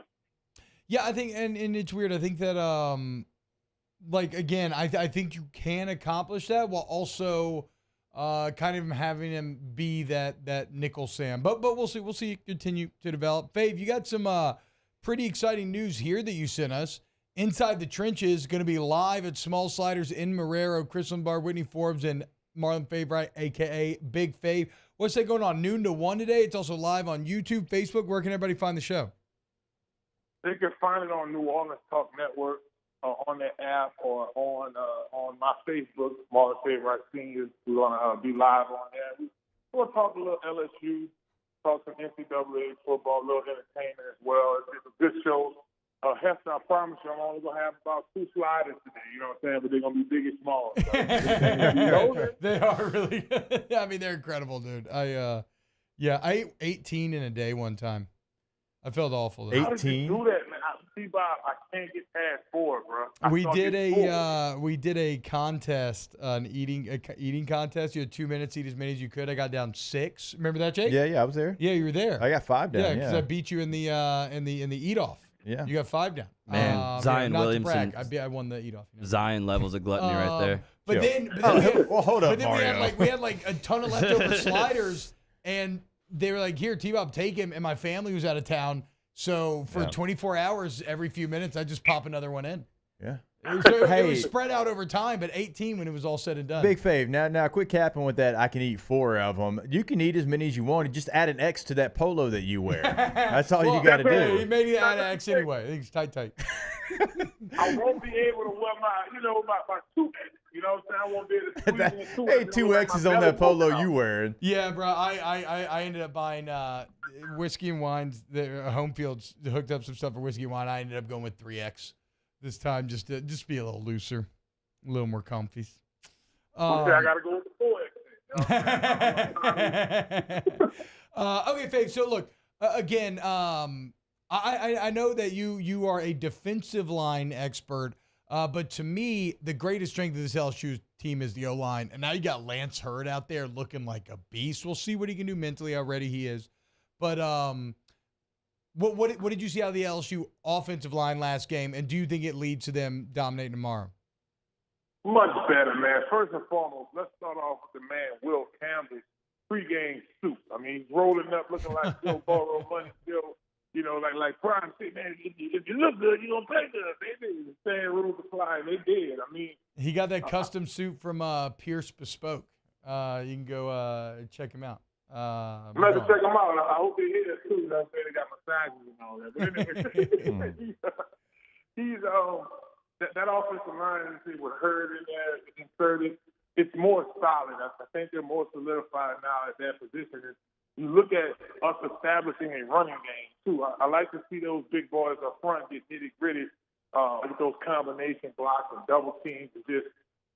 Speaker 9: Yeah, I think, and it's weird. I think that, again, I think you can accomplish that while also kind of having him be that nickel Sam. But we'll see. We'll see it continue to develop. Fave, you got some pretty exciting news here that you sent us. Inside the Trenches, going to be live at Small Sliders in Marrero. Chris Lombard, Whitney Forbes, and Marlon Favorite, a.k.a. Big Fave. What's that going on, noon to 1 today? It's also live on YouTube, Facebook. Where can everybody find the show?
Speaker 21: They can find it on New Orleans Talk Network, on the app, or on my Facebook, Marlon Favorite Seniors. We're going to be live on there. We'll talk a little LSU, talk some NCAA football, a little entertainment as well. It's a good show. Hester, I promise you, I'm only going to have about 2 sliders today. You know what I'm saying? But they're going to be big and small. So.
Speaker 9: They are really good. I mean, they're incredible, dude. I ate 18 in a day one time. I felt awful, though.
Speaker 10: 18?
Speaker 21: How did you do that, man? Bob, I can't get past 4, bro.
Speaker 9: We did a contest, an eating contest. You had 2 minutes, eat as many as you could. I got down 6. Remember that, Jake?
Speaker 10: Yeah, I was there.
Speaker 9: Yeah, you were there.
Speaker 10: I got 5 down.
Speaker 9: Yeah, because I beat you in the eat off.
Speaker 10: Yeah,
Speaker 9: you got 5 down.
Speaker 20: Man, Zion
Speaker 9: not
Speaker 20: Williamson.
Speaker 9: To brag, I won the eat off.
Speaker 20: Zion levels of gluttony right there.
Speaker 9: But then
Speaker 10: hold up,
Speaker 9: Mario. We had a ton of leftover sliders, and they were like, "Here, T-Bob, take him." And my family was out of town. So for 24 hours, every few minutes, I just pop another one in.
Speaker 10: Yeah.
Speaker 9: It was spread out over time, but 18 when it was all said and done.
Speaker 10: Big Fave. Now, quit capping with that. I can eat 4 of them. You can eat as many as you want. And just add an X to that polo that you wear. That's all you got to do.
Speaker 9: He made it add an X anyway. I think it's tight.
Speaker 21: I won't be able to wear my 2X. You know what I'm saying? I won't be able to squeeze in 2X.
Speaker 10: Hey, 2 X's on that polo you wearing.
Speaker 9: Yeah, bro. I ended up buying whiskey and wines. Home Fields hooked up some stuff for whiskey and wine. I ended up going with 3X this time, just to be a little looser, a little more comfy.
Speaker 21: I got to go with the 4X.
Speaker 9: Okay, Fave. So look, again, I know that you are a defensive line expert, but to me, the greatest strength of this LSU team is the O-line. And now you got Lance Hurd out there looking like a beast. We'll see what he can do mentally, how ready he is. But what did you see out of the LSU offensive line last game, and do you think it leads to them dominating tomorrow?
Speaker 21: Much better, man. First and foremost, let's start off with the man, Will Campbell's pregame suit. I mean, he's rolling up looking like Joe Burrow, money still, like Prime City, man, if you look good, you're going to play good. They did. Staying room to fly, and they did. I mean,
Speaker 9: he got that custom suit from Pierce Bespoke. You can go check him out.
Speaker 21: I'm going to check them out. I hope they hear that too. You know what I'm saying? They got massages and all that. But anyway, that offensive line with Hurd in there inserted, it's more solid. I think they're more solidified now at that position. And you look at us establishing a running game too. I like to see those big boys up front get nitty-gritty with those combination blocks and double teams and just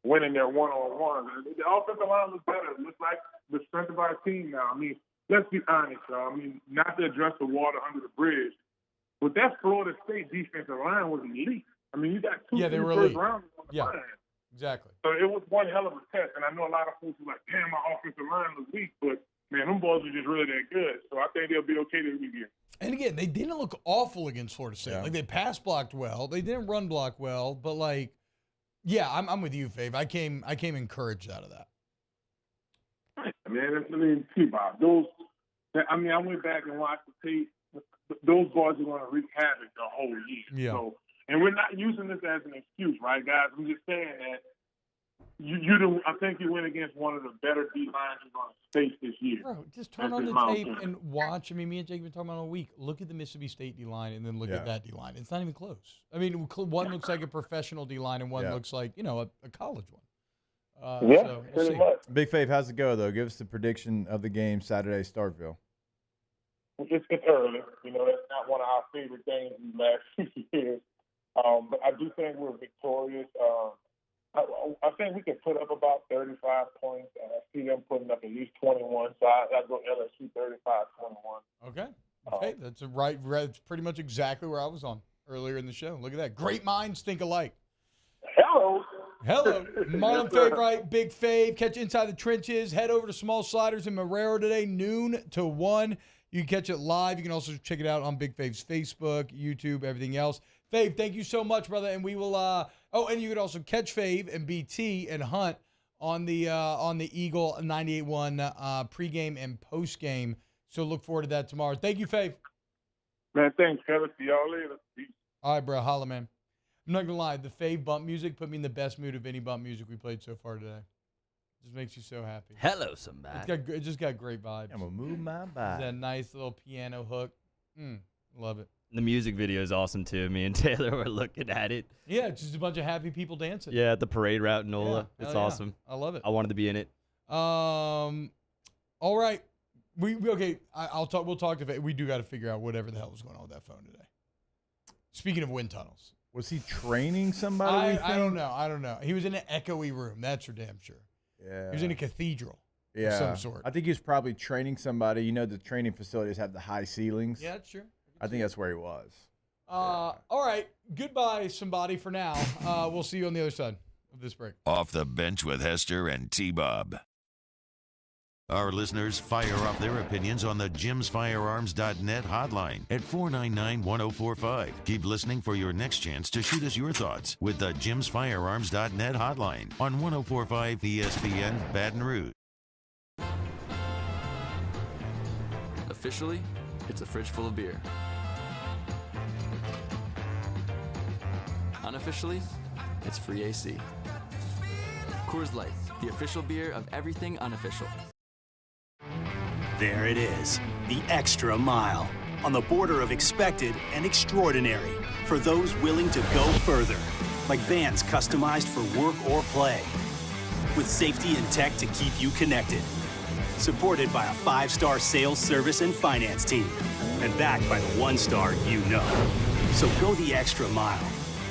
Speaker 21: winning their one-on-one. The offensive line looks better. It looks like the strength of our team now. I mean, let's be honest, y'all. I mean, not to address the water under the bridge, but that Florida State defensive line was elite. I mean, you got 2 first rounders on the line.
Speaker 9: Exactly.
Speaker 21: So it was one hell of a test, and I know a lot of folks are like, damn, my offensive line was weak, but, man, them boys are just really that good. So I think they'll be okay this weekend.
Speaker 9: And, again, they didn't look awful against Florida State.
Speaker 21: Yeah.
Speaker 9: Like, they pass blocked well. They didn't run block well, but, yeah, I'm with you, Fave. I came encouraged out of that.
Speaker 21: Man, I mean, T-Bob, I went back and watched the tape. Those boys are going to wreak havoc the whole year.
Speaker 9: Yeah.
Speaker 21: So, and we're not using this as an excuse, right, guys? I'm just saying that I think you went against one of the better D-lines you're going to face this year.
Speaker 9: Bro, just turn on the tape and watch. I mean, me and Jake have been talking about all week. Look at the Mississippi State D-line and then look at that D-line. It's not even close. I mean, one looks like a professional D-line and one looks like, a college one. So we'll see.
Speaker 10: Big Fave, how's it go, though? Give us the prediction of the game Saturday, Starkville.
Speaker 21: It's early. That's not one of our favorite games in the last 2 years. But I do think we're victorious. I think we can put up about 35 points. I see them putting up at least 21, so I go LSU 35-21.
Speaker 9: Okay, that's that's pretty much exactly where I was on earlier in the show. Look at that. Great minds think alike.
Speaker 21: Hello.
Speaker 9: Marlon Fave, right? Big Fave. Catch Inside the Trenches. Head over to Small Sliders in Marrero today, noon to 1. You can catch it live. You can also check it out on Big Fave's Facebook, YouTube, everything else. Fave, thank you so much, brother. And we will and you could also catch Fave and BT and Hunt on the Eagle 98.1 pregame and postgame. So look forward to that tomorrow. Thank you, Fave.
Speaker 21: Man, thanks, Kevin. See y'all later. Peace.
Speaker 9: All right, bro. Holla, man. I'm not going to lie. The Fave bump music put me in the best mood of any bump music we played so far today. Just makes you so happy.
Speaker 20: Hello, somebody.
Speaker 9: It just got great vibes.
Speaker 10: I'm going to move my body.
Speaker 9: That nice little piano hook. Love it.
Speaker 20: The music video is awesome, too. Me and Taylor were looking at it.
Speaker 9: Yeah, it's just a bunch of happy people dancing.
Speaker 20: Yeah, at the parade route in NOLA.
Speaker 9: Yeah,
Speaker 20: It's awesome.
Speaker 9: I love it.
Speaker 20: I wanted to be in it.
Speaker 9: All right. I'll talk. We'll talk to Fave. We do got to figure out whatever the hell was going on with that phone today. Speaking of wind tunnels.
Speaker 10: Was he training somebody?
Speaker 9: I don't know. He was in an echoey room. That's for damn sure.
Speaker 10: Yeah.
Speaker 9: He was in a cathedral
Speaker 10: Yeah.
Speaker 9: of some sort.
Speaker 10: I think he was probably training somebody. You know, the training facilities have the high ceilings.
Speaker 9: Yeah, that's true.
Speaker 10: I think that's where he was.
Speaker 9: All right. Goodbye, somebody, for now. We'll see you on the other side of this break.
Speaker 6: Off the Bench with Hester and T-Bob. Our listeners fire off their opinions on the jimsfirearms.net hotline at 499-1045. Keep listening for your next chance to shoot us your thoughts with the jimsfirearms.net hotline on 1045 ESPN Baton Rouge.
Speaker 1: Officially, it's a fridge full of beer. Unofficially, it's free AC. Coors Light, the official beer of everything unofficial.
Speaker 12: There it is, the extra mile, on the border of expected and extraordinary for those willing to go further, like vans customized for work or play, with safety and tech to keep you connected, supported by a 5-star sales, service, and finance team, and backed by the 1-star you know. So go the extra mile.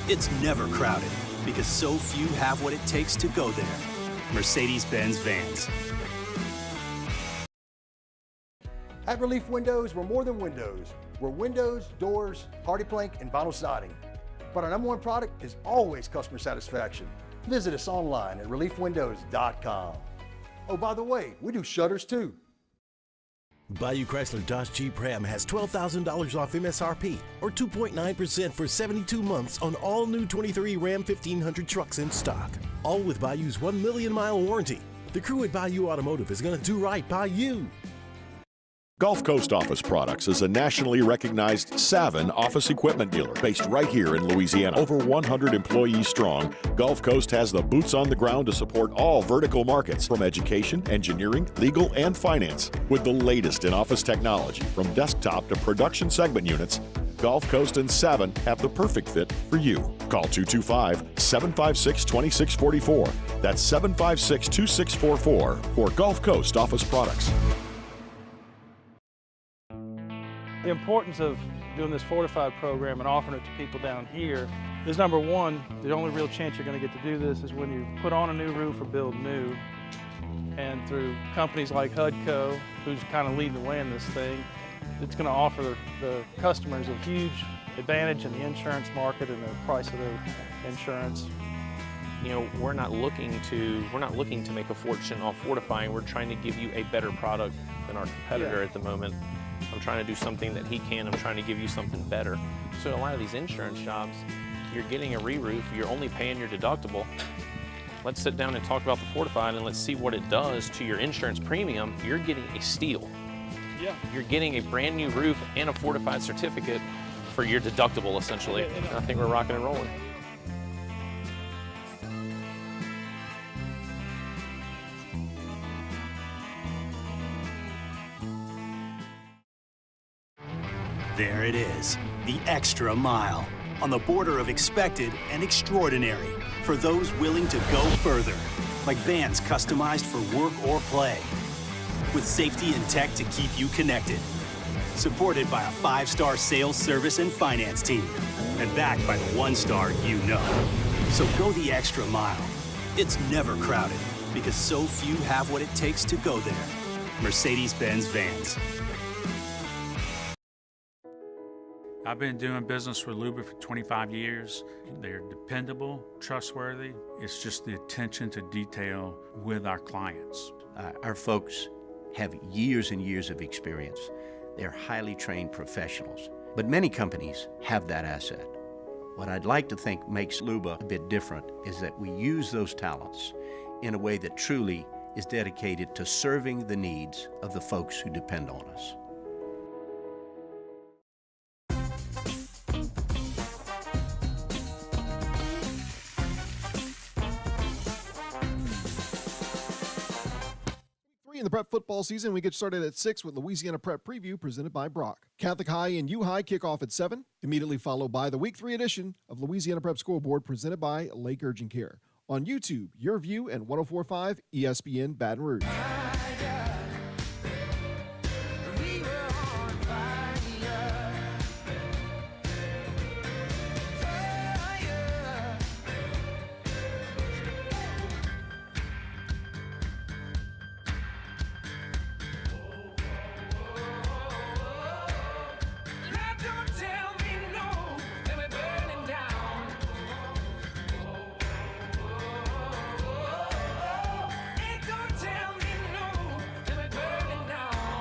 Speaker 12: It's never crowded, because so few have what it takes to go there. Mercedes-Benz Vans.
Speaker 4: At Relief Windows, we're more than windows. We're windows, doors, party plank, and vinyl siding. But our #1 product is always customer satisfaction. Visit us online at reliefwindows.com. Oh, by the way, we do shutters too.
Speaker 15: Bayou Chrysler Dodge Jeep Ram has $12,000 off MSRP or 2.9% for 72 months on all new 23 Ram 1500 trucks in stock. All with Bayou's 1 million mile warranty. The crew at Bayou Automotive is going to do right by you.
Speaker 18: Gulf Coast Office Products is a nationally recognized Savin office equipment dealer based right here in Louisiana. Over 100 employees strong, Gulf Coast has the boots on the ground to support all vertical markets from education, engineering, legal, and finance. With the latest in office technology from desktop to production segment units, Gulf Coast and Savin have the perfect fit for you. Call 225-756-2644. That's 756-2644 for Gulf Coast Office Products.
Speaker 17: The importance of doing this fortified program and offering it to people down here is, number one, the only real chance you're going to get to do this is when you put on a new roof or build new. And through companies like HUDCO, who's kind of leading the way in this thing, it's going to offer the customers a huge advantage in the insurance market and the price of their insurance.
Speaker 24: You know, we're not looking to make a fortune off fortifying. We're trying to give you a better product than our competitor at the moment. I'm trying to do something that he can. I'm trying to give you something better. So a lot of these insurance jobs, you're getting a re-roof, you're only paying your deductible. Let's sit down and talk about the fortified and let's see what it does to your insurance premium. You're getting a steal.
Speaker 17: Yeah.
Speaker 24: You're getting a brand new roof and a fortified certificate for your deductible, essentially. And I think we're rocking and rolling.
Speaker 12: There it is, the extra mile, on the border of expected and extraordinary for those willing to go further, like vans customized for work or play, with safety and tech to keep you connected, supported by a 5-star sales, service, and finance team, and backed by the 1-star you know. So go the extra mile. It's never crowded because so few have what it takes to go there. Mercedes-Benz Vans.
Speaker 19: I've been doing business with Luba for 25 years. They're dependable, trustworthy. It's just the attention to detail with our clients.
Speaker 16: Our folks have years and years of experience. They're highly trained professionals. But many companies have that asset. What I'd like to think makes Luba a bit different is that we use those talents in a way that truly is dedicated to serving the needs of the folks who depend on us.
Speaker 2: In the prep football season, we get started at 6 with Louisiana Prep Preview presented by Brock. Catholic High and U-High kick off at 7, immediately followed by the Week 3 edition of Louisiana Prep Scoreboard presented by Lake Urgent Care. On YouTube, Your View and 104.5 ESPN Baton Rouge.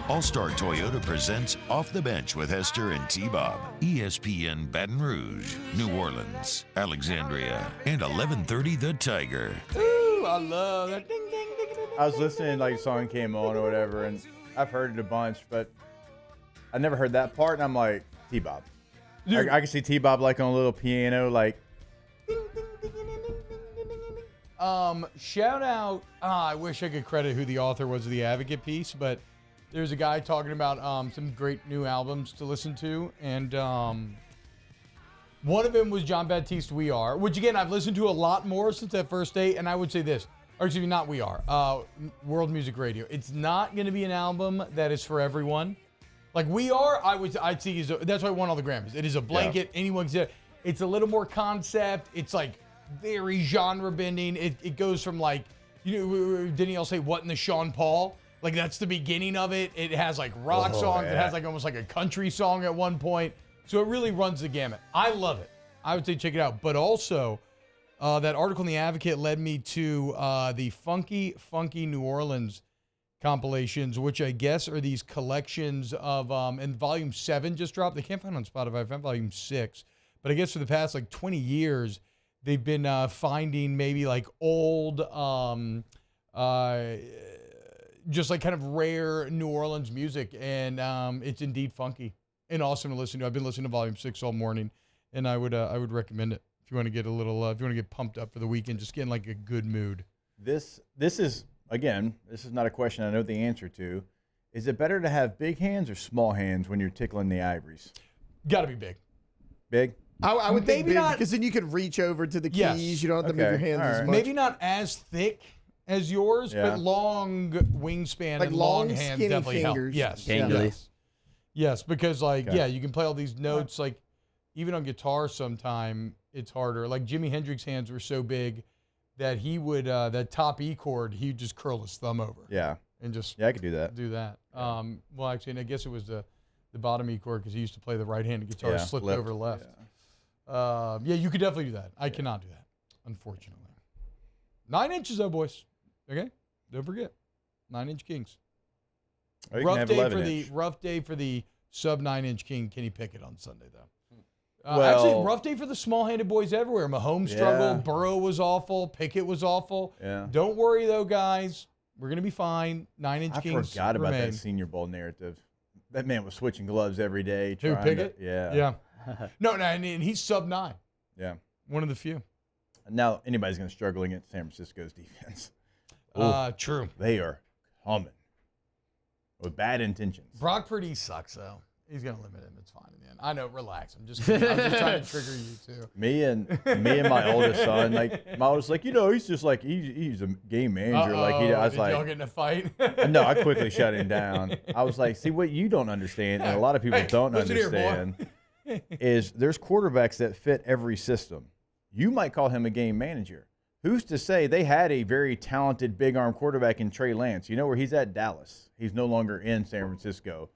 Speaker 6: All-Star Toyota presents Off the Bench with Hester and T-Bob. ESPN Baton Rouge, New Orleans, Alexandria, and 1130 The Tiger.
Speaker 9: Ooh, I love that. Ding, ding, ding, ding, ding.
Speaker 10: I was listening, like, a song came on or whatever, and I've heard it a bunch, but I never heard that part, and I'm like, T-Bob. I can see T-Bob, like, on a little piano, like.
Speaker 9: Shout out, I wish I could credit who the author was of the Advocate piece, but there's a guy talking about some great new albums to listen to, and one of them was John Baptiste We Are, which, again, I've listened to a lot more since that first day, and I would say this, or excuse me, not We Are, World Music Radio. It's not going to be an album that is for everyone. Like We Are, I'd see, that's why I won all the Grammys. It is a blanket, anyone can say it. It's a little more concept. It's like very genre bending. It goes from like, didn't y'all say What in the Sean Paul? Like, that's the beginning of it. It has, like, rock songs. Yeah. It has, like, almost like a country song at one point. So it really runs the gamut. I love it. I would say check it out. But also, that article in The Advocate led me to the Funky New Orleans compilations, which I guess are these collections of, and Volume 7 just dropped. They can't find it on Spotify. I found Volume 6. But I guess for the past, like, 20 years, they've been finding maybe, like, old, just like kind of rare New Orleans music, and it's indeed funky and awesome to listen to. I've been listening to Volume 6 all morning, and I would recommend it if you want to get a little, if you want to get pumped up for the weekend, just get in like a good mood.
Speaker 10: This is, again, this is not a question I know the answer to. Is it better to have big hands or small hands when you're tickling the ivories?
Speaker 9: Got to be big.
Speaker 10: Big?
Speaker 11: I would think big, because then you could reach over to the keys.
Speaker 9: Yes.
Speaker 11: You don't have to move your hands as much.
Speaker 9: Maybe not as thick as yours, but long wingspan, like and long hands definitely
Speaker 11: fingers.
Speaker 9: Help. Yes. Yes, because you can play all these notes. Like even on guitar, sometime it's harder. Like Jimi Hendrix's hands were so big that he would that top E chord he'd just curl his thumb over.
Speaker 10: Yeah,
Speaker 9: and just
Speaker 10: I could do that.
Speaker 9: Yeah. Well, actually, and I guess it was the bottom E chord because he used to play the right-handed guitar, slipped over left. Yeah, you could definitely do that. I cannot do that, unfortunately. 9 inches though, boys. Okay, don't forget, 9-inch Kings. Rough day for the sub 9-inch King Kenny Pickett on Sunday though. Actually, rough day for the small-handed boys everywhere. Mahomes struggled. Burrow was awful. Pickett was awful.
Speaker 10: Yeah.
Speaker 9: Don't worry though, guys. We're gonna be fine. 9-inch Kings.
Speaker 10: I forgot about that Senior Bowl narrative. That man was switching gloves every day.
Speaker 9: Who, Pickett?
Speaker 10: Yeah.
Speaker 9: No, and he's sub 9.
Speaker 10: Yeah.
Speaker 9: One of the few.
Speaker 10: Now anybody's gonna struggle against San Francisco's defense.
Speaker 9: True.
Speaker 10: They are coming with bad intentions.
Speaker 9: Brock Purdy sucks, though. He's going to limit him. It's fine in the end. I know. Relax. I'm just kidding. I'm just trying to trigger you, too.
Speaker 10: Me and my oldest son, like, my oldest, like, he's just like, he's a game manager. Like, I was like,
Speaker 9: y'all get in a fight?
Speaker 10: No, I quickly shut him down. I was like, see, what you don't understand, and a lot of people don't understand, is there's quarterbacks that fit every system. You might call him a game manager. who's to say they had a very talented big arm quarterback in Trey Lance? You know where he's at? Dallas. He's no longer in San Francisco.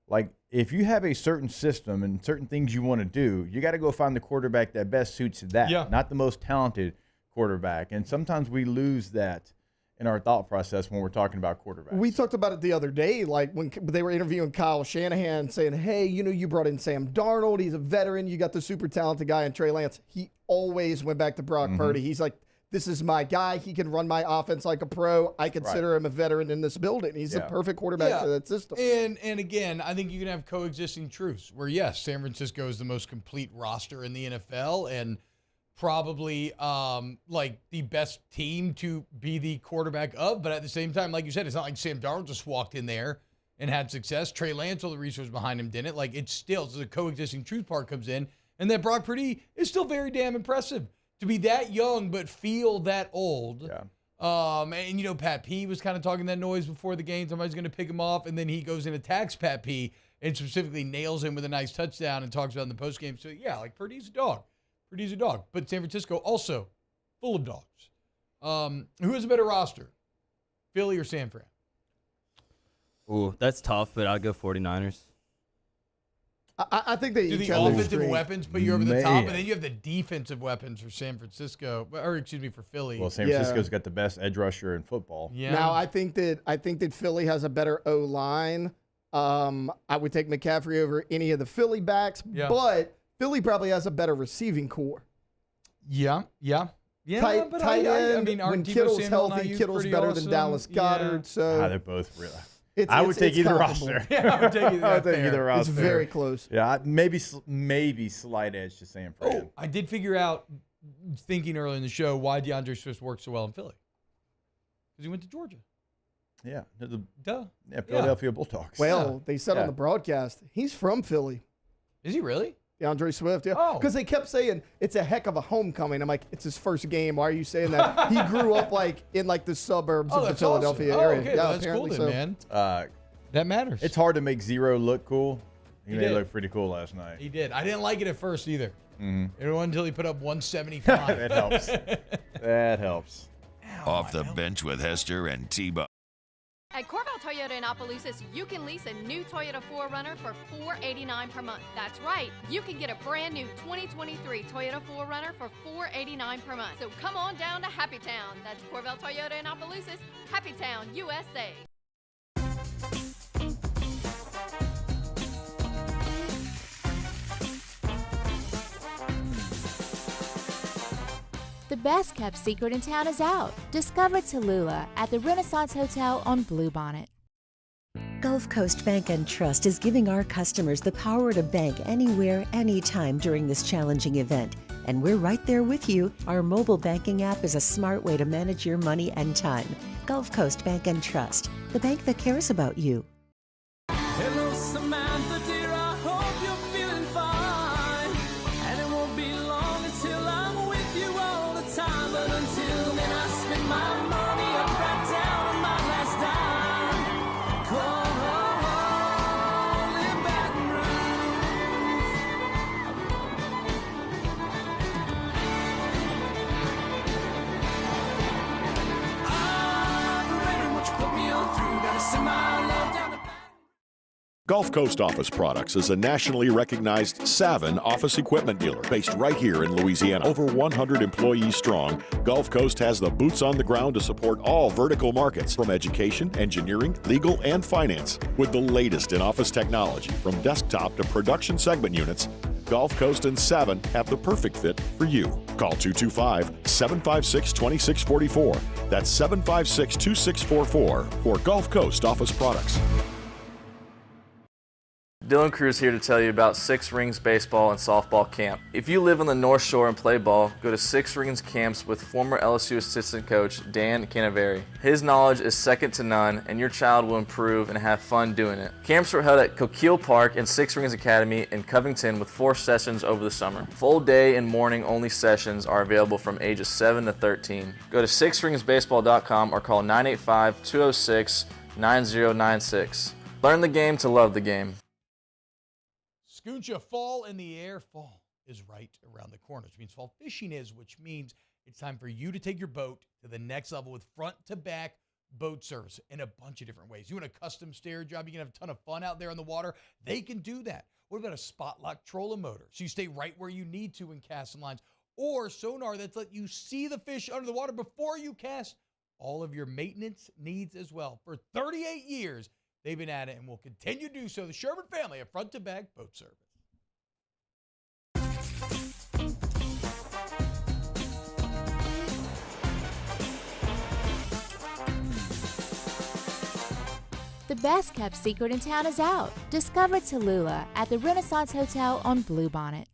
Speaker 10: Like, if you have a certain system and certain things you want to do, you got to go find the quarterback that best suits that, not the most talented quarterback. And sometimes we lose that in our thought process when we're talking about quarterbacks.
Speaker 11: We talked about it the other day, like when they were interviewing Kyle Shanahan, saying, hey, you brought in Sam Darnold. He's a veteran. You got the super talented guy in Trey Lance. He always went back to Brock Purdy. He's like, this is my guy. He can run my offense like a pro. I consider him a veteran in this building. He's the perfect quarterback for that system.
Speaker 9: And again, I think you can have coexisting truths where, yes, San Francisco is the most complete roster in the NFL and probably like the best team to be the quarterback of. But at the same time, like you said, it's not like Sam Darnold just walked in there and had success. Trey Lance, all the resources behind him didn't. Like, it's still, so the coexisting truth part comes in. And that Brock Purdy is still very damn impressive. To be that young but feel that old. Yeah. And, Pat P was kind of talking that noise before the game. Somebody's going to pick him off. And then he goes and attacks Pat P and specifically nails him with a nice touchdown and talks about it in the postgame. So, yeah, like Purdy's a dog. Purdy's a dog. But San Francisco also full of dogs. Who has a better roster, Philly or San Fran?
Speaker 20: Ooh, that's tough, but I'll go 49ers.
Speaker 11: I think they
Speaker 9: do the offensive weapons put you over the top, and then you have the defensive weapons for San Francisco, for Philly.
Speaker 10: Well, San Francisco's got the best edge rusher in football.
Speaker 11: Yeah. Now I think that Philly has a better O line. I would take McCaffrey over any of the Philly backs, but Philly probably has a better receiving core.
Speaker 9: Yeah.
Speaker 11: Tight end. When Kittle's healthy, Kittle's better than Dallas Goedert. So
Speaker 10: they're both really. I would take either roster.
Speaker 9: I would take either
Speaker 10: roster.
Speaker 11: It's very close.
Speaker 10: Yeah, maybe slight edge to San Fran.
Speaker 9: Oh, I did figure out, thinking earlier in the show, why DeAndre Swift worked so well in Philly. Because he went to Georgia.
Speaker 10: Yeah.
Speaker 9: Philadelphia
Speaker 10: Bulldogs.
Speaker 11: Well, they said on the broadcast, he's from Philly.
Speaker 9: Is he really?
Speaker 11: DeAndre Swift, because they kept saying it's a heck of a homecoming. I'm like, it's his first game. Why are you saying that? He grew up in the suburbs of the Philadelphia area.
Speaker 9: Okay. That's cool then, man. That matters.
Speaker 10: It's hard to make zero look cool. He made it look pretty cool last night.
Speaker 9: He did. I didn't like it at first either. It wasn't until he put up 175.
Speaker 10: That helps. That helps.
Speaker 6: Off the bench with Hester and T-Bob.
Speaker 8: At Corval Toyota in Opelousas, you can lease a new Toyota 4Runner for $489 per month. That's right, you can get a brand new 2023 Toyota 4Runner for $489 per month. So come on down to Happy Town. That's Corval Toyota in Opelousas, Happy Town, USA.
Speaker 14: The best kept secret in town is out. Discover Tallulah at the Renaissance Hotel on Bluebonnet.
Speaker 22: Gulf Coast Bank and Trust is giving our customers the power to bank anywhere, anytime during this challenging event. And we're right there with you. Our mobile banking app is a smart way to manage your money and time. Gulf Coast Bank and Trust, the bank that cares about you.
Speaker 23: Hello, Samantha, dear, I hope you're feeling fine. And it won't be long until I'm with you all the time. But until then, I spend my money up right down on my last dime. Call in Baton Rouge. I'm ready, what you put me on through. Gotta send my love down to
Speaker 18: Gulf Coast Office Products is a nationally recognized Savin office equipment dealer based right here in Louisiana. Over 100 employees strong, Gulf Coast has the boots on the ground to support all vertical markets, from education, engineering, legal, and finance. With the latest in office technology, from desktop to production segment units, Gulf Coast and Savin have the perfect fit for you. Call 225-756-2644. That's 756-2644 for Gulf Coast Office Products.
Speaker 13: Dylan Cruz here to tell you about Six Rings Baseball and Softball Camp. If you live on the North Shore and play ball, go to Six Rings Camps with former LSU assistant coach Dan Canaveri. His knowledge is second to none, and your child will improve and have fun doing it. Camps were held at Coquille Park and Six Rings Academy in Covington with 4 sessions over the summer. Full day and morning only sessions are available from ages 7 to 13. Go to sixringsbaseball.com or call 985-206-9096. Learn the game to love the game.
Speaker 9: Scooncha, fall in the air. Fall is right around the corner, which means fall fishing is, which means
Speaker 3: It's time for you to take your boat to the next level with front-to-back boat service in a bunch of different ways. You want a custom stair job, you can have a ton of fun out there on the water. They can do that. What about a spot lock trolling motor? So you stay right where you need to in casting lines. Or sonar that's let you see the fish under the water before you cast. All of your maintenance needs as well. For 38 years, they've been at it and will continue to do so. The Sherman family of front-to-back boat service.
Speaker 14: The best kept secret in town is out. Discover Tallulah at the Renaissance Hotel on Bluebonnet.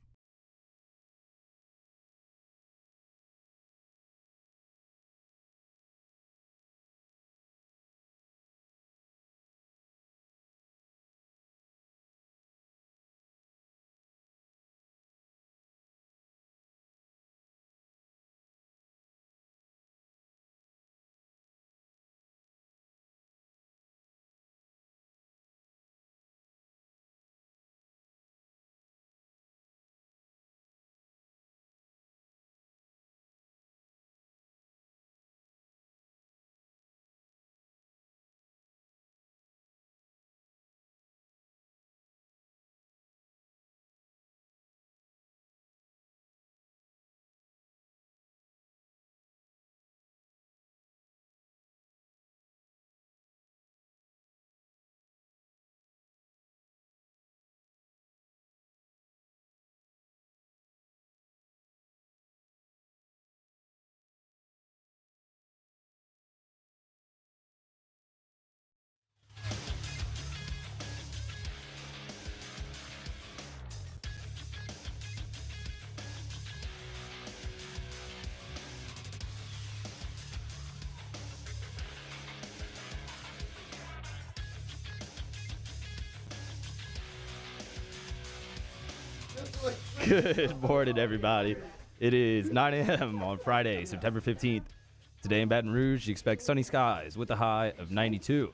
Speaker 20: Good morning, everybody. It is 9 a.m. on Friday, September 15th. Today in Baton Rouge, you expect sunny skies with a high of 92.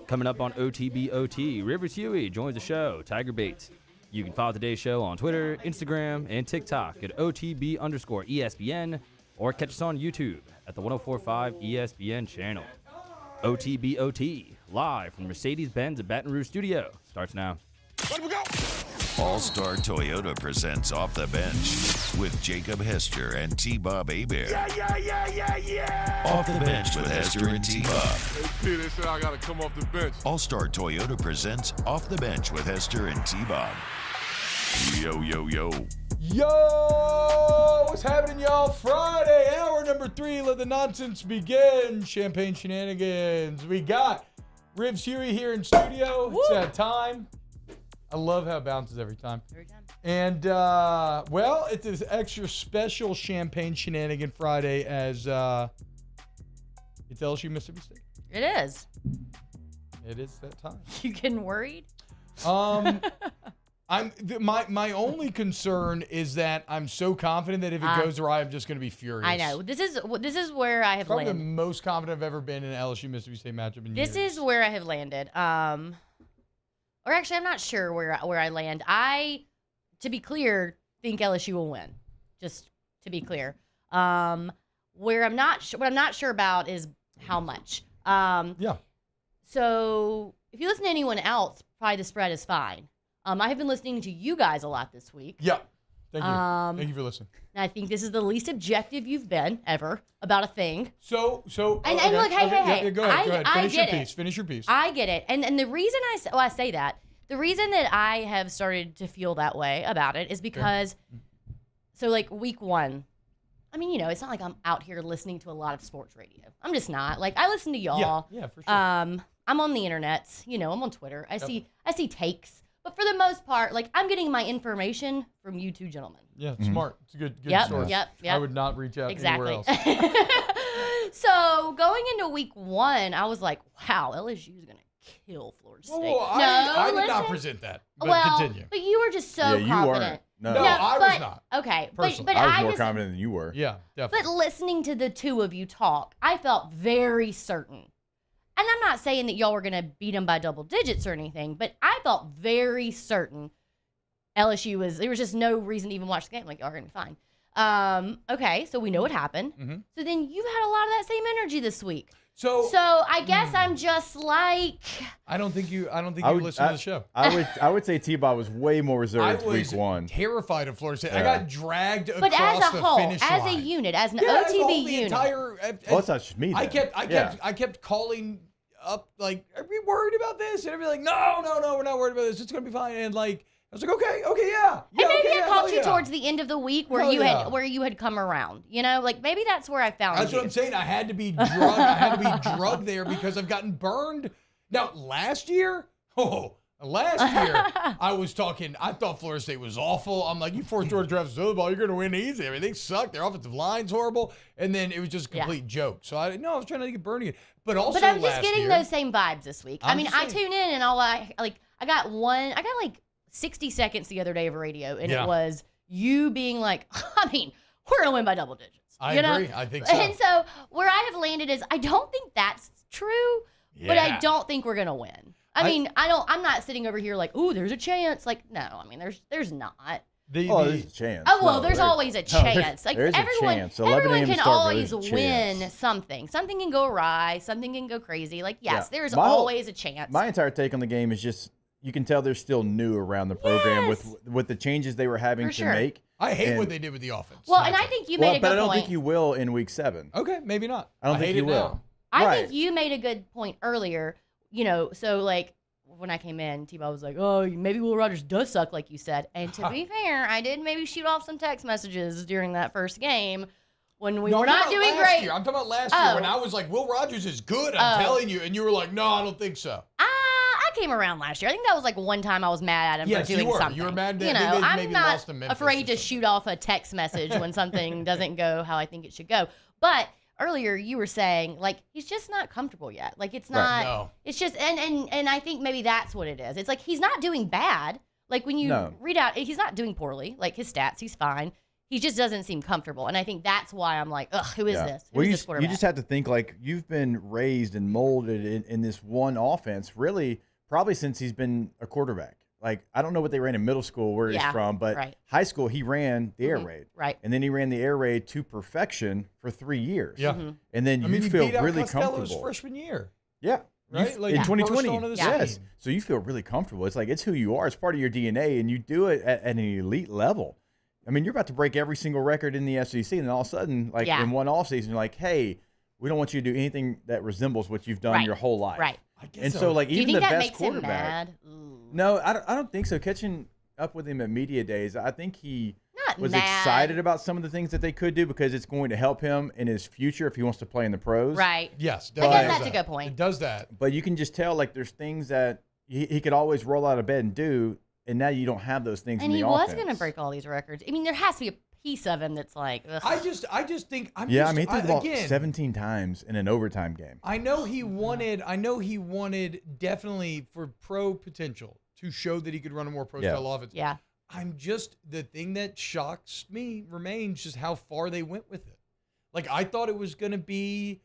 Speaker 20: Coming up on OTBOT, Rivers Huey joins the show, Tiger Baits. You can follow today's show on Twitter, Instagram, and TikTok at OTB_ESPN, or catch us on YouTube at the 1045 ESPN channel. OTBOT, live from Mercedes-Benz at Baton Rouge Studio, starts now.
Speaker 6: Let we go! All-Star Toyota presents Off the Bench with Jacob Hester and T-Bob Hebert.
Speaker 5: Yeah.
Speaker 6: Off the Bench with Hester and T-Bob.
Speaker 5: Hey, they said I got to come off the bench.
Speaker 6: All-Star Toyota presents Off the Bench with Hester and T-Bob. Yo.
Speaker 9: Yo, what's happening, y'all? Friday, hour number 3. Let the nonsense begin. Champagne shenanigans. We got Rivs Huey here in studio. Woo! It's that time. I love how it bounces every time. And, well, it's this extra special Champagne Shenanigan Friday as it's LSU-Mississippi State.
Speaker 7: It is.
Speaker 9: It is that time.
Speaker 7: You getting worried?
Speaker 9: My only concern is that I'm so confident that if it goes awry, I'm just going to be furious.
Speaker 7: I know. This is where I have
Speaker 9: Probably
Speaker 7: landed.
Speaker 9: the most confident I've ever been in an LSU-Mississippi State matchup in years.
Speaker 7: This is where I have landed. Or actually, I'm not sure where I land. I, to be clear, think LSU will win. Just to be clear. What I'm not sure about is how much.
Speaker 9: Yeah.
Speaker 7: So if you listen to anyone else, probably the spread is fine. I have been listening to you guys a lot this week.
Speaker 9: Yeah. Thank you. Thank you for listening.
Speaker 7: And I think this is the least objective you've been ever about a thing.
Speaker 9: So.
Speaker 7: And look, hey.
Speaker 9: Yeah, go ahead. Finish your piece.
Speaker 7: I get it. And the reason I say that, the reason that I have started to feel that way about it is because, so like week 1, I mean, you know, it's not like I'm out here listening to a lot of sports radio. I'm just not. Like, I listen to y'all.
Speaker 9: Yeah, for sure.
Speaker 7: I'm on the internet. You know, I'm on Twitter. I see takes. But for the most part, like, I'm getting my information from you two gentlemen.
Speaker 9: Yeah, smart. It's a good source.
Speaker 7: Yep.
Speaker 9: I would not reach out anywhere else.
Speaker 7: So, going into week 1, I was like, wow, LSU is going to kill Florida State.
Speaker 9: I did not present that. But continue.
Speaker 7: But you were just so confident.
Speaker 10: You weren't. No,
Speaker 9: I was not.
Speaker 7: Okay.
Speaker 9: Personally.
Speaker 7: But
Speaker 10: I was more confident than you were.
Speaker 9: Yeah, definitely.
Speaker 7: But listening to the two of you talk, I felt very certain. And I'm not saying that y'all were going to beat them by double digits or anything, but I felt very certain LSU there was just no reason to even watch the game. Like, y'all are going to be fine. Okay, so we know what happened.
Speaker 3: Mhm.
Speaker 7: So then you've had a lot of that same energy this week.
Speaker 3: So
Speaker 7: I guess I'm just like
Speaker 3: I don't think you
Speaker 10: would-
Speaker 3: listen to the show.
Speaker 10: I would say T-Bob was way more
Speaker 3: I
Speaker 10: reserved
Speaker 3: was
Speaker 10: week 1.
Speaker 3: terrified of Florida State. I
Speaker 10: Yeah.
Speaker 3: got dragged
Speaker 7: but
Speaker 3: across
Speaker 7: as a
Speaker 3: the
Speaker 7: whole,
Speaker 3: finish
Speaker 7: as
Speaker 3: line.
Speaker 7: a unit, as an
Speaker 3: Yeah, as a
Speaker 7: OTB
Speaker 3: whole, the
Speaker 7: unit.
Speaker 3: entire.
Speaker 10: Well, it's not just me.
Speaker 3: I
Speaker 10: then.
Speaker 3: kept calling up like, "Are we worried about this?" And everybody's like, "No, we're not worried about this. It's gonna be fine." And like, I was like, "Okay, yeah."
Speaker 7: And maybe
Speaker 3: okay,
Speaker 7: I called
Speaker 3: hell
Speaker 7: you
Speaker 3: yeah.
Speaker 7: towards the end of the week where
Speaker 3: Hell
Speaker 7: you
Speaker 3: yeah.
Speaker 7: had come around. You know, like maybe that's where I found
Speaker 3: That's
Speaker 7: you.
Speaker 3: what I'm saying. I had to be drugged. I had to be drugged there because I've gotten burned. Now, last year, I was talking. I thought Florida State was awful. I'm like, you forced Georgia Travis to throw the ball, you're going to win easy. Everything sucked. Their offensive line's horrible, and then it was just a complete joke. So I was trying to get burned again. But also,
Speaker 7: But I'm just
Speaker 3: last
Speaker 7: getting
Speaker 3: year,
Speaker 7: those same vibes this week. I
Speaker 3: I'm
Speaker 7: mean,
Speaker 3: just
Speaker 7: I
Speaker 3: saying.
Speaker 7: tune in and I got like 60 seconds the other day of radio, and
Speaker 3: Yeah.
Speaker 7: it was you being like, I mean, we're gonna win by double digits.
Speaker 3: I
Speaker 7: you know?
Speaker 3: agree. I think so.
Speaker 7: And so where I have landed is I don't think that's true, but I
Speaker 3: Yeah.
Speaker 7: don't think we're gonna win. I'm not sitting over here like, ooh, there's a chance. Like, no, I mean, there's not.
Speaker 10: There's a chance.
Speaker 7: Oh well,
Speaker 10: No,
Speaker 7: there's always a
Speaker 10: no,
Speaker 7: chance. Like
Speaker 10: there's a
Speaker 7: everyone,
Speaker 10: chance. 11
Speaker 7: everyone
Speaker 10: a.m.
Speaker 7: can
Speaker 10: start, but
Speaker 7: always
Speaker 10: there's a
Speaker 7: win
Speaker 10: chance.
Speaker 7: something. Something can go awry. Something can go crazy. Like yes,
Speaker 10: Yeah.
Speaker 7: there's
Speaker 10: My whole-
Speaker 7: always a chance.
Speaker 10: My entire take on the game is just you can tell they're still new around the program with the changes they were having
Speaker 7: For
Speaker 10: to
Speaker 7: sure.
Speaker 10: make.
Speaker 3: I hate
Speaker 10: And-
Speaker 3: what they did with the offense.
Speaker 7: Well, and I think you made a good
Speaker 10: but I don't
Speaker 7: point.
Speaker 10: think you will in week 7.
Speaker 3: Okay, maybe not.
Speaker 10: I don't think
Speaker 3: hate
Speaker 10: you
Speaker 3: it
Speaker 10: will.
Speaker 3: now.
Speaker 7: I think you made a good point earlier. You know, so like when I came in, T-Ball was like, "Oh, maybe Will Rogers does suck," like you said. And to be fair, I did maybe shoot off some text messages during that first game when we
Speaker 3: No,
Speaker 7: were
Speaker 3: I'm
Speaker 7: not
Speaker 3: talking
Speaker 7: doing
Speaker 3: about last
Speaker 7: great.
Speaker 3: year. I'm talking about last year when I was like, Will Rogers is good. I'm telling you, and you were like, "No, I don't think so."
Speaker 7: I came around last year. I think that was like one time I was mad at him
Speaker 3: Yes,
Speaker 7: for
Speaker 3: you
Speaker 7: doing
Speaker 3: were.
Speaker 7: something.
Speaker 3: You were mad that
Speaker 7: You
Speaker 3: they
Speaker 7: know,
Speaker 3: maybe
Speaker 7: I'm not
Speaker 3: lost to Memphis
Speaker 7: afraid to shoot off a text message when something doesn't go how I think it should go. But earlier you were saying like he's just not comfortable yet. Like it's not.
Speaker 3: No.
Speaker 7: It's just and I think maybe that's what it is. It's like he's not doing bad. Like when you read out, he's not doing poorly. Like his stats, he's fine. He just doesn't seem comfortable, and I think that's why I'm like, ugh, who is this? Who
Speaker 10: Well,
Speaker 7: is
Speaker 10: you
Speaker 7: this quarterback?
Speaker 10: just have to think like you've been raised and molded in this one offense, really, probably since he's been a quarterback. Like, I don't know what they ran in middle school where he's from, but high school, he ran the air raid.
Speaker 7: Right.
Speaker 10: And then he ran the air raid to perfection for 3 years.
Speaker 3: Yeah.
Speaker 10: And then
Speaker 3: I mean,
Speaker 10: you
Speaker 3: he
Speaker 10: feel
Speaker 3: beat out
Speaker 10: really
Speaker 3: Costello's
Speaker 10: comfortable.
Speaker 3: freshman year.
Speaker 10: Yeah.
Speaker 3: Right?
Speaker 10: You-
Speaker 3: Like,
Speaker 10: in
Speaker 3: burst
Speaker 10: 2020.
Speaker 3: onto the
Speaker 10: Yes.
Speaker 3: scene.
Speaker 10: So you feel really comfortable. It's like, it's who you are. It's part of your DNA, and you do it at an elite level. I mean, you're about to break every single record in the SEC, and then all of a sudden, like in one offseason, you're like, hey, we don't want you to do anything that resembles what you've done your whole life.
Speaker 7: Right.
Speaker 10: And so, like,
Speaker 7: do you
Speaker 10: even
Speaker 7: think
Speaker 10: the
Speaker 7: that
Speaker 10: best
Speaker 7: makes him
Speaker 10: quarterback.
Speaker 7: mad?
Speaker 10: No, I don't think so. Catching up with him at media days, I think he was
Speaker 7: mad.
Speaker 10: excited about some of the things that they could do because it's going to help him in his future if he wants to play in the pros.
Speaker 7: Right.
Speaker 3: Yes.
Speaker 7: I guess that's a good point.
Speaker 3: It does that.
Speaker 10: But you can just tell, like, there's things that he could always roll out of bed and do, and now you don't have those things
Speaker 7: And
Speaker 10: in
Speaker 7: he
Speaker 10: the
Speaker 7: was
Speaker 10: offense.
Speaker 7: going to break all these records. I mean, there has to be a piece of him that's like, ugh.
Speaker 3: I just think
Speaker 10: I mean, he threw the ball 17 times in an overtime game.
Speaker 3: I know he wanted definitely for pro potential to show that he could run a more pro style offense.
Speaker 7: Yeah.
Speaker 3: The thing that shocks me remains just how far they went with it. Like, I thought it was going to be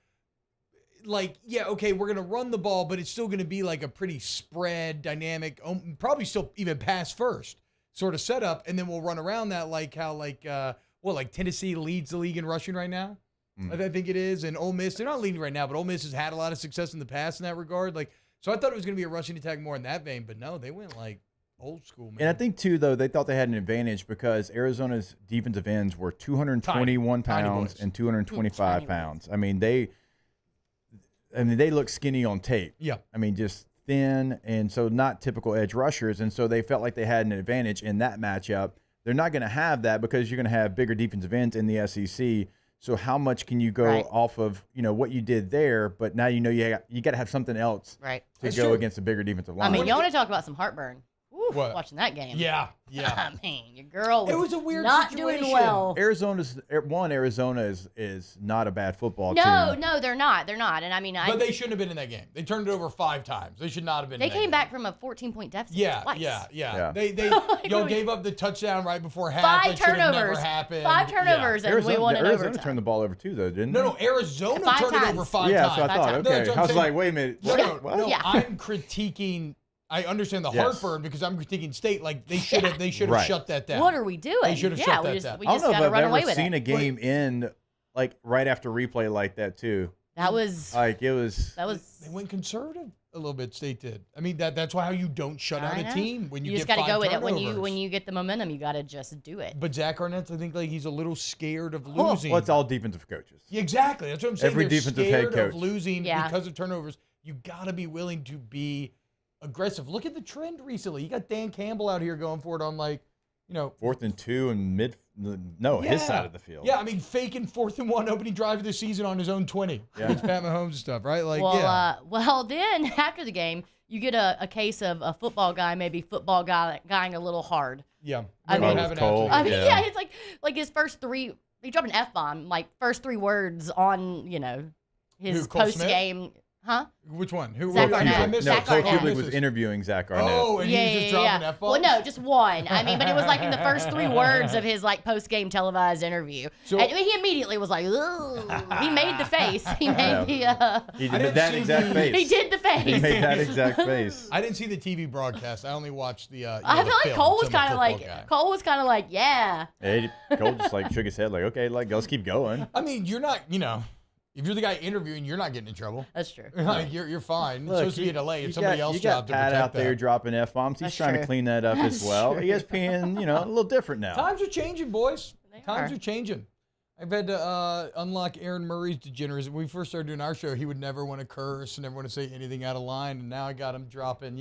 Speaker 3: like, yeah, okay, we're going to run the ball, but it's still going to be like a pretty spread, dynamic, probably still even pass first sort of setup. And then we'll run around that like how like Tennessee leads the league in rushing right now. I think it is. And Ole Miss, they're not leading right now, but Ole Miss has had a lot of success in the past in that regard. Like, so I thought it was going to be a rushing attack more in that vein, but no, they went like old school, man.
Speaker 10: And I think, too, though, they thought they had an advantage because Arizona's defensive ends were 221
Speaker 3: Tiny
Speaker 10: pounds
Speaker 3: boys.
Speaker 10: and 225 pounds. I mean, they look skinny on tape.
Speaker 3: Yeah.
Speaker 10: I mean, just thin, and so not typical edge rushers. And so they felt like they had an advantage in that matchup. They're not going to have that because you're going to have bigger defensive ends in the SEC. So how much can you go off of, what you did there, but now you got to have something else to
Speaker 7: That's
Speaker 10: go
Speaker 7: true.
Speaker 10: against a bigger defensive line.
Speaker 7: I mean, you want to talk about some heartburn. Woo,
Speaker 3: What?
Speaker 7: watching that game.
Speaker 3: Yeah.
Speaker 7: I mean, your girl
Speaker 3: It was a weird
Speaker 7: not
Speaker 3: situation.
Speaker 7: doing well.
Speaker 10: Arizona is not a bad football team.
Speaker 7: No, they're not. They're not. And I mean,
Speaker 3: But they shouldn't have been in that game. They turned it over 5 times. They should not have been.
Speaker 7: they
Speaker 3: in that
Speaker 7: came
Speaker 3: game.
Speaker 7: back from a 14-point deficit
Speaker 3: Yeah,
Speaker 7: twice.
Speaker 3: yeah. Y'all gave up the touchdown right before half.
Speaker 7: 5
Speaker 3: That should have never
Speaker 7: turnovers.
Speaker 3: happened.
Speaker 7: 5 turnovers, and we won in
Speaker 10: Arizona
Speaker 7: overtime.
Speaker 10: turned the ball over too, though, didn't
Speaker 3: No,
Speaker 10: they?
Speaker 3: Arizona
Speaker 7: 5
Speaker 3: turned it
Speaker 7: times.
Speaker 3: over 5
Speaker 10: Yeah,
Speaker 3: times.
Speaker 10: so I thought,
Speaker 3: No,
Speaker 10: okay.
Speaker 3: that's what
Speaker 10: I
Speaker 3: I'm
Speaker 10: was
Speaker 3: saying.
Speaker 10: like, wait a minute.
Speaker 3: No,
Speaker 10: What?
Speaker 3: no,
Speaker 7: Yeah.
Speaker 3: I'm critiquing I understand the
Speaker 10: Yes.
Speaker 3: heartburn because I'm thinking State, like they should have
Speaker 10: Right.
Speaker 3: shut that down.
Speaker 7: What are we doing?
Speaker 3: They should have shut that down.
Speaker 7: We
Speaker 10: I
Speaker 7: just
Speaker 10: don't know
Speaker 7: got
Speaker 10: if
Speaker 7: to run
Speaker 10: I've
Speaker 7: away
Speaker 10: ever
Speaker 7: with
Speaker 10: seen
Speaker 7: it.
Speaker 10: a game end like right after replay like that too.
Speaker 7: That was
Speaker 10: Like it was.
Speaker 3: They went conservative a little bit. State did. I mean that's why how you don't shut out
Speaker 7: I
Speaker 3: a
Speaker 7: know.
Speaker 3: team when you
Speaker 7: just
Speaker 3: get
Speaker 7: got to go with it.
Speaker 3: turnovers.
Speaker 7: When you get the momentum, you got to just do it.
Speaker 3: But Zach Arnett's, I think, like he's a little scared of losing.
Speaker 10: Well, it's all defensive coaches.
Speaker 3: Yeah, exactly. That's what I'm saying.
Speaker 10: Every
Speaker 3: They're
Speaker 10: defensive
Speaker 3: scared
Speaker 10: head coach.
Speaker 3: of losing
Speaker 7: Yeah.
Speaker 3: because of turnovers. You got to be willing to be aggressive. Look at the trend recently. You got Dan Campbell out here going for it on
Speaker 10: 4th and 2 and his side of the field.
Speaker 3: Yeah, I mean, faking 4th and 1 opening drive of the season on his own 20.
Speaker 10: Yeah.
Speaker 3: Against Pat Mahomes and stuff, right? Like,
Speaker 7: well,
Speaker 3: yeah.
Speaker 7: well, then after the game, you get a case of a football guy maybe guying a little hard.
Speaker 3: Yeah.
Speaker 7: I mean,
Speaker 10: Cole.
Speaker 7: yeah, it's like his first three. He dropped an F-bomb, like first three words on his
Speaker 3: Who, Cole
Speaker 7: post game. Huh?
Speaker 3: Which one? Who?
Speaker 7: Zach
Speaker 3: I
Speaker 7: Arnett.
Speaker 3: missed
Speaker 10: No,
Speaker 3: that.
Speaker 10: Cole
Speaker 7: Arnett.
Speaker 10: Kubelik was interviewing Zach Arnett.
Speaker 3: Oh, and he was just dropping F-bombs?
Speaker 7: Well, no, just one. I mean, but it was like in the first three words of his post-game televised interview.
Speaker 3: So-
Speaker 7: and he immediately was like, "Ugh." He made the face. He made
Speaker 10: He did that exact face.
Speaker 7: He did the face.
Speaker 10: He made that exact face.
Speaker 3: I didn't see the TV broadcast. I only watched the.
Speaker 7: I feel like Cole was kind of like, yeah.
Speaker 10: Hey, Cole just shook his head like, okay, let's keep going.
Speaker 3: I mean, you're not, if you're the guy interviewing, you're not getting in trouble.
Speaker 7: That's true.
Speaker 3: Like you're fine. It's supposed to be a delay. It's
Speaker 10: you
Speaker 3: somebody
Speaker 10: got-
Speaker 3: else's
Speaker 10: you got
Speaker 3: job to
Speaker 10: Pat
Speaker 3: protect
Speaker 10: out there
Speaker 3: that.
Speaker 10: dropping F-bombs. He's
Speaker 7: That's
Speaker 10: trying
Speaker 7: true.
Speaker 10: to clean that up as well. ESPN, a little different now.
Speaker 3: Times are changing, boys. Times
Speaker 7: are.
Speaker 3: are changing. I've had to unlock Aaron Murray's degeneracy. When we first started doing our show, he would never want to curse, never want to say anything out of line, and now I got him dropping,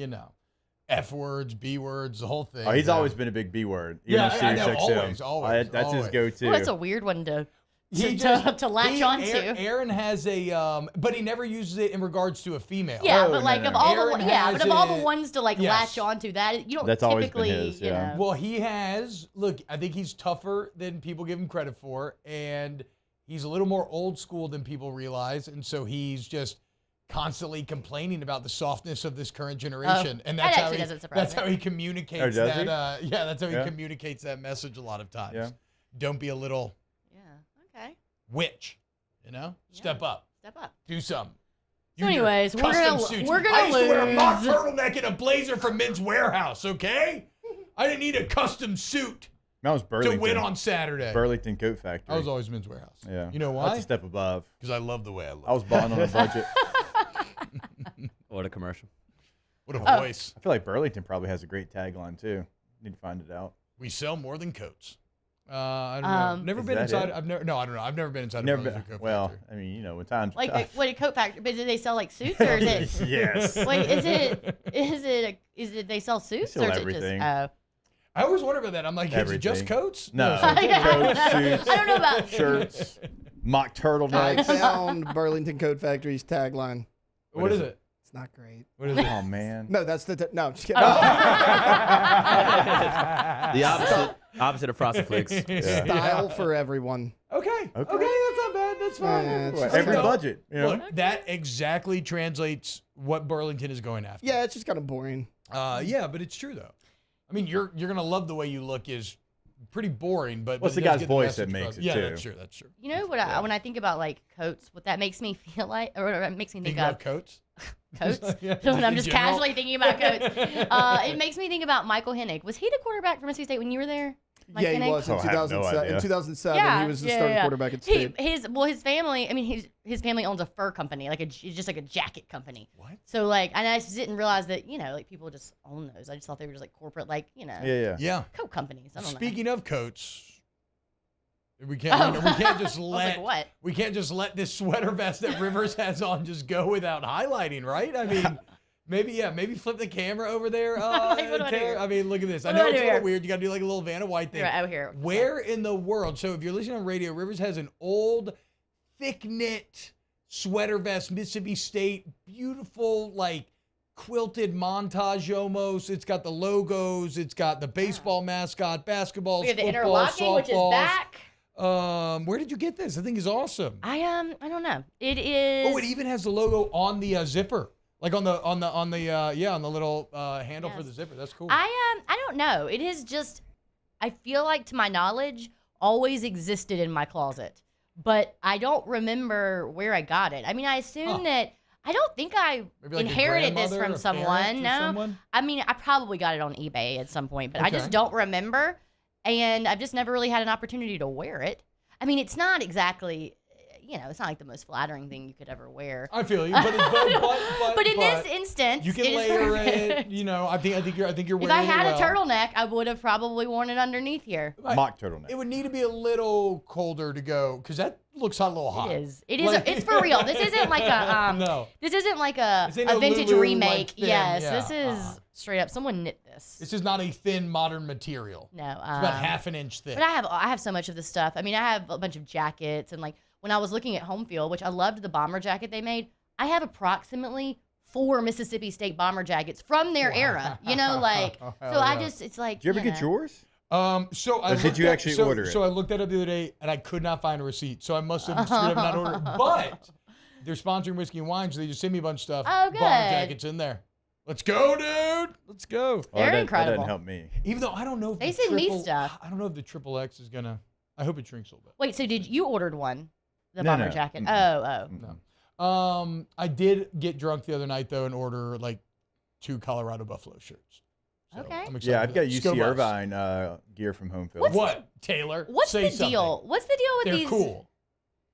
Speaker 3: F words, B words, the whole thing.
Speaker 10: Oh, he's always been a big B word.
Speaker 3: Yeah,
Speaker 10: Even
Speaker 3: I know,
Speaker 10: Sirius XM.
Speaker 3: always.
Speaker 10: That's his go-to.
Speaker 7: Well, that's a weird one to latch on to.
Speaker 3: Aaron has but he never uses it in regards to a female.
Speaker 7: Yeah, but of all the ones to
Speaker 3: Yes.
Speaker 7: latch onto that, you don't
Speaker 10: That's always been
Speaker 7: typically,
Speaker 10: his, yeah.
Speaker 3: Well, he has. Look, I think he's tougher than people give him credit for, and he's a little more old school than people realize, and so he's just constantly complaining about the softness of this current generation, and
Speaker 7: that
Speaker 3: that's
Speaker 7: actually doesn't surprise
Speaker 3: how
Speaker 7: me.
Speaker 3: he communicates
Speaker 10: Oh, does
Speaker 3: that.
Speaker 10: he?
Speaker 3: That's how he
Speaker 10: Yeah.
Speaker 3: communicates that message a lot of times.
Speaker 10: Yeah.
Speaker 3: Don't be a little
Speaker 7: Okay.
Speaker 3: witch, Step up,
Speaker 7: Step up.
Speaker 3: do something.
Speaker 7: So
Speaker 3: Use your
Speaker 7: anyways, we're
Speaker 3: custom
Speaker 7: gonna
Speaker 3: suits.
Speaker 7: we're gonna
Speaker 3: I used to wear a mock
Speaker 7: lose.
Speaker 3: turtleneck and a blazer from Men's Warehouse. Okay, I didn't need a custom suit
Speaker 10: That was Burlington.
Speaker 3: to win on Saturday.
Speaker 10: Burlington Coat Factory.
Speaker 3: I was always Men's Warehouse.
Speaker 10: Yeah.
Speaker 3: You know why?
Speaker 10: That's a step above.
Speaker 3: Because I love the way I look.
Speaker 10: I was buying on a budget.
Speaker 20: What a commercial.
Speaker 3: What a voice.
Speaker 10: I feel like Burlington probably has a great tagline too. Need to find it out.
Speaker 3: We sell more than coats. I don't know. Never
Speaker 10: Is
Speaker 3: been
Speaker 10: that
Speaker 3: inside.
Speaker 10: it?
Speaker 3: I don't know. I've never been inside.
Speaker 10: Never
Speaker 3: a
Speaker 10: been.
Speaker 3: Burlington Coat
Speaker 10: Well,
Speaker 3: Factory.
Speaker 10: I mean, when times are
Speaker 7: Like
Speaker 10: tough.
Speaker 7: what a coat factory? But do they sell suits or is it?
Speaker 10: Yes.
Speaker 7: Wait, is it they sell suits
Speaker 10: sell
Speaker 7: or is
Speaker 10: everything.
Speaker 7: it just?
Speaker 3: I always wonder about that. I'm like, is it just
Speaker 10: Everything.
Speaker 3: coats?
Speaker 10: No.
Speaker 7: I
Speaker 10: Coats, suits,
Speaker 7: don't know about
Speaker 10: shirts, mock
Speaker 11: I
Speaker 10: turtlenecks.
Speaker 11: found Burlington Coat Factory's tagline.
Speaker 3: What is it?
Speaker 11: It's not great.
Speaker 3: What is it?
Speaker 10: Oh man.
Speaker 11: No, that's no. Just kidding.
Speaker 20: The opposite of Frosted Flakes.
Speaker 11: Style for everyone.
Speaker 3: Okay. That's not bad. That's fine.
Speaker 11: Yeah, it's
Speaker 10: Well, every
Speaker 3: No,
Speaker 10: budget.
Speaker 3: Look, that exactly translates what Burlington is going after.
Speaker 11: Yeah, it's just kind of boring.
Speaker 3: Yeah, but it's true though. I mean, you're gonna love the way you look is pretty boring, but
Speaker 10: Well, it's
Speaker 3: but
Speaker 10: the
Speaker 3: it does
Speaker 10: guy's
Speaker 3: get
Speaker 10: voice that
Speaker 3: message
Speaker 10: makes
Speaker 3: across.
Speaker 10: it,
Speaker 3: Yeah,
Speaker 10: too.
Speaker 3: that's true. That's true.
Speaker 7: You know what? When I think about coats, what that makes me feel like, or what it makes me think
Speaker 3: Think
Speaker 7: of
Speaker 3: about coats.
Speaker 7: coats.
Speaker 3: Yeah,
Speaker 7: When I'm
Speaker 3: in
Speaker 7: just
Speaker 3: general.
Speaker 7: casually thinking about coats, it makes me think about Michael Hennig. Was he the quarterback for Mississippi State when you were there? Mike
Speaker 11: Yeah, he
Speaker 7: Hennig?
Speaker 11: was in
Speaker 10: Oh, I have no
Speaker 11: 2007.
Speaker 10: idea.
Speaker 11: In 2007, he was the starting quarterback at State.
Speaker 7: His family. I mean, his family owns a fur company, just like a jacket company.
Speaker 3: What?
Speaker 7: So and I just didn't realize that people just own those. I just thought they were just corporate,
Speaker 10: Yeah.
Speaker 7: coat companies. I don't know.
Speaker 3: Speaking of coats, we can't just
Speaker 7: I was
Speaker 3: let
Speaker 7: like, what?
Speaker 3: we can't just let this sweater vest that Rivers has on just go without highlighting, right? I mean, maybe flip the camera over there.
Speaker 7: Like, what do I do
Speaker 3: Taylor.
Speaker 7: here?
Speaker 3: I mean, look at this.
Speaker 7: What
Speaker 3: I
Speaker 7: do
Speaker 3: know
Speaker 7: I
Speaker 3: it's
Speaker 7: do
Speaker 3: a little
Speaker 7: here?
Speaker 3: weird. You got to do like a little Vanna White thing.
Speaker 7: Right, over here.
Speaker 3: Where in the world? So if you're listening on radio, Rivers has an old, thick knit sweater vest, Mississippi State, beautiful quilted montage almost. It's got the logos. It's got the baseball mascot, basketballs,
Speaker 7: We have the
Speaker 3: football,
Speaker 7: interlocking, which is
Speaker 3: softballs.
Speaker 7: back.
Speaker 3: Where did you get this? I think it's awesome.
Speaker 7: I don't know. It is.
Speaker 3: Oh, it even has the logo on the zipper, like on the little handle for the zipper. That's cool.
Speaker 7: I don't know. It is just, I feel like to my knowledge, always existed in my closet, but I don't remember where I got it. I mean, I assume that I don't think I
Speaker 3: Maybe like a
Speaker 7: inherited this
Speaker 3: grandmother,
Speaker 7: from
Speaker 3: a
Speaker 7: someone.
Speaker 3: parent or
Speaker 7: No.
Speaker 3: someone?
Speaker 7: I mean, I probably got it on eBay at some point, but I just
Speaker 3: Okay.
Speaker 7: don't remember. And I've just never really had an opportunity to wear it. I mean, it's not exactly, it's not like the most flattering thing you could ever wear.
Speaker 3: I feel you, but
Speaker 7: in this instance,
Speaker 3: you can
Speaker 7: it is
Speaker 3: layer
Speaker 7: perfect.
Speaker 3: it. I think you're
Speaker 7: If
Speaker 3: wearing
Speaker 7: I
Speaker 3: it
Speaker 7: had
Speaker 3: well.
Speaker 7: a turtleneck, I would have probably worn it underneath here.
Speaker 10: Mock turtleneck.
Speaker 3: It would need to be a little colder to go because that looks a little hot.
Speaker 7: It is. It's for real. This isn't like a
Speaker 3: no.
Speaker 7: This isn't like a
Speaker 3: This ain't no
Speaker 7: vintage
Speaker 3: Lulu,
Speaker 7: remake.
Speaker 3: like, thin,
Speaker 7: Yes,
Speaker 3: yeah,
Speaker 7: this is straight up. Someone knit this.
Speaker 3: This is not a thin modern material.
Speaker 7: No,
Speaker 3: it's about half an inch thick.
Speaker 7: But I have so much of this stuff. I mean, I have a bunch of jackets and like when I was looking at Home Field, which I loved the bomber jacket they made. I have approximately 4 Mississippi State bomber jackets from their era. It's like.
Speaker 10: Did you ever get yours?
Speaker 3: So I
Speaker 10: Or did you actually order it?
Speaker 3: So I looked at it the other day and I could not find a receipt. So I must have screwed up and not ordered it. But they're sponsoring Whiskey and Wine, so they just send me a bunch of stuff.
Speaker 7: Oh, good.
Speaker 3: Bomber jackets in there. Let's go, dude. Let's go.
Speaker 7: They're incredible.
Speaker 10: That doesn't help me.
Speaker 3: Even though I don't know if
Speaker 7: They
Speaker 3: the
Speaker 7: send me
Speaker 3: triple-
Speaker 7: stuff.
Speaker 3: I don't know if the triple X is gonna. I hope it shrinks a little bit.
Speaker 7: Wait, so did you ordered one? The
Speaker 10: No,
Speaker 7: bomber
Speaker 10: no.
Speaker 7: jacket.
Speaker 10: Mm-mm.
Speaker 7: Oh.
Speaker 3: No. I did get drunk the other night though and order like 2 Colorado Buffalo shirts. So
Speaker 7: Okay.
Speaker 3: I'm excited.
Speaker 10: Yeah, I've
Speaker 3: for
Speaker 10: got
Speaker 3: that. Go
Speaker 10: UC
Speaker 3: Buffs.
Speaker 10: Irvine gear from Home Field.
Speaker 3: What, Taylor?
Speaker 7: What's
Speaker 3: Say
Speaker 7: the
Speaker 3: something.
Speaker 7: deal? What's the deal with
Speaker 3: They're
Speaker 7: these?
Speaker 3: cool.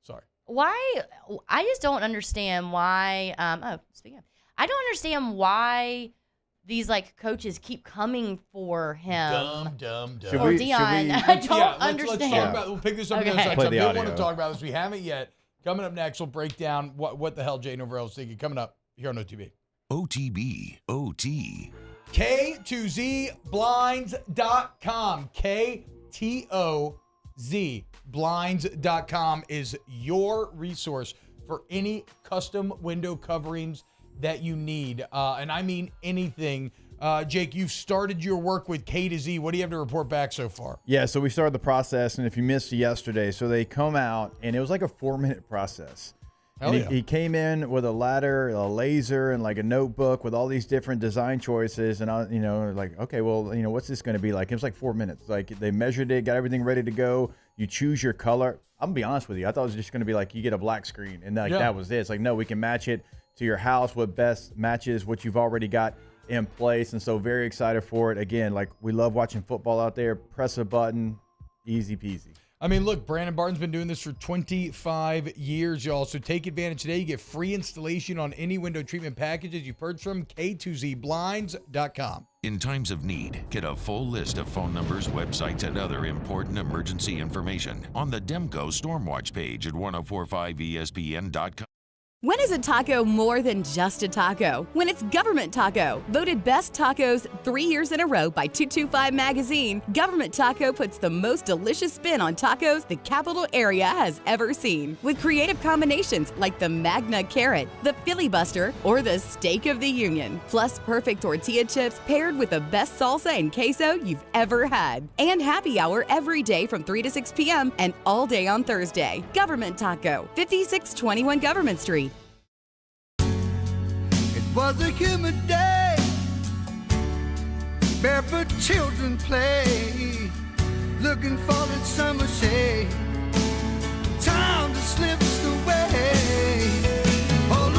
Speaker 3: Sorry.
Speaker 7: Why? I just don't understand why. Speaking of, I don't understand why these like coaches keep coming for him.
Speaker 3: Dumb.
Speaker 7: Or Dion. I don't understand.
Speaker 3: Let's talk about. We'll pick this up
Speaker 7: Okay.
Speaker 3: in a second.
Speaker 10: Play
Speaker 3: I
Speaker 10: the
Speaker 3: did want to
Speaker 10: audio.
Speaker 3: talk about this. We haven't yet. Coming up next, we'll break down what the hell Jay Norvell is thinking. Coming up here on OTB.
Speaker 6: OTB, OT.
Speaker 3: K2ZBlinds.com. KTOZ Blinds.com is your resource for any custom window coverings that you need. And I mean anything. Jake, you've started your work with K to Z. What do you have to report back so far?
Speaker 10: Yeah, so we started the process, and if you missed yesterday, so they come out, and it was like a 4-minute process.
Speaker 3: Hell
Speaker 10: And
Speaker 3: yeah.
Speaker 10: he came in with a ladder, a laser, and like a notebook with all these different design choices. And I, like, okay, well, what's this going to be like? It was like 4 minutes. Like they measured it, got everything ready to go. You choose your color. I'm gonna be honest with you. I thought it was just going to be like you get a black screen, and like that was it. It's like, no, we can match it to your house. What best matches what you've already got in place. And so very excited for it. Again, like we love watching football out there. Press a button, easy peasy.
Speaker 3: I mean, look, Brandon Barton's been doing this for 25 years, y'all. So take advantage today. You get free installation on any window treatment packages you purchase from K2ZBlinds.com.
Speaker 6: In times of need, get a full list of phone numbers, websites, and other important emergency information on the Demco Stormwatch page at 1045ESPN.com.
Speaker 1: When is a taco more than just a taco? When it's Government Taco. Voted best tacos 3 years in a row by 225 Magazine, Government Taco puts the most delicious spin on tacos the capital area has ever seen. With creative combinations like the Magna Carrot, the Filibuster, or the Steak of the Union. Plus perfect tortilla chips paired with the best salsa and queso you've ever had. And happy hour every day from 3 to 6 p.m. and all day on Thursday. Government Taco, 5621 Government Street.
Speaker 4: Was a humid day, barefoot children play, looking for that summer shade. Time just slips away. Oh,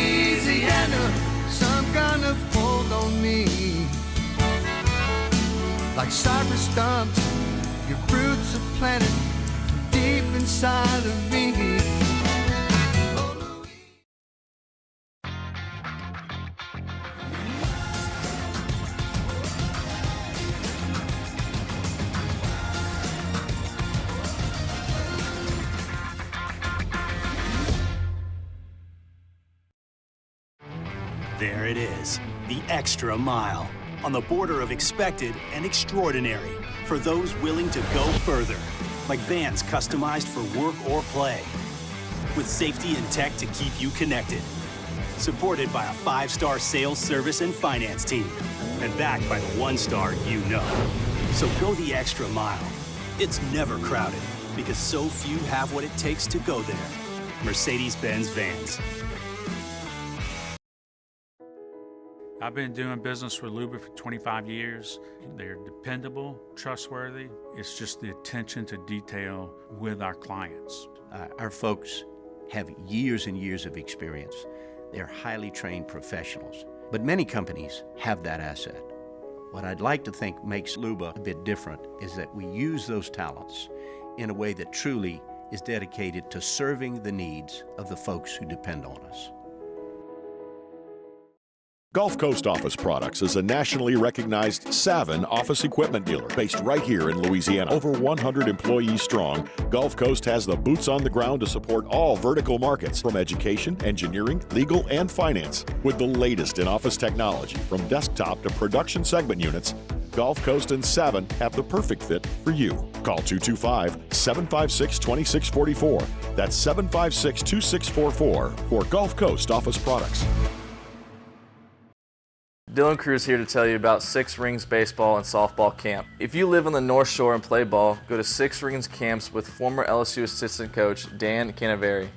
Speaker 4: Louisiana, some kind of hold on me. Like cypress stumps, your roots are planted deep inside of me.
Speaker 12: There it is, the extra mile, on the border of expected and extraordinary, for those willing to go further, like vans customized for work or play, with safety and tech to keep you connected, supported by a 5-star sales, service, and finance team, and backed by the 1-star you know. So go the extra mile. It's never crowded, because so few have what it takes to go there. Mercedes-Benz Vans.
Speaker 19: I've been doing business with Luba for 25 years. They're dependable, trustworthy. It's just the attention to detail with our clients.
Speaker 16: Our folks have years and years of experience. They're highly trained professionals. But many companies have that asset. What I'd like to think makes Luba a bit different is that we use those talents in a way that truly is dedicated to serving the needs of the folks who depend on us.
Speaker 18: Gulf Coast Office Products is a nationally recognized Savin office equipment dealer based right here in Louisiana. Over 100 employees strong, Gulf Coast has the boots on the ground to support all vertical markets from education, engineering, legal, and finance. With the latest in office technology from desktop to production segment units, Gulf Coast and Savin have the perfect fit for you. Call 225-756-2644. That's 756-2644 for Gulf Coast Office Products.
Speaker 13: Dylan Cruz here to tell you about Six Rings Baseball and Softball Camp. If you live on the North Shore and play ball, go to Six Rings Camps with former LSU assistant coach Dan Canaveri.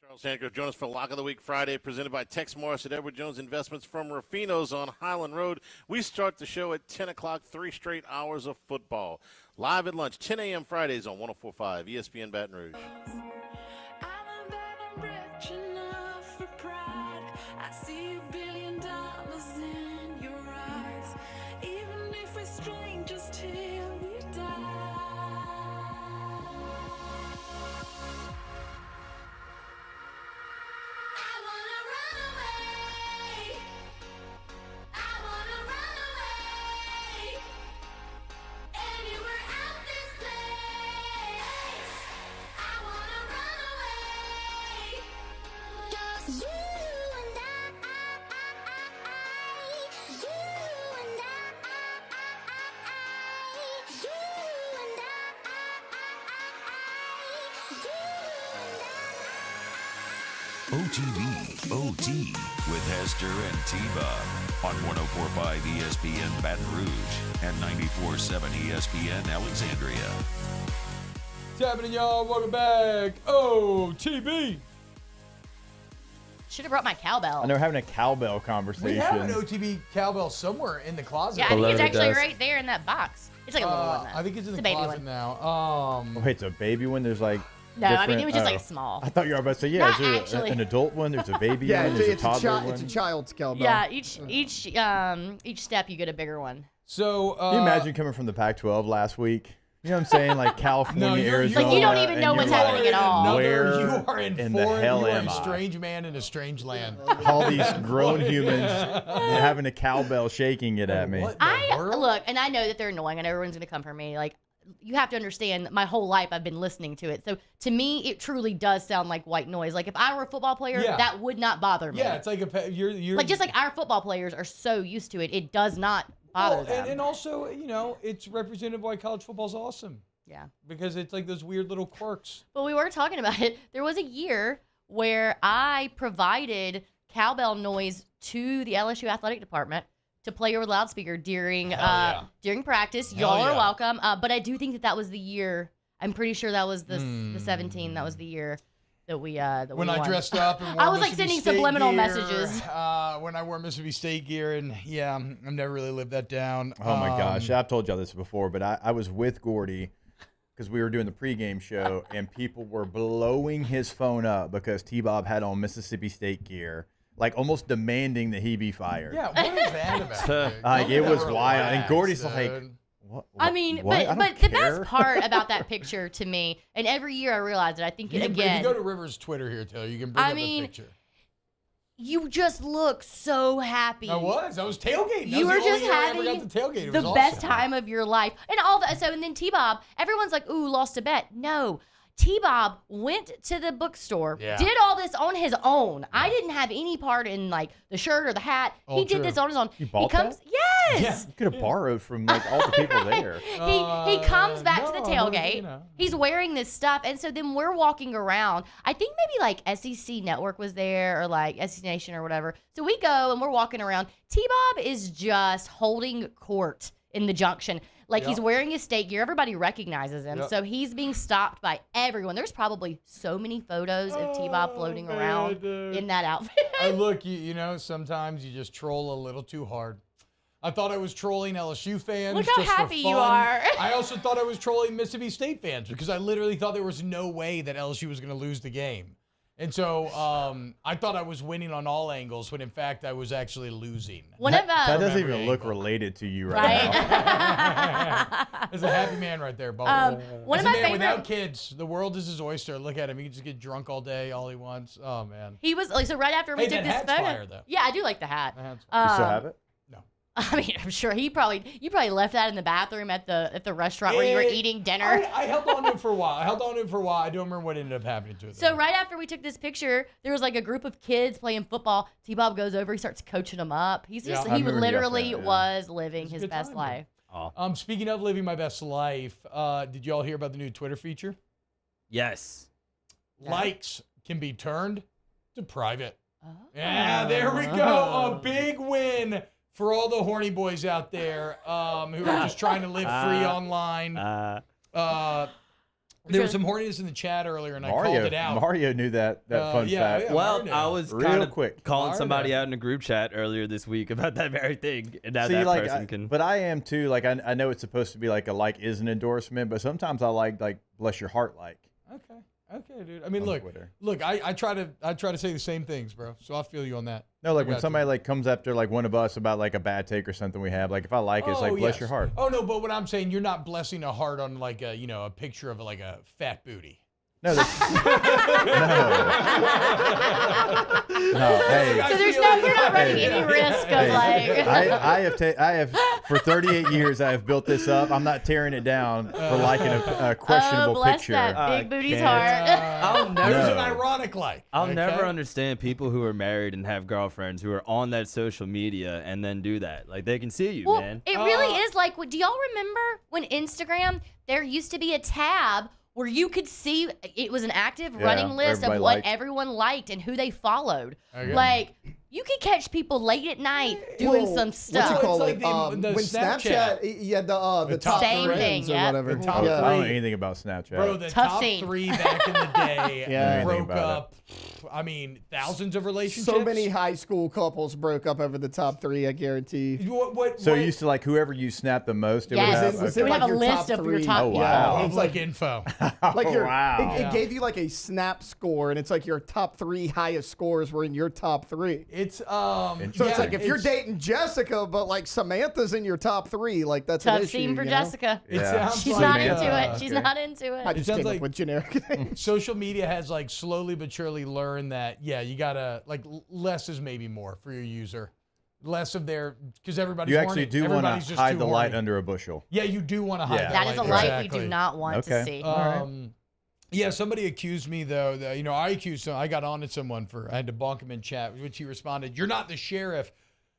Speaker 15: Charles Hancock, join us for Lock of the Week Friday, presented by Tex Morris at Edward Jones Investments from Rufino's on Highland Road. We start the show at 10 o'clock, 3 straight hours of football. Live at lunch, 10 a.m. Fridays on 104.5 ESPN Baton Rouge.
Speaker 6: OTB, OT with Hester and T-Bob on 104.5 ESPN Baton Rouge and 94.7 ESPN Alexandria.
Speaker 9: What's happening, y'all? Welcome back. OTB.
Speaker 7: Should have brought my cowbell.
Speaker 10: I know, having a cowbell conversation.
Speaker 3: We have an OTB cowbell somewhere in the closet.
Speaker 7: Yeah, I think it's actually right there in that box. It's like a little one, though.
Speaker 3: I think it's in the
Speaker 7: baby
Speaker 3: closet
Speaker 7: one.
Speaker 3: now.
Speaker 10: Oh, wait, it's a baby one? There's like
Speaker 7: No, I mean, it was just
Speaker 10: different-
Speaker 7: like small.
Speaker 10: I thought you were about to say,
Speaker 7: Not
Speaker 10: is there
Speaker 7: actually.
Speaker 10: an adult one? There's a baby
Speaker 11: Yeah,
Speaker 10: one? There's
Speaker 11: it's
Speaker 10: a toddler one?
Speaker 11: it's a child's cowbell.
Speaker 7: Yeah, each step you get a bigger one.
Speaker 3: So,
Speaker 10: Can you imagine coming from the Pac-12 last week? You know what I'm saying? Like California, Arizona.
Speaker 7: Like, you don't even know
Speaker 10: and
Speaker 7: what's
Speaker 10: you're
Speaker 7: happening
Speaker 10: like,
Speaker 7: at all.
Speaker 10: Where
Speaker 3: you are in
Speaker 10: in
Speaker 3: foreign,
Speaker 10: the hell
Speaker 3: you are
Speaker 10: am
Speaker 3: a
Speaker 10: I?
Speaker 3: strange man in a strange land.
Speaker 10: All these grown humans having a cowbell shaking it at me.
Speaker 7: Look, and I know that they're annoying, and everyone's gonna come for me. Like, you have to understand, my whole life I've been listening to it. So to me, it truly does sound like white noise. Like, if I were a football player,
Speaker 3: Yeah.
Speaker 7: that would not bother me.
Speaker 3: Yeah, it's like you're
Speaker 7: Like, just like our football players are so used to it, it does not bother them.
Speaker 3: and also, you know, it's representative why college football's awesome.
Speaker 7: Yeah.
Speaker 3: Because it's like those weird little quirks.
Speaker 7: But we were talking about it. There was a year where I provided cowbell noise to the LSU athletic department to play over the loudspeaker during during practice. Y'all are welcome. But I do think that was the year. I'm pretty sure that was the 17. That was the year that we that
Speaker 3: When
Speaker 7: we
Speaker 3: I
Speaker 7: won.
Speaker 3: dressed up and wore
Speaker 7: I was like
Speaker 3: Mississippi
Speaker 7: sending
Speaker 3: State
Speaker 7: subliminal
Speaker 3: gear,
Speaker 7: messages.
Speaker 3: When I wore Mississippi State gear, and I've never really lived that down.
Speaker 10: Oh my gosh, I've told y'all this before, but I was with Gordy because we were doing the pregame show, and people were blowing his phone up because T-Bob had on Mississippi State gear, like almost demanding that he be fired.
Speaker 3: Yeah, what is that about? dude?
Speaker 10: Like, it was
Speaker 3: Relax,
Speaker 10: wild, and Gordy's
Speaker 3: dude.
Speaker 10: like, what?
Speaker 7: I mean,
Speaker 10: what? I
Speaker 7: but
Speaker 10: don't
Speaker 7: the
Speaker 10: care.
Speaker 7: best part about that picture to me, and every year I realize it, I think
Speaker 3: You can,
Speaker 7: again.
Speaker 3: if you go to Rivers' Twitter here, Taylor, you can bring
Speaker 7: I
Speaker 3: up
Speaker 7: mean,
Speaker 3: the picture.
Speaker 7: You just look so happy.
Speaker 3: I was tailgating.
Speaker 7: You were just having
Speaker 3: the tailgate. It
Speaker 7: the
Speaker 3: was
Speaker 7: best
Speaker 3: awesome.
Speaker 7: time of your life. And all that. So, and then T-Bob, everyone's like, ooh, lost a bet. No. T-Bob went to the bookstore,
Speaker 3: Yeah.
Speaker 7: did all this on his own. I didn't have any part in like the shirt or the hat.
Speaker 10: Oh,
Speaker 7: he did
Speaker 10: true.
Speaker 7: this on his own.
Speaker 10: You bought
Speaker 7: he comes,
Speaker 10: that?
Speaker 7: Yes.
Speaker 10: You could have borrowed from like all the people there.
Speaker 7: He comes back to the
Speaker 3: no,
Speaker 7: tailgate.
Speaker 3: you know.
Speaker 7: He's wearing this stuff, and so then we're walking around. I think maybe like SEC Network was there, or like SEC Nation or whatever. So we go and we're walking around. T-Bob is just holding court in the junction. Like, he's wearing his state gear. Everybody recognizes him.
Speaker 3: Yep.
Speaker 7: So he's being stopped by everyone. There's probably so many photos of T-Bob floating around in that outfit.
Speaker 3: Look, you know, sometimes you just troll a little too hard. I thought I was trolling LSU fans.
Speaker 7: Look how
Speaker 3: just for
Speaker 7: happy you
Speaker 3: fun.
Speaker 7: are.
Speaker 3: I also thought I was trolling Mississippi State fans because I literally thought there was no way that LSU was going to lose the game. And so I thought I was winning on all angles, when in fact I was actually losing.
Speaker 10: That doesn't even look related to you right now.
Speaker 3: There's a happy man right there, Bo.
Speaker 7: One
Speaker 3: As
Speaker 7: of
Speaker 3: a
Speaker 7: my
Speaker 3: man
Speaker 7: favorite.
Speaker 3: without kids, the world is his oyster. Look at him; he can just get drunk all day, all he wants. Oh man.
Speaker 7: He was like, so right after we
Speaker 3: Hey,
Speaker 7: took
Speaker 3: that
Speaker 7: this
Speaker 3: hat's
Speaker 7: photo.
Speaker 3: fire, though.
Speaker 7: Yeah, I do like the hat.
Speaker 10: You still have it?
Speaker 7: I mean, I'm sure you probably left that in the bathroom at the restaurant where you were eating dinner.
Speaker 3: I held on to it for a while. I don't remember what ended up happening to it.
Speaker 7: So right after we took this picture, there was like a group of kids playing football. T-Bob goes over, he starts coaching them up. He literally was living his best life.
Speaker 3: Speaking of living my best life, did you all hear about the new Twitter feature?
Speaker 20: Yes.
Speaker 3: Likes can be turned to private. Yeah, there we go. A big win for all the horny boys out there who are just trying to live free online. There was some horniness in the chat earlier, and I called it out.
Speaker 10: Mario knew that fun fact.
Speaker 20: Well, I was kind of
Speaker 10: quick
Speaker 20: calling somebody out in a group chat earlier this week about that very thing, and now
Speaker 10: See,
Speaker 20: that
Speaker 10: like,
Speaker 20: person can.
Speaker 10: But I am too. Like I know it's supposed to be like a like is an endorsement, but sometimes I like bless your heart like.
Speaker 3: Okay, dude. I mean, look, I try to say the same things, bro. So I feel you on that.
Speaker 10: No, like when somebody like comes after like one of us about like a bad take or something we have, like if I like it, it's like bless your heart.
Speaker 3: Oh no, but what I'm saying, you're not blessing a heart on like a a picture of like a fat booty.
Speaker 10: No, no. Hey.
Speaker 7: So you're not running any risk of like.
Speaker 10: I have for 38 years I have built this up. I'm not tearing it down for liking a questionable
Speaker 7: bless
Speaker 10: picture.
Speaker 7: that big booty's heart.
Speaker 20: I'll never.
Speaker 3: There's an ironic like.
Speaker 20: I'll never understand people who are married and have girlfriends who are on that social media and then do that. Like they can see you,
Speaker 7: Well,
Speaker 20: man.
Speaker 7: it really is like. Do y'all remember when Instagram? There used to be a tab where you could see it was an active running list of what everyone liked and who they followed.
Speaker 11: Okay.
Speaker 7: Like, you could catch people late at night doing some stuff.
Speaker 11: What you call
Speaker 3: It's
Speaker 11: it?
Speaker 3: like the
Speaker 11: When Snapchat, you had the top
Speaker 7: Same
Speaker 11: friends
Speaker 7: thing,
Speaker 11: or
Speaker 7: yeah.
Speaker 11: whatever.
Speaker 3: The top
Speaker 10: I don't know
Speaker 3: three.
Speaker 10: anything about Snapchat.
Speaker 3: Bro, the
Speaker 7: Tough
Speaker 3: top
Speaker 7: scene.
Speaker 3: 3 back in the day
Speaker 11: Yeah.
Speaker 3: broke
Speaker 10: about
Speaker 3: up. I mean, thousands of relationships.
Speaker 11: So many high school couples broke up over the top 3, I guarantee.
Speaker 10: So you used to like whoever you snapped the most. It
Speaker 7: Yes.
Speaker 10: would
Speaker 11: Was
Speaker 10: have,
Speaker 11: it
Speaker 7: We have
Speaker 11: like
Speaker 7: a
Speaker 11: your
Speaker 7: list
Speaker 11: top
Speaker 7: of your
Speaker 11: 3?
Speaker 7: top.
Speaker 10: Oh, wow.
Speaker 11: Yeah, it's like
Speaker 3: Public info.
Speaker 11: like your,
Speaker 10: wow.
Speaker 11: it gave you like a snap score, and it's like your top 3 highest scores were in your top 3.
Speaker 3: It's
Speaker 11: So it's like if you're dating Jessica, but like Samantha's in your top 3, like that's an
Speaker 7: Tough
Speaker 11: issue.
Speaker 7: scene for
Speaker 11: you know?
Speaker 7: Jessica.
Speaker 3: It sounds
Speaker 7: She's
Speaker 3: like,
Speaker 7: not into
Speaker 10: Samantha.
Speaker 7: it. She's
Speaker 10: Okay.
Speaker 7: not into
Speaker 11: I
Speaker 7: it.
Speaker 11: just
Speaker 3: sounds
Speaker 11: came
Speaker 3: like-
Speaker 11: up with generic things.
Speaker 3: social media has like slowly but surely learned that you gotta like less is maybe more for your user, less of their because everybody's
Speaker 10: you actually
Speaker 3: horny.
Speaker 10: do want
Speaker 3: Everybody's
Speaker 10: to
Speaker 3: just
Speaker 10: hide
Speaker 3: too
Speaker 10: the light
Speaker 3: horny.
Speaker 10: under a bushel.
Speaker 3: Yeah, you do want to hide
Speaker 10: Yeah.
Speaker 3: that
Speaker 7: That is a
Speaker 3: light.
Speaker 7: light
Speaker 3: Exactly.
Speaker 7: we do not want to see.
Speaker 3: Yeah, somebody accused me though. That, I got on to someone I had to bonk him in chat, which he responded, "You're not the sheriff,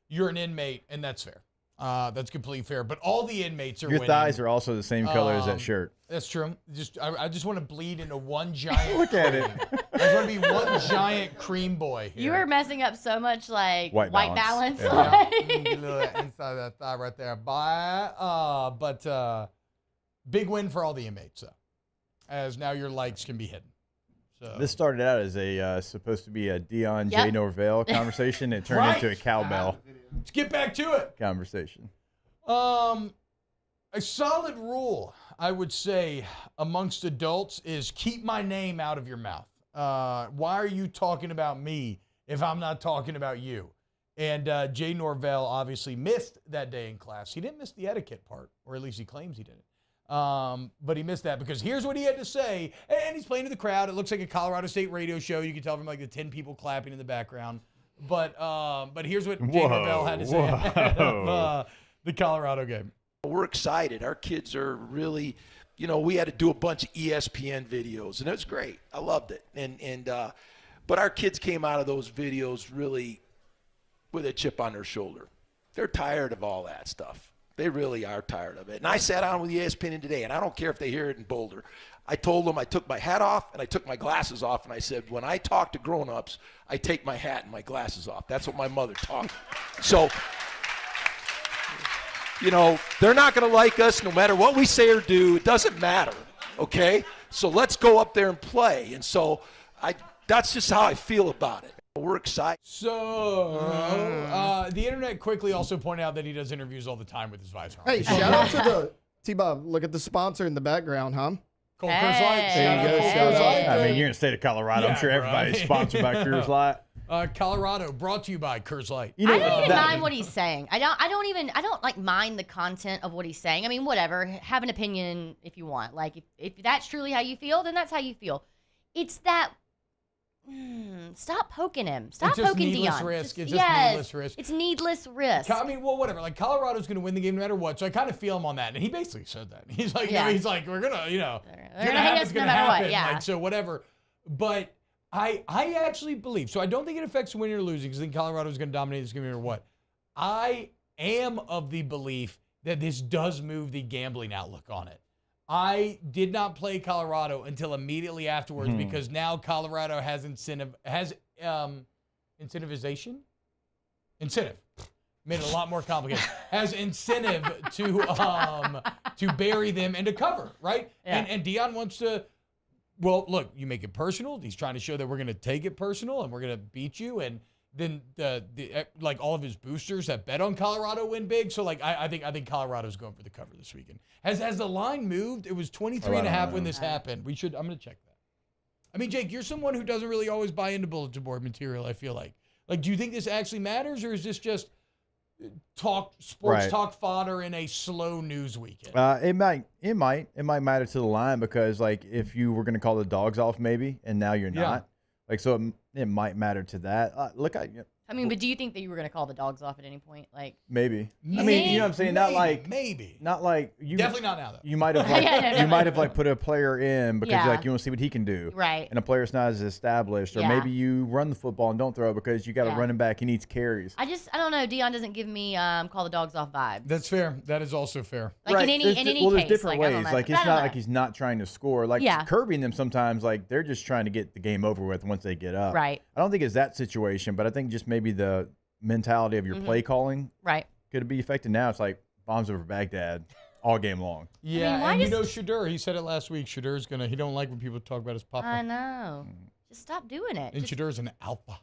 Speaker 3: you're an inmate," and that's fair. That's completely fair. But all the inmates are
Speaker 10: Your
Speaker 3: winning.
Speaker 10: thighs are also the same color as that shirt.
Speaker 3: That's true. I just want to bleed into one giant.
Speaker 10: Look at it.
Speaker 3: I just want to be one giant cream boy. Here.
Speaker 7: You are messing up so much like
Speaker 10: White
Speaker 7: balance.
Speaker 10: balance.
Speaker 3: Yeah. Get a little inside of that thigh right there. But big win for all the inmates, though, as now your likes can be hidden. So
Speaker 10: This started out as a supposed to be a Dion
Speaker 7: Yep.
Speaker 10: J. Norvell conversation. It turned into a cowbell
Speaker 3: let's get back to it.
Speaker 10: conversation.
Speaker 3: A solid rule, I would say, amongst adults is keep my name out of your mouth. Why are you talking about me if I'm not talking about you? And Jay Norvell obviously missed that day in class. He didn't miss the etiquette part, or at least he claims he didn't. But he missed that because here's what he had to say. And he's playing to the crowd. It looks like a Colorado State radio show. You can tell from like the 10 people clapping in the background. But here's what Jay Norvell had to say ahead of the Colorado game.
Speaker 2: We're excited. Our kids are really, we had to do a bunch of ESPN videos, and it was great. I loved it. But our kids came out of those videos really with a chip on their shoulder. They're tired of all that stuff. They really are tired of it. And I sat down with ESPN today, and I don't care if they hear it in Boulder. I told them I took my hat off and I took my glasses off, and I said, when I talk to grown-ups, I take my hat and my glasses off. That's what my mother taught me. So, they're not going to like us no matter what we say or do. It doesn't matter, okay? So let's go up there and play. And so that's just how I feel about it. We're excited.
Speaker 3: So, the internet quickly also pointed out that he does interviews all the time with his visor on.
Speaker 11: Hey, shout out to the T-Bob. Look at the sponsor in the background, huh?
Speaker 3: Cold Coors Light.
Speaker 11: There you go.
Speaker 3: Cold
Speaker 11: Shout
Speaker 3: Coors
Speaker 11: out.
Speaker 3: Light.
Speaker 10: I mean, you're in the state of Colorado. I'm
Speaker 3: Yeah,
Speaker 10: sure everybody's
Speaker 3: right.
Speaker 10: sponsored by Coors Light.
Speaker 3: Colorado, brought to you by Coors Light.
Speaker 10: You know,
Speaker 7: I don't even mind what he's saying. I don't like mind the content of what he's saying. I mean, whatever. Have an opinion if you want. Like if that's truly how you feel, then that's how you feel. It's that. Stop poking him. Stop poking Deion.
Speaker 3: Risk. It's just
Speaker 7: yes,
Speaker 3: needless risk.
Speaker 7: it's needless risk.
Speaker 3: I mean, well, whatever. Like Colorado's going to win the game no matter what. So I kind of feel him on that, and he basically said that. He's like,
Speaker 7: Yeah.
Speaker 3: he's like, we're gonna,
Speaker 7: They're
Speaker 3: it's
Speaker 7: gonna hate us no matter what, yeah.
Speaker 3: Like, so whatever. But I actually believe. So I don't think it affects winning or losing because I think Colorado's going to dominate this game no matter what. I am of the belief that this does move the gambling outlook on it. I did not play Colorado until immediately afterwards because now Colorado has incentive. Made it a lot more complicated. Has incentive to bury them and to cover, right?
Speaker 7: Yeah.
Speaker 3: And Deion wants to. Well, look, you make it personal. He's trying to show that we're going to take it personal and we're going to beat you. And then like all of his boosters that bet on Colorado win big. So like I think Colorado's going for the cover this weekend. Has the line moved? It was 23.5 when this happened. I'm going to check that. I mean, Jake, you're someone who doesn't really always buy into bulletin board material, I feel like. Like, do you think this actually matters, or is this just sports talk fodder in a slow news weekend?
Speaker 10: It might matter to the line because, like, if you were going to call the dogs off maybe, and now you're not. Like, so it might matter to that.
Speaker 7: I mean, but do you think that you were going to call the dogs off at any point? Like
Speaker 10: maybe.
Speaker 7: You
Speaker 10: I mean, you know what I'm saying? Not like you.
Speaker 3: Definitely not now, though.
Speaker 10: You might have you might have like put a player in because
Speaker 7: Yeah.
Speaker 10: like you want to see what he can do.
Speaker 7: Right.
Speaker 10: And a player's not as established, or
Speaker 7: Yeah.
Speaker 10: maybe you run the football and don't throw because you got a
Speaker 7: Yeah.
Speaker 10: running back. He needs carries.
Speaker 7: I don't know. Deion doesn't give me call the dogs off vibes.
Speaker 3: That's fair. That is also fair.
Speaker 7: Like in any
Speaker 10: Well, there's
Speaker 7: case,
Speaker 10: different
Speaker 7: like, I don't
Speaker 10: ways.
Speaker 7: know.
Speaker 10: Like
Speaker 7: I
Speaker 10: it's
Speaker 7: don't
Speaker 10: not
Speaker 7: know.
Speaker 10: like he's not trying to score. Like
Speaker 7: Yeah.
Speaker 10: Kirby and them sometimes like they're just trying to get the game over with once they get up.
Speaker 7: Right.
Speaker 10: I don't think it's that situation, but I think just maybe the mentality of your play calling
Speaker 7: Right.
Speaker 10: could be affected. Now it's like bombs over Baghdad all game long.
Speaker 3: Yeah,
Speaker 7: why
Speaker 3: and you
Speaker 7: does-
Speaker 3: know Shadur, he said it last week. Shadur's he don't like when people talk about his papa.
Speaker 7: I know. Just stop doing it.
Speaker 3: And
Speaker 7: Just-
Speaker 3: Shadur's an alpha.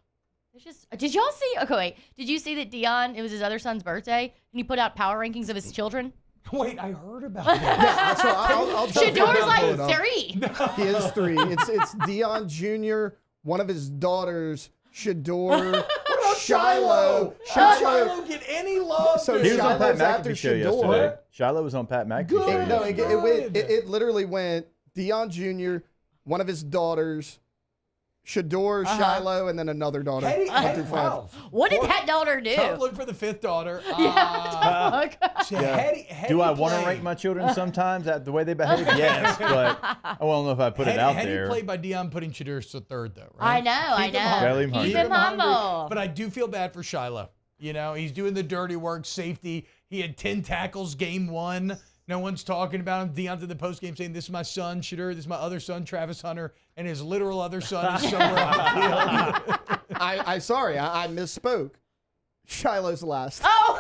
Speaker 7: It's just, did y'all see? Okay, wait. Did you see that Deion? It was his other son's birthday, and he put out power rankings of his children.
Speaker 3: Wait, I heard about that.
Speaker 11: Yeah, so I'll tell you
Speaker 7: Shador's
Speaker 11: what,
Speaker 7: like
Speaker 11: hold on.
Speaker 7: 3.
Speaker 11: He is 3. It's Deion Jr., one of his daughters, Shador, Shiloh.
Speaker 3: Shiloh get any love?
Speaker 11: So
Speaker 10: He was on Pat
Speaker 11: Shiloh's after
Speaker 10: McAfee show
Speaker 11: Shador.
Speaker 10: yesterday. Shiloh was on Pat McAfee show.
Speaker 11: It literally went Deion Jr., one of his daughters, Shador, Shiloh, and then another daughter. 1 through 5.
Speaker 7: What did that daughter do?
Speaker 3: Tough look for the 5th daughter.
Speaker 7: Yeah,
Speaker 10: Do I want to rank my children sometimes at the way they behave? Yes, but I don't know if I put it out there.
Speaker 3: played by Deion putting Shadur to 3rd, though, right?
Speaker 7: I know.
Speaker 10: Gotta leave him hungry.
Speaker 7: Keep him humble.
Speaker 3: But I do feel bad for Shiloh. You know, he's doing the dirty work, safety. He had 10 tackles game 1. No one's talking about him. Deion's in the postgame saying, this is my son, Shadur. This is my other son, Travis Hunter. And his literal other son is somewhere on the field.
Speaker 11: I misspoke. Shiloh's last.
Speaker 7: Oh!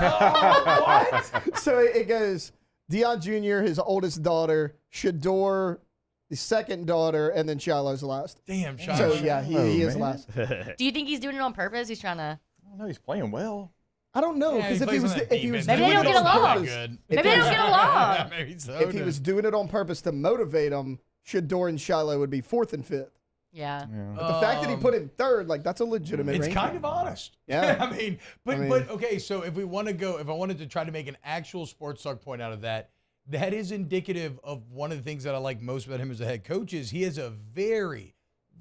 Speaker 11: What? So it goes Deion Jr., his oldest daughter, Shador, the 2nd daughter, and then Shiloh's last.
Speaker 3: Damn, Shiloh.
Speaker 11: So yeah, he is last.
Speaker 7: Do you think he's doing it on purpose? He's trying to.
Speaker 10: No, he's playing well.
Speaker 11: I don't know
Speaker 3: Yeah,
Speaker 11: because
Speaker 3: he
Speaker 11: if he
Speaker 3: plays
Speaker 11: was
Speaker 3: on that
Speaker 11: if he was
Speaker 3: defense.
Speaker 7: Maybe they
Speaker 11: doing
Speaker 7: don't
Speaker 11: it
Speaker 7: get
Speaker 11: on
Speaker 7: along.
Speaker 11: purpose,
Speaker 3: Good.
Speaker 11: if
Speaker 7: Maybe they don't get along.
Speaker 3: Maybe so.
Speaker 11: if he was doing it on purpose to motivate him, Shador and Shiloh would be 4th and 5th.
Speaker 7: Yeah.
Speaker 11: But the fact that he put him 3rd, like that's a legitimate.
Speaker 3: It's
Speaker 11: ranking.
Speaker 3: kind of honest.
Speaker 11: Yeah.
Speaker 3: I mean, but okay, so if we want to go, if I wanted to try to make an actual sports talk point out of that, that is indicative of one of the things that I like most about him as a head coach is he has a very,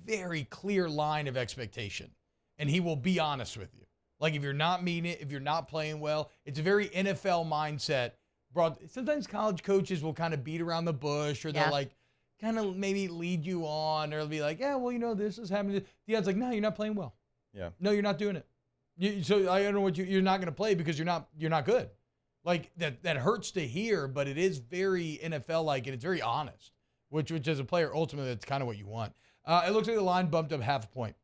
Speaker 3: very clear line of expectation, and he will be honest with you. Like if you're not meeting it, if you're not playing well, it's a very NFL mindset. Sometimes college coaches will kind of beat around the bush, or they'll like kind of maybe lead you on, or they'll be like, yeah, well, you know, this is happening. Deion's like, no, you're not playing well.
Speaker 10: Yeah.
Speaker 3: No, you're not doing it. So I don't know what you're not going to play because you're not good. Like that hurts to hear, but it is very NFL like, and it's very honest. Which as a player, ultimately, that's kind of what you want. It looks like the line bumped up half a point.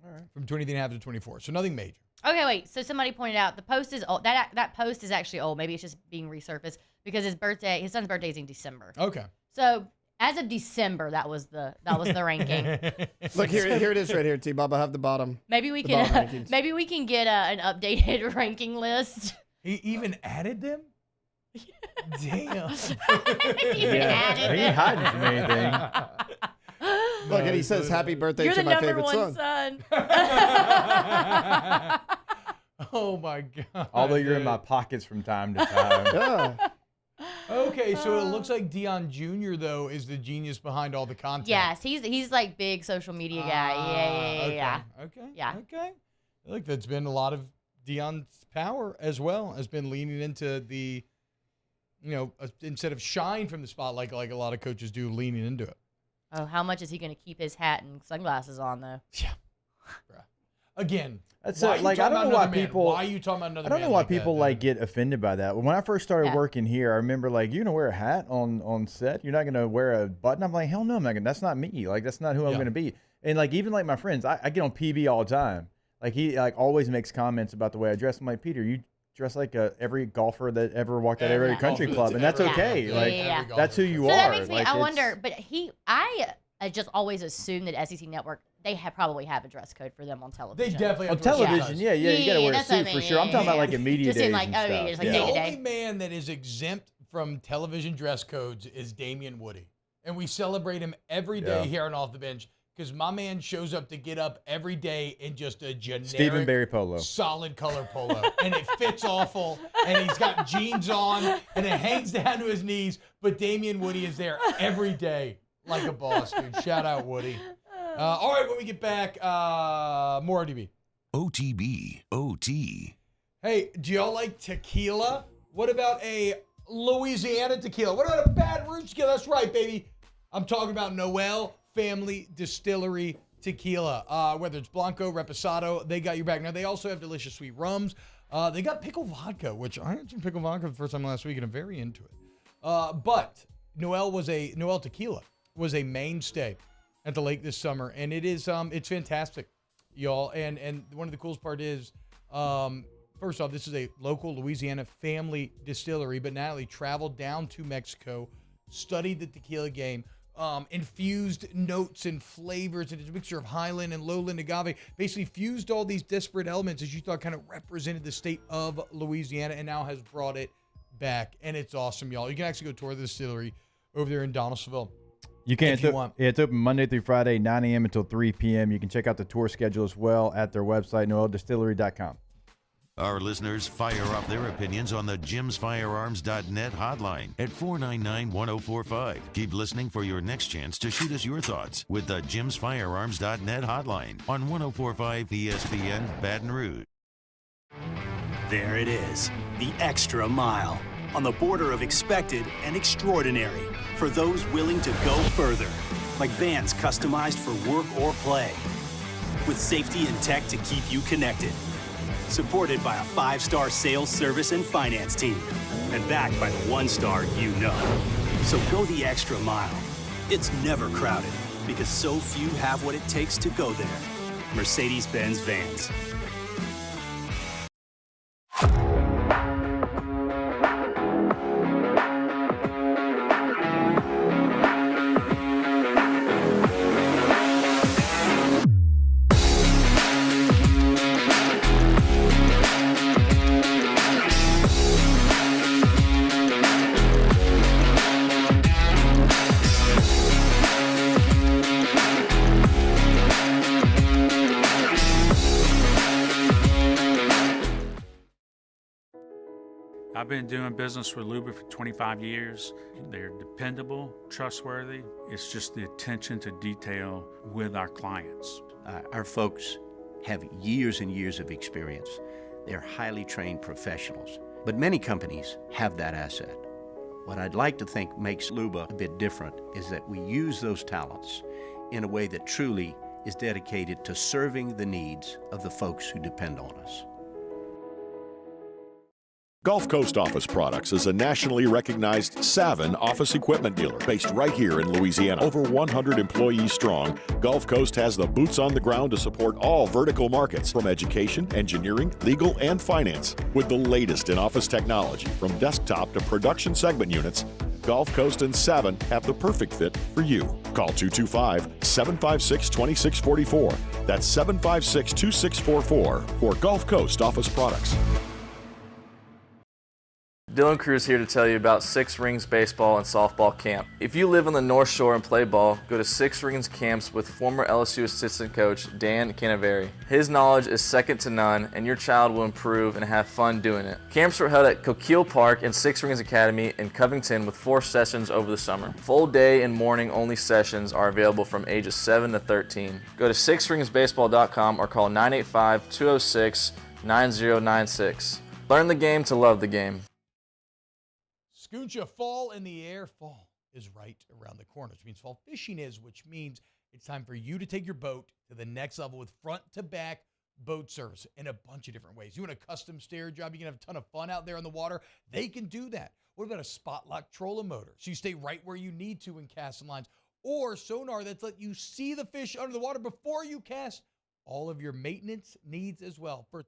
Speaker 3: All right. From 23.5 to 24. So nothing major.
Speaker 7: Okay, wait. So somebody pointed out the post is old. That post is actually old. Maybe it's just being resurfaced because his son's birthday is in December.
Speaker 3: Okay.
Speaker 7: So as of December, that was the ranking.
Speaker 11: Look here it is right here, T-Bob. I have the bottom.
Speaker 7: Maybe we
Speaker 11: the bottom
Speaker 7: can
Speaker 11: rankings.
Speaker 7: maybe we can get an updated ranking list.
Speaker 3: He even added them?
Speaker 9: Damn.
Speaker 10: Yeah, he ain't hiding from anything.
Speaker 11: Look, and he says, "Happy birthday
Speaker 7: You're
Speaker 11: to
Speaker 7: the
Speaker 11: my
Speaker 7: number
Speaker 11: favorite
Speaker 7: one
Speaker 11: son."
Speaker 9: Oh my God.
Speaker 10: Although you're in my pockets from time to time.
Speaker 11: Yeah.
Speaker 9: Okay, so it looks like Deion Jr. though is the genius behind all the content.
Speaker 7: Yes, he's like big social media guy. Yeah.
Speaker 9: Okay.
Speaker 7: Yeah.
Speaker 9: Okay. I think that's been a lot of Deion's power as well, has been leaning into the, instead of shine from the spotlight like a lot of coaches do, leaning into it.
Speaker 7: Oh, how much is he going to keep his hat and sunglasses on though?
Speaker 9: Yeah. Again,
Speaker 10: That's
Speaker 9: why are
Speaker 10: it.
Speaker 9: you
Speaker 10: Like, I
Speaker 9: talking
Speaker 10: don't know
Speaker 9: about
Speaker 10: why
Speaker 9: another man?
Speaker 10: people.
Speaker 9: Why are you talking about another
Speaker 10: I don't
Speaker 9: man
Speaker 10: know why
Speaker 9: like that,
Speaker 10: people
Speaker 9: man?
Speaker 10: get offended by that. When I first started
Speaker 7: Yeah.
Speaker 10: working here, I remember you're gonna wear a hat on set. You're not gonna wear a button. I'm like, hell no, I'm not gonna. That's not me. Like, that's not who I'm gonna be. And even my friends, I get on PB all the time. Like, he always makes comments about the way I dress. I'm like, Peter, you dress like every golfer that ever walked out of every country club, and that's okay. That's who you
Speaker 7: So
Speaker 10: are.
Speaker 7: that makes me.
Speaker 10: Like,
Speaker 7: I
Speaker 10: it's-
Speaker 7: wonder, but I just always assume that SEC Network probably have a dress code for them on television.
Speaker 9: They definitely
Speaker 10: on
Speaker 9: have dress
Speaker 10: television.
Speaker 9: codes.
Speaker 10: Yeah, you gotta wear a
Speaker 7: that's what I
Speaker 10: suit for sure. I'm
Speaker 7: mean.
Speaker 10: talking about in media
Speaker 7: Just
Speaker 10: days
Speaker 7: in, like,
Speaker 10: and
Speaker 7: oh,
Speaker 10: stuff.
Speaker 7: yeah, just like
Speaker 9: The
Speaker 7: day-to-day.
Speaker 9: only man that is exempt from television dress codes is Damian Woody. And we celebrate him every day here on Off the Bench because my man shows up to get up every day in just a generic
Speaker 10: Stephen Barry polo.
Speaker 9: solid color polo. And it fits awful. And he's got jeans on and it hangs down to his knees. But Damian Woody is there every day like a boss, dude. Shout out Woody. All right, when we get back, more OTB.
Speaker 6: OTB, OT.
Speaker 9: Hey, do y'all like tequila? What about a Louisiana tequila? What about a Baton Rouge tequila? That's right, baby. I'm talking about Noel Family Distillery Tequila. Whether it's Blanco, Reposado, they got your back. Now, they also have delicious sweet rums. They got pickle vodka, which I had some pickle vodka for the first time last week, and I'm very into it. But Noel Tequila was a mainstay at the lake this summer, and it's fantastic, y'all. And one of the coolest part is, first off, this is a local Louisiana family distillery, but Natalie traveled down to Mexico, studied the tequila game, infused notes and flavors, and it's a mixture of highland and lowland agave, basically fused all these disparate elements as you thought kind of represented the state of Louisiana, and now has brought it back, and it's awesome, y'all. You can actually go tour the distillery over there in Donaldsonville.
Speaker 10: You can.
Speaker 9: If you want.
Speaker 10: It's open Monday through Friday, 9 a.m. until 3 p.m. You can check out the tour schedule as well at their website, noeldistillery.com.
Speaker 6: Our listeners fire off their opinions on the jimsfirearms.net hotline at 499-1045. Keep listening for your next chance to shoot us your thoughts with the jimsfirearms.net hotline on 1045 ESPN Baton Rouge.
Speaker 12: There it is, the extra mile, on the border of expected and extraordinary, for those willing to go further, like vans customized for work or play, with safety and tech to keep you connected, supported by a 5-star sales, service, and finance team, and backed by the 1-star you know. So go the extra mile. It's never crowded, because so few have what it takes to go there. Mercedes-Benz Vans.
Speaker 19: I've been doing business with Luba for 25 years. They're dependable, trustworthy. It's just the attention to detail with our clients.
Speaker 16: Our folks have years and years of experience. They're highly trained professionals. But many companies have that asset. What I'd like to think makes Luba a bit different is that we use those talents in a way that truly is dedicated to serving the needs of the folks who depend on us.
Speaker 18: Gulf Coast Office Products is a nationally recognized Savin office equipment dealer based right here in Louisiana. Over 100 employees strong, Gulf Coast has the boots on the ground to support all vertical markets from education, engineering, legal, and finance. With the latest in office technology from desktop to production segment units, Gulf Coast and Savin have the perfect fit for you. Call 225-756-2644. That's 756-2644 for Gulf Coast Office Products.
Speaker 13: Dylan Cruz here to tell you about Six Rings Baseball and Softball Camp. If you live on the North Shore and play ball, go to Six Rings Camps with former LSU assistant coach Dan Canaveri. His knowledge is second to none, and your child will improve and have fun doing it. Camps were held at Coquille Park and Six Rings Academy in Covington with 4 sessions over the summer. Full day and morning only sessions are available from ages 7 to 13. Go to sixringsbaseball.com or call 985-206-9096. Learn the game to love the game.
Speaker 3: Scoocha, fall in the air. Fall is right around the corner, which means fall fishing is, which means it's time for you to take your boat to the next level with front-to-back boat service in a bunch of different ways. You want a custom stair job, you can have a ton of fun out there on the water. They can do that. What about a spot lock trolling motor? So you stay right where you need to in casting lines. Or sonar that's let you see the fish under the water before you cast. All of your maintenance needs as well. For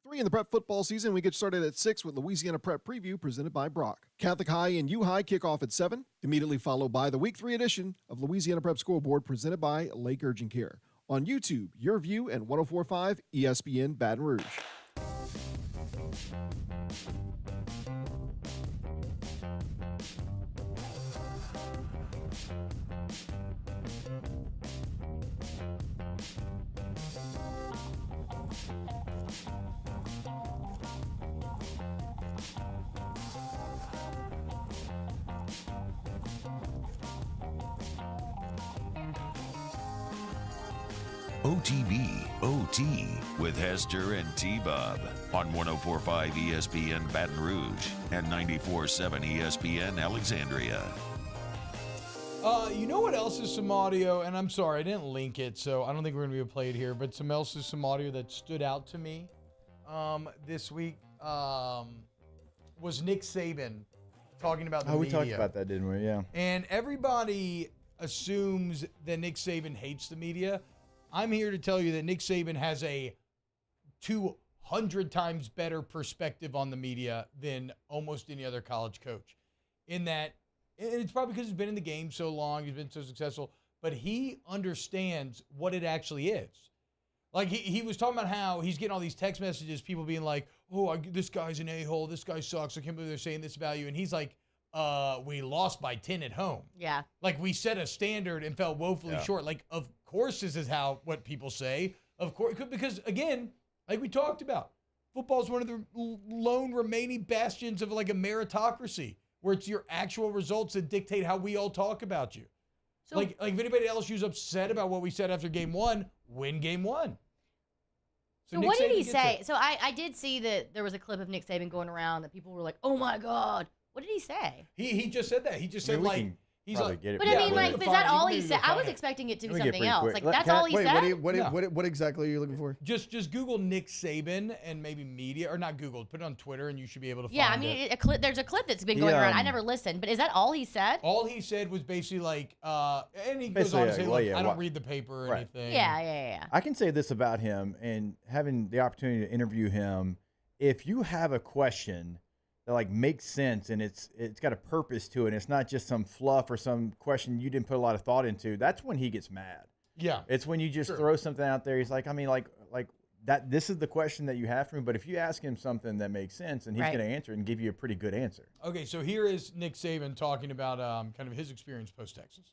Speaker 8: 3 in the prep football season, we get started at 6 with Louisiana Prep Preview presented by Brock. Catholic High and U-High kick off at 7, immediately followed by the Week 3 edition of Louisiana Prep Scoreboard presented by Lake Urgent Care. On YouTube, Your View and 104.5 ESPN Baton Rouge.
Speaker 6: OTB OT with Hester and T-Bob on 104.5 ESPN Baton Rouge and 94.7 ESPN Alexandria.
Speaker 3: You know what else is some audio? And I'm sorry, I didn't link it, so I don't think we're going to be able to play it here. But some audio that stood out to me this week was Nick Saban talking about the media.
Speaker 10: We talked about that, didn't we? Yeah.
Speaker 3: And everybody assumes that Nick Saban hates the media. I'm here to tell you that Nick Saban has a 200 times better perspective on the media than almost any other college coach. In that, and it's probably because he's been in the game so long, he's been so successful, but he understands what it actually is. Like, he was talking about how he's getting all these text messages, people being like, this guy's an a-hole, this guy sucks, I can't believe they're saying this about you. And he's like, we lost by 10 at home.
Speaker 7: Yeah.
Speaker 3: Like, we set a standard and fell woefully short. Like, of course this is what people say. Of course, because, again, like we talked about, football is one of the lone remaining bastions of, like, a meritocracy, where it's your actual results that dictate how we all talk about you. So, like if anybody at LSU's upset about what we said after game 1, win game 1.
Speaker 7: So what did he say? So I did see that there was a clip of Nick Saban going around that people were like, oh, my God. What did he say?
Speaker 3: He just said that. He just said, like, he's like,
Speaker 7: but I mean, like, is that all he said? I was expecting it to be something else. Like, that's all he said?
Speaker 11: What exactly are you looking for?
Speaker 3: Just Google Nick Saban and maybe media, or not Google, put it on Twitter and you should be able to find it.
Speaker 7: Yeah, I mean, there's a clip that's been going around. I never listened, but is that all he said?
Speaker 3: All he said was basically like, and he goes on to say, look, I don't read the paper or anything.
Speaker 7: Yeah.
Speaker 10: I can say this about him, and having the opportunity to interview him, if you have a question that like makes sense and it's got a purpose to it, and it's not just some fluff or some question you didn't put a lot of thought into, that's when he gets mad.
Speaker 3: Yeah.
Speaker 10: It's when you just throw something out there. He's like, I mean, like that, this is the question that you have for me, but if you ask him something that makes sense, and he's going to answer it and give you a pretty good answer.
Speaker 3: Okay, so here is Nick Saban talking about kind of his experience post-Texas.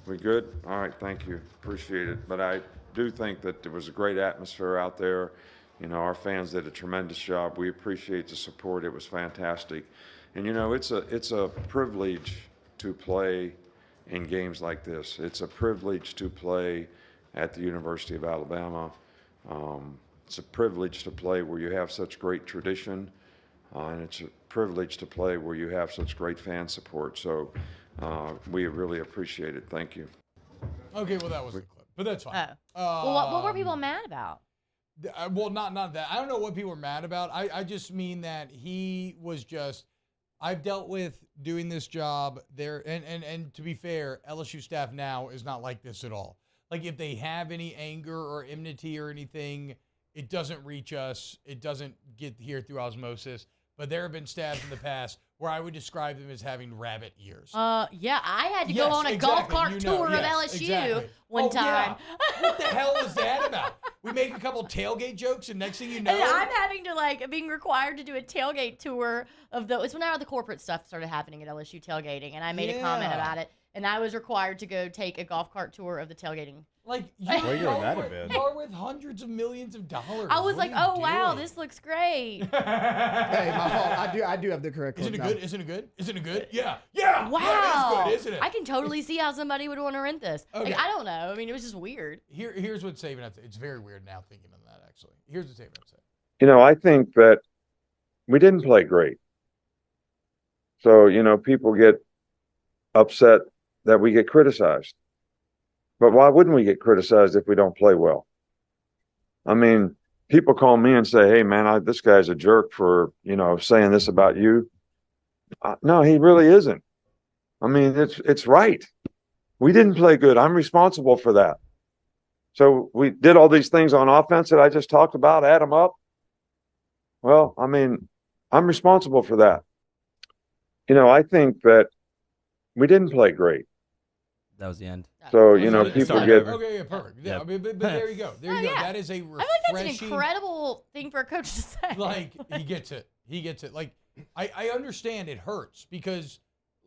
Speaker 17: We good? All right, thank you. Appreciate it. But I do think that there was a great atmosphere out there. You know, our fans did a tremendous job. We appreciate the support. It was fantastic. And, you know, it's a privilege to play in games like this. It's a privilege to play at the University of Alabama. It's a privilege to play where you have such great tradition. And it's a privilege to play where you have such great fan support. So we really appreciate it. Thank you.
Speaker 3: Okay, well, that was the clip. But that's fine.
Speaker 7: Well, what were people mad about?
Speaker 3: Well, not that. I don't know what people were mad about. I just mean that he was just, I've dealt with doing this job there, and to be fair, LSU staff now is not like this at all. Like, if they have any anger or enmity or anything, it doesn't reach us. It doesn't get here through osmosis. But there have been staffs in the past where I would describe them as having rabbit ears.
Speaker 7: Yeah, I had to go on a golf cart tour of LSU one time.
Speaker 3: Yeah. What the hell was that about? we make a couple tailgate jokes, and next thing you know,
Speaker 7: And I'm having to being required to do a tailgate tour of it's when the corporate stuff started happening at LSU tailgating, and I made a comment about it, and I was required to go take a golf cart tour of the tailgating.
Speaker 3: Like,
Speaker 10: you're
Speaker 3: worth hundreds of millions of dollars.
Speaker 7: I was like,
Speaker 3: What are
Speaker 7: oh
Speaker 3: you
Speaker 7: wow,
Speaker 3: doing?
Speaker 7: this looks great.
Speaker 11: Hey, my fault. I do have the correct.
Speaker 3: Isn't it
Speaker 11: quote
Speaker 3: good?
Speaker 11: now.
Speaker 3: Isn't it good? Isn't it good? Yeah. Yeah.
Speaker 7: Wow.
Speaker 3: Yeah, it is good, isn't it?
Speaker 7: I can totally see how somebody would want to rent this.
Speaker 3: Okay.
Speaker 7: Like, I don't know. I mean, it was just weird.
Speaker 3: Here's what Saban had to say. It's very weird now thinking of that, actually. Here's what Saban had to say.
Speaker 17: You know, I think that we didn't play great. So, you know, people get upset that we get criticized. But why wouldn't we get criticized if we don't play well? I mean, people call me and say, hey, man, this guy's a jerk for, you know, saying this about you. No, he really isn't. I mean, it's right. We didn't play good. I'm responsible for that. So we did all these things on offense that I just talked about, add them up. Well, I mean, I'm responsible for that. You know, I think that we didn't play great.
Speaker 20: That was the end.
Speaker 17: So, you know, people get...
Speaker 3: Okay, yeah, perfect. Yeah, I mean, but there you go. There you go.
Speaker 7: Yeah.
Speaker 3: That is a
Speaker 7: I
Speaker 3: refreshing...
Speaker 7: feel like that's an incredible thing for a coach to say.
Speaker 3: Like, he gets it. He gets it. Like, I understand it hurts because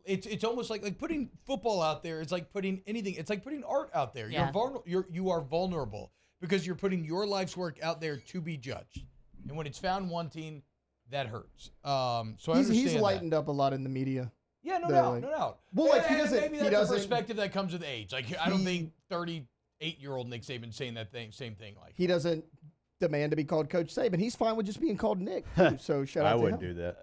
Speaker 3: it's almost like putting football out there. It's like putting anything. It's like putting art out there.
Speaker 7: Yeah.
Speaker 3: You are vulnerable because you're putting your life's work out there to be judged. And when it's found wanting, that hurts. So I understand
Speaker 11: He's
Speaker 3: that.
Speaker 11: lightened up a lot in the media.
Speaker 3: Yeah, no
Speaker 11: They're
Speaker 3: doubt,
Speaker 11: like-
Speaker 3: no doubt.
Speaker 11: Well, like, he
Speaker 3: And
Speaker 11: doesn't-
Speaker 3: maybe
Speaker 11: he
Speaker 3: that's a
Speaker 11: doesn't-
Speaker 3: perspective that comes with age. Like, I don't think 38-year-old Nick Saban saying that same thing. Like,
Speaker 11: He doesn't demand to be called Coach Saban. He's fine with just being called Nick. Too, so shout out
Speaker 10: I
Speaker 11: to
Speaker 10: wouldn't
Speaker 11: him.
Speaker 10: do that.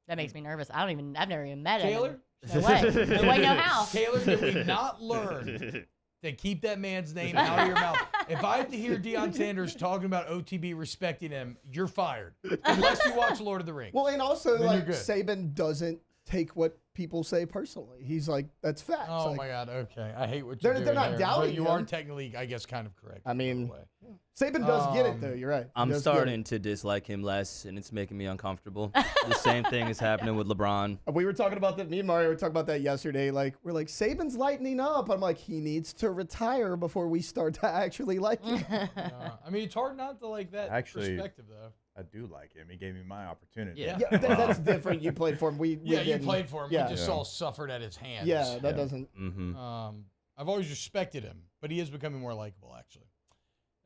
Speaker 7: That makes me nervous. I've never even met him.
Speaker 3: Taylor?
Speaker 7: No way. No way, no how.
Speaker 3: Taylor, did we not learn to keep that man's name out of your mouth? If I have to hear Deion Sanders talking about OTB respecting him, you're fired. Unless you watch Lord of the Rings.
Speaker 11: Well, and also,
Speaker 3: Then
Speaker 11: like,
Speaker 3: you're good.
Speaker 11: Saban doesn't take what people say personally. He's like, that's facts.
Speaker 3: Oh,
Speaker 11: Like,
Speaker 3: my God. Okay. I hate what
Speaker 11: They're-
Speaker 3: you're doing
Speaker 11: they're not
Speaker 3: there,
Speaker 11: doubting
Speaker 3: but you are
Speaker 11: him.
Speaker 3: technically, I guess, kind of correct.
Speaker 11: I mean,
Speaker 3: by the way.
Speaker 11: Saban does get it, though. You're right. He
Speaker 20: I'm
Speaker 11: does get
Speaker 20: starting
Speaker 11: it.
Speaker 20: to dislike him less, and it's making me uncomfortable. The same thing is happening with LeBron.
Speaker 11: We were talking about that. Me and Mario were talking about that yesterday. Like, we're like, Saban's lightening up. I'm like, he needs to retire before we start to actually like him.
Speaker 3: I mean, it's hard not to like that
Speaker 10: Actually,
Speaker 3: perspective, though.
Speaker 10: I do like him. He gave me my opportunity.
Speaker 11: Yeah, that's different. You played for him. We
Speaker 3: Yeah, you
Speaker 11: didn't.
Speaker 3: played for him.
Speaker 11: Yeah.
Speaker 3: We just saw suffered at his hands.
Speaker 11: Yeah, that doesn't.
Speaker 20: Mm-hmm.
Speaker 3: I've always respected him, but he is becoming more likable, actually.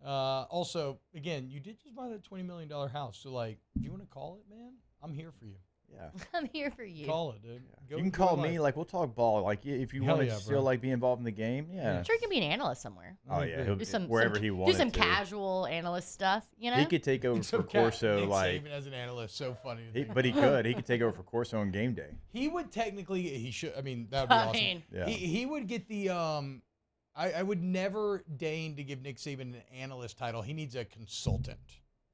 Speaker 3: Also, again, you did just buy that $20 million house. So, like, if you want to call it, man, I'm here for you.
Speaker 10: Yeah.
Speaker 7: I'm here for you.
Speaker 3: Call it, dude. Go
Speaker 10: You can
Speaker 3: enjoy
Speaker 10: call
Speaker 3: life.
Speaker 10: me. Like, we'll talk ball. Like, if you
Speaker 3: Hell
Speaker 10: want to
Speaker 3: yeah,
Speaker 10: still,
Speaker 3: bro.
Speaker 10: like, be involved in the game, yeah.
Speaker 7: I'm sure he can be an analyst somewhere.
Speaker 10: Oh, yeah. He'll
Speaker 7: Do
Speaker 10: be
Speaker 7: some
Speaker 10: wherever
Speaker 7: some,
Speaker 10: he
Speaker 7: do
Speaker 10: wanted
Speaker 7: some
Speaker 10: to.
Speaker 7: casual analyst stuff, you know?
Speaker 10: He could take over for Corso,
Speaker 3: Nick
Speaker 10: like,
Speaker 3: Saban as an analyst, so funny. to think
Speaker 10: but he
Speaker 3: about.
Speaker 10: could. He could take over for Corso on game day.
Speaker 3: He would technically. He should. I mean, that would be
Speaker 7: I
Speaker 3: awesome.
Speaker 7: mean-
Speaker 10: Yeah.
Speaker 3: He would get the. I would never deign to give Nick Saban an analyst title. He needs a consultant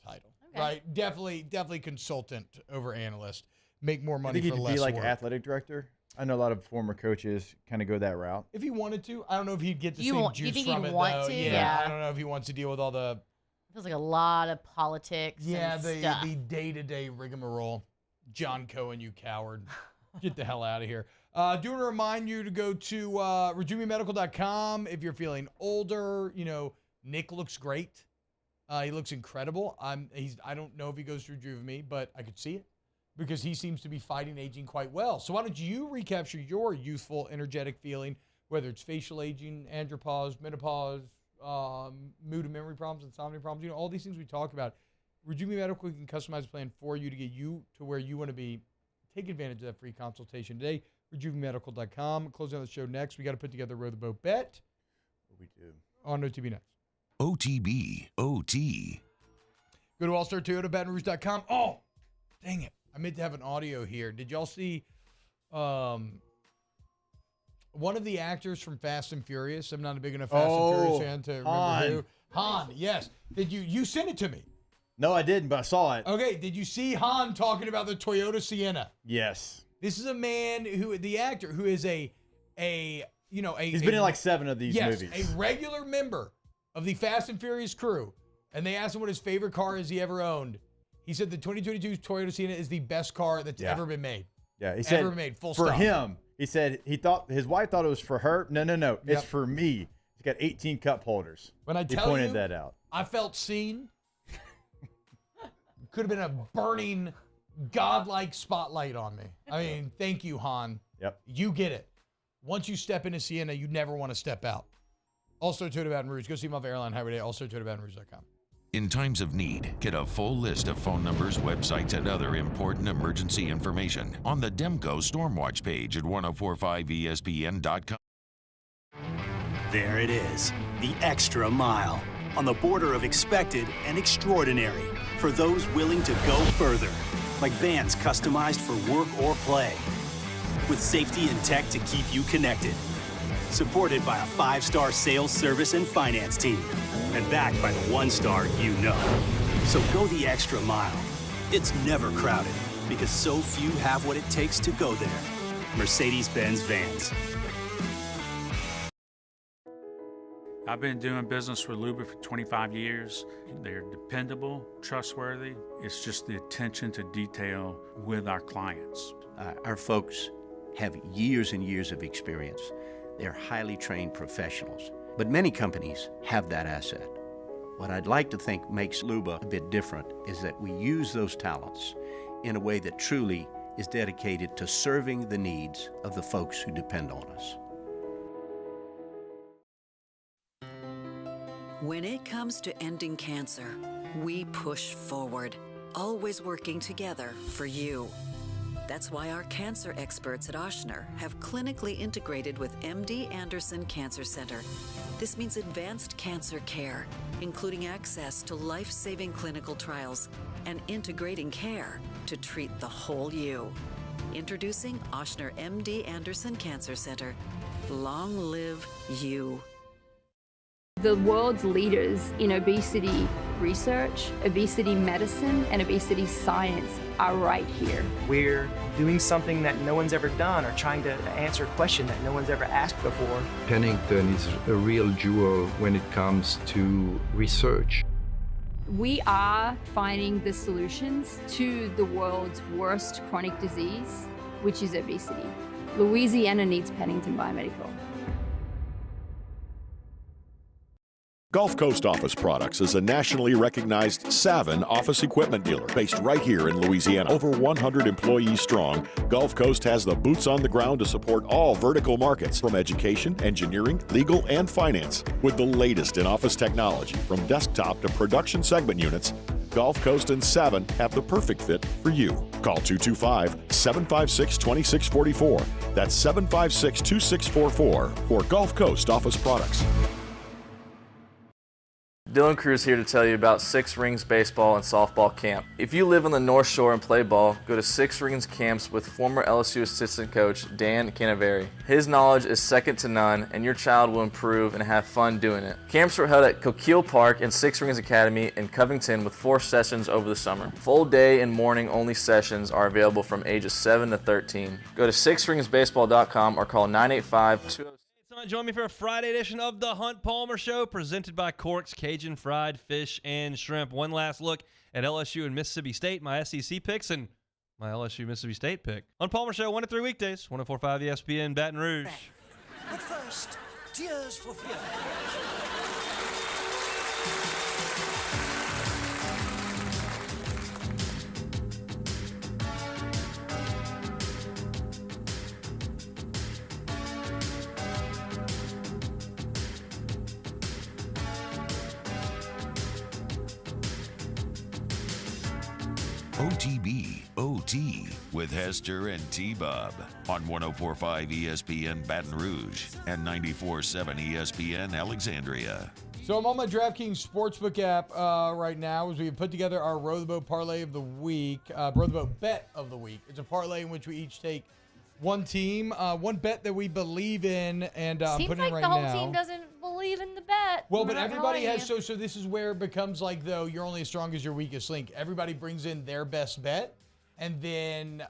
Speaker 3: title,
Speaker 7: Okay.
Speaker 3: right? Definitely consultant over analyst. Make more
Speaker 10: I
Speaker 3: money
Speaker 10: think he
Speaker 3: for
Speaker 10: could
Speaker 3: less
Speaker 10: be like
Speaker 3: work.
Speaker 10: athletic director. I know a lot of former coaches kind of go that route.
Speaker 3: If he wanted to, I don't know if he'd get the
Speaker 7: You
Speaker 3: same
Speaker 7: want- you
Speaker 3: juice
Speaker 7: think
Speaker 3: from
Speaker 7: he'd
Speaker 3: it.
Speaker 7: want
Speaker 3: though.
Speaker 7: to?
Speaker 3: Yeah,
Speaker 7: Yeah.
Speaker 3: I don't know if he wants to deal with all the
Speaker 7: Feels like a lot of politics and stuff.
Speaker 3: the day-to-day rigmarole. John Cohen, you coward. Get the hell out of here. Do want to remind you to go to RejuveMedical.com if you're feeling older. You know, Nick looks great. He looks incredible. I don't know if he goes through Rejuve Me, but I could see it because he seems to be fighting aging quite well. So why don't you recapture your youthful, energetic feeling, whether it's facial aging, andropause, menopause, mood and memory problems, insomnia problems, you know, all these things we talk about. Rejuve Me Medical can customize a plan for you to get you to where you want to be. Take advantage of that free consultation today. RejuveMedical.com. Closing out the show next. We got to put together a Row the Boat bet.
Speaker 10: We do.
Speaker 3: On OTB next.
Speaker 6: OTB, OT.
Speaker 3: Go to All-Star Toyota, BatonRouge.com. Oh, dang it. I meant to have an audio here. Did y'all see one of the actors from Fast and Furious? I'm not a big enough Fast and Furious fan to remember
Speaker 10: Han.
Speaker 3: who. Han, yes. Did you sent it to me?
Speaker 10: No, I didn't, but I saw it.
Speaker 3: Okay, did you see Han talking about the Toyota Sienna?
Speaker 10: Yes.
Speaker 3: This is a man the actor who is
Speaker 10: He's been in like 7 of these movies.
Speaker 3: A regular member of the Fast and Furious crew. And they asked him what his favorite car is he ever owned. He said the 2022 Toyota Sienna is the best car that's ever been made.
Speaker 10: Yeah, he said
Speaker 3: ever made, full
Speaker 10: for
Speaker 3: stop.
Speaker 10: him. He said his wife thought it was for her. No. It's
Speaker 3: Yep.
Speaker 10: for me. He's got 18 cup holders.
Speaker 3: When I
Speaker 10: he
Speaker 3: tell
Speaker 10: pointed
Speaker 3: you
Speaker 10: that out.
Speaker 3: I felt seen. Could have been a burning, godlike spotlight on me. I mean, thank you, Han.
Speaker 10: Yep.
Speaker 3: You get it. Once you step into Siena, you never want to step out. Also, Toyota Baton Rouge. Go see them off Airline Highway Day. Also, ToyotaBatonRouge.com.
Speaker 6: In times of need, get a full list of phone numbers, websites, and other important emergency information on the Demco Stormwatch page at 1045ESPN.com.
Speaker 12: There it is, the extra mile, on the border of expected and extraordinary, for those willing to go further, like vans customized for work or play, with safety and tech to keep you connected, supported by a 5-star sales, service, and finance team, and backed by the 1-star you know. So go the extra mile. It's never crowded, because so few have what it takes to go there. Mercedes-Benz Vans.
Speaker 19: I've been doing business with Luba for 25 years. They're dependable, trustworthy. It's just the attention to detail with our clients.
Speaker 16: Our folks have years and years of experience. They're highly trained professionals. But many companies have that asset. What I'd like to think makes Luba a bit different is that we use those talents in a way that truly is dedicated to serving the needs of the folks who depend on us.
Speaker 21: When it comes to ending cancer, we push forward, always working together for you. That's why our cancer experts at Ochsner have clinically integrated with MD Anderson Cancer Center. This means advanced cancer care, including access to life-saving clinical trials and integrating care to treat the whole you. Introducing Ochsner MD Anderson Cancer Center. Long live you.
Speaker 22: The world's leaders in obesity research, obesity medicine, and obesity science are right here.
Speaker 23: We're doing something that no one's ever done or trying to answer a question that no one's ever asked before.
Speaker 24: Pennington is a real jewel when it comes to research.
Speaker 22: We are finding the solutions to the world's worst chronic disease, which is obesity. Louisiana needs Pennington Biomedical.
Speaker 18: Gulf Coast Office Products is a nationally recognized Savin office equipment dealer based right here in Louisiana. Over 100 employees strong, Gulf Coast has the boots on the ground to support all vertical markets, from education, engineering, legal, and finance. With the latest in office technology, from desktop to production segment units, Gulf Coast and Savin have the perfect fit for you. Call 225-756-2644. That's 756-2644 for Gulf Coast Office Products.
Speaker 13: Dylan Cruz here to tell you about Six Rings Baseball and Softball Camp. If you live on the North Shore and play ball, go to Six Rings Camps with former LSU assistant coach Dan Canaveri. His knowledge is second to none, and your child will improve and have fun doing it. Camps were held at Coquille Park and Six Rings Academy in Covington with 4 sessions over the summer. Full day and morning only sessions are available from ages 7 to 13. Go to sixringsbaseball.com or call 985-206.
Speaker 25: Join me for a Friday edition of the Hunt Palmer Show, presented by Cork's Cajun Fried Fish and Shrimp. One last look at LSU and Mississippi State, my SEC picks, and my LSU-Mississippi State pick. Hunt Palmer Show, 1 to 3 weekdays, 104.5 ESPN, Baton Rouge.
Speaker 26: But first, tears for fear.
Speaker 6: OTB OT with Hester and T-Bob on 104.5 ESPN Baton Rouge and 94.7 ESPN Alexandria.
Speaker 9: So I'm on my DraftKings Sportsbook app right now as we put together our Row the Boat Parlay of the Week, Row the Boat Bet of the Week. It's a parlay in which we each take one team, one bet that we believe in, and I'm
Speaker 7: Seems
Speaker 9: putting
Speaker 7: like
Speaker 9: it right
Speaker 7: the whole
Speaker 9: now.
Speaker 7: team doesn't believe in the bet.
Speaker 9: Well,
Speaker 7: We're
Speaker 9: but
Speaker 7: not
Speaker 9: everybody
Speaker 7: gonna
Speaker 9: has,
Speaker 7: lie.
Speaker 9: so this is where it becomes like, though, you're only as strong as your weakest link. Everybody brings in their best bet, and then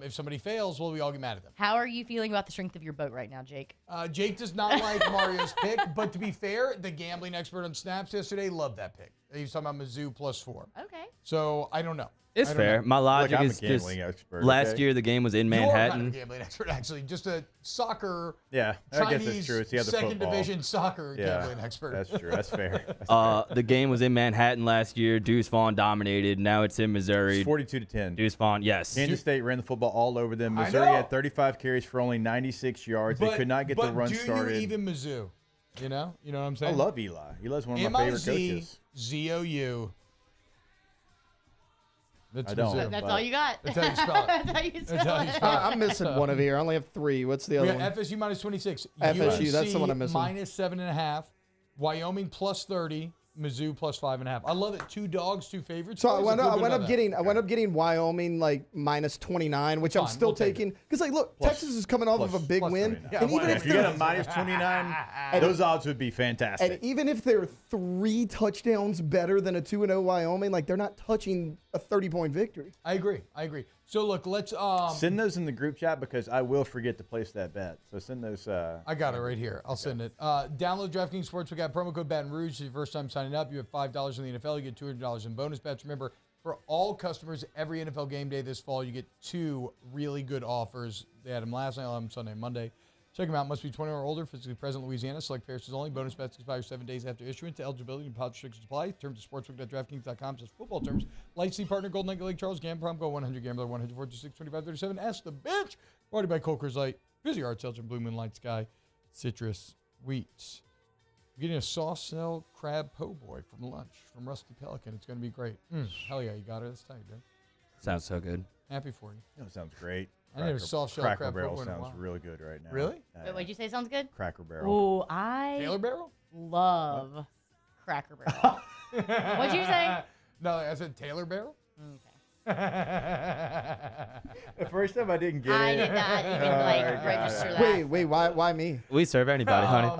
Speaker 9: if somebody fails, well, we all get mad at them.
Speaker 7: How are you feeling about the strength of your boat right now, Jake?
Speaker 9: Jake does not like Mario's pick, but to be fair, the gambling expert on Snaps yesterday loved that pick.
Speaker 3: He's talking about Mizzou +4.
Speaker 7: Okay.
Speaker 3: So I don't know.
Speaker 20: It's
Speaker 3: I don't
Speaker 20: fair.
Speaker 3: know.
Speaker 20: My logic
Speaker 10: I'm a
Speaker 20: is just
Speaker 10: gambling expert,
Speaker 20: last
Speaker 10: okay?
Speaker 20: year the game was in
Speaker 3: You are kind of
Speaker 20: Manhattan.
Speaker 3: a gambling expert, actually. Just a soccer.
Speaker 10: Yeah, I guess
Speaker 3: Chinese
Speaker 10: that's true. It's the other
Speaker 3: second
Speaker 10: football.
Speaker 3: division soccer
Speaker 10: Yeah,
Speaker 3: gambling expert.
Speaker 10: That's true. That's fair. That's
Speaker 20: The game was in Manhattan last year. Deuce Vaughn dominated. Now it's in Missouri.
Speaker 10: 42-10.
Speaker 20: Deuce Vaughn, yes.
Speaker 10: Kansas State ran the football all over them.
Speaker 3: I
Speaker 10: Missouri
Speaker 3: know.
Speaker 10: had 35 carries for only 96 yards. They could not get the run started.
Speaker 3: But do you even Mizzou? You know what I'm saying?
Speaker 10: I love Eli. Eli's one of my favorite coaches.
Speaker 3: M-I-Z-Z-O-U. That's
Speaker 10: I don't.
Speaker 3: Mizzou.
Speaker 7: That's all you got.
Speaker 3: That's how you spell it.
Speaker 7: That's how you spell it.
Speaker 11: I'm missing one of here. I only have 3. What's the
Speaker 3: We
Speaker 11: other
Speaker 3: got
Speaker 11: one?
Speaker 3: FSU -26.
Speaker 11: FSU, that's the one I'm
Speaker 3: UNC
Speaker 11: missing.
Speaker 3: -7.5. Wyoming +30. Mizzou +5.5. I love it. 2 dogs, 2 favorites.
Speaker 11: So I
Speaker 3: Always
Speaker 11: went
Speaker 3: feel
Speaker 11: up,
Speaker 3: good about that.
Speaker 11: I went up getting Wyoming like -29, which I'm
Speaker 3: Fine,
Speaker 11: still
Speaker 3: we'll take
Speaker 11: taking because like look, Texas is coming off of a big win,
Speaker 10: 29.
Speaker 11: and even
Speaker 10: if
Speaker 11: if
Speaker 10: you get
Speaker 11: they're
Speaker 10: a -29, those odds would be fantastic.
Speaker 11: and even if they're 3 touchdowns better than a 2-0 Wyoming, like they're not touching a 30-point victory.
Speaker 3: I agree. So look, let's
Speaker 10: send those in the group chat because I will forget to place that bet. So send those.
Speaker 3: I got it right here. I'll send it. Download DraftKings Sportsbook app, promo code Baton Rouge. It's your first time signing up. You have $5 in the NFL. You get $200 in bonus bets. Remember, for all customers, every NFL game day this fall, you get 2 really good offers. They had them last night, they'll have them Sunday and Monday. Check them out. Must be 21 or older, physically present in Louisiana. Select pairs only. Bonus bets expire 7 days after issuance. Eligibility and deposit restrictions apply. Terms of sportsbook.draftkings.com. Says football terms. Licensee partner Golden Nugget Lake Charles. Gambler Prom. Go 100 Gambler 146-2537. Ask the bitch. Brought to you by Coker's Light. Busy Art Sales from Blue Moon Light Sky. Citrus Wheats. We're getting a soft shell crab po' boy from lunch from Rusty Pelican. It's going to be great. Hell yeah, you got it. That's tight, dude.
Speaker 20: Sounds so good.
Speaker 3: Happy for you.
Speaker 10: That sounds great.
Speaker 3: I need a soft shell
Speaker 10: Cracker
Speaker 3: crab po'
Speaker 10: Barrel
Speaker 3: boy in a
Speaker 10: sounds
Speaker 3: while.
Speaker 10: really good right now.
Speaker 3: Really?
Speaker 7: Wait, what'd you say sounds good?
Speaker 10: Cracker Barrel.
Speaker 7: Ooh, I
Speaker 3: Taylor Barrel?
Speaker 7: love Cracker Barrel. What'd you say?
Speaker 3: No, I said Taylor Barrel.
Speaker 10: The first time I didn't get
Speaker 7: I
Speaker 10: it.
Speaker 7: did not even like register that.
Speaker 11: Wait, why me?
Speaker 20: We serve anybody, honey.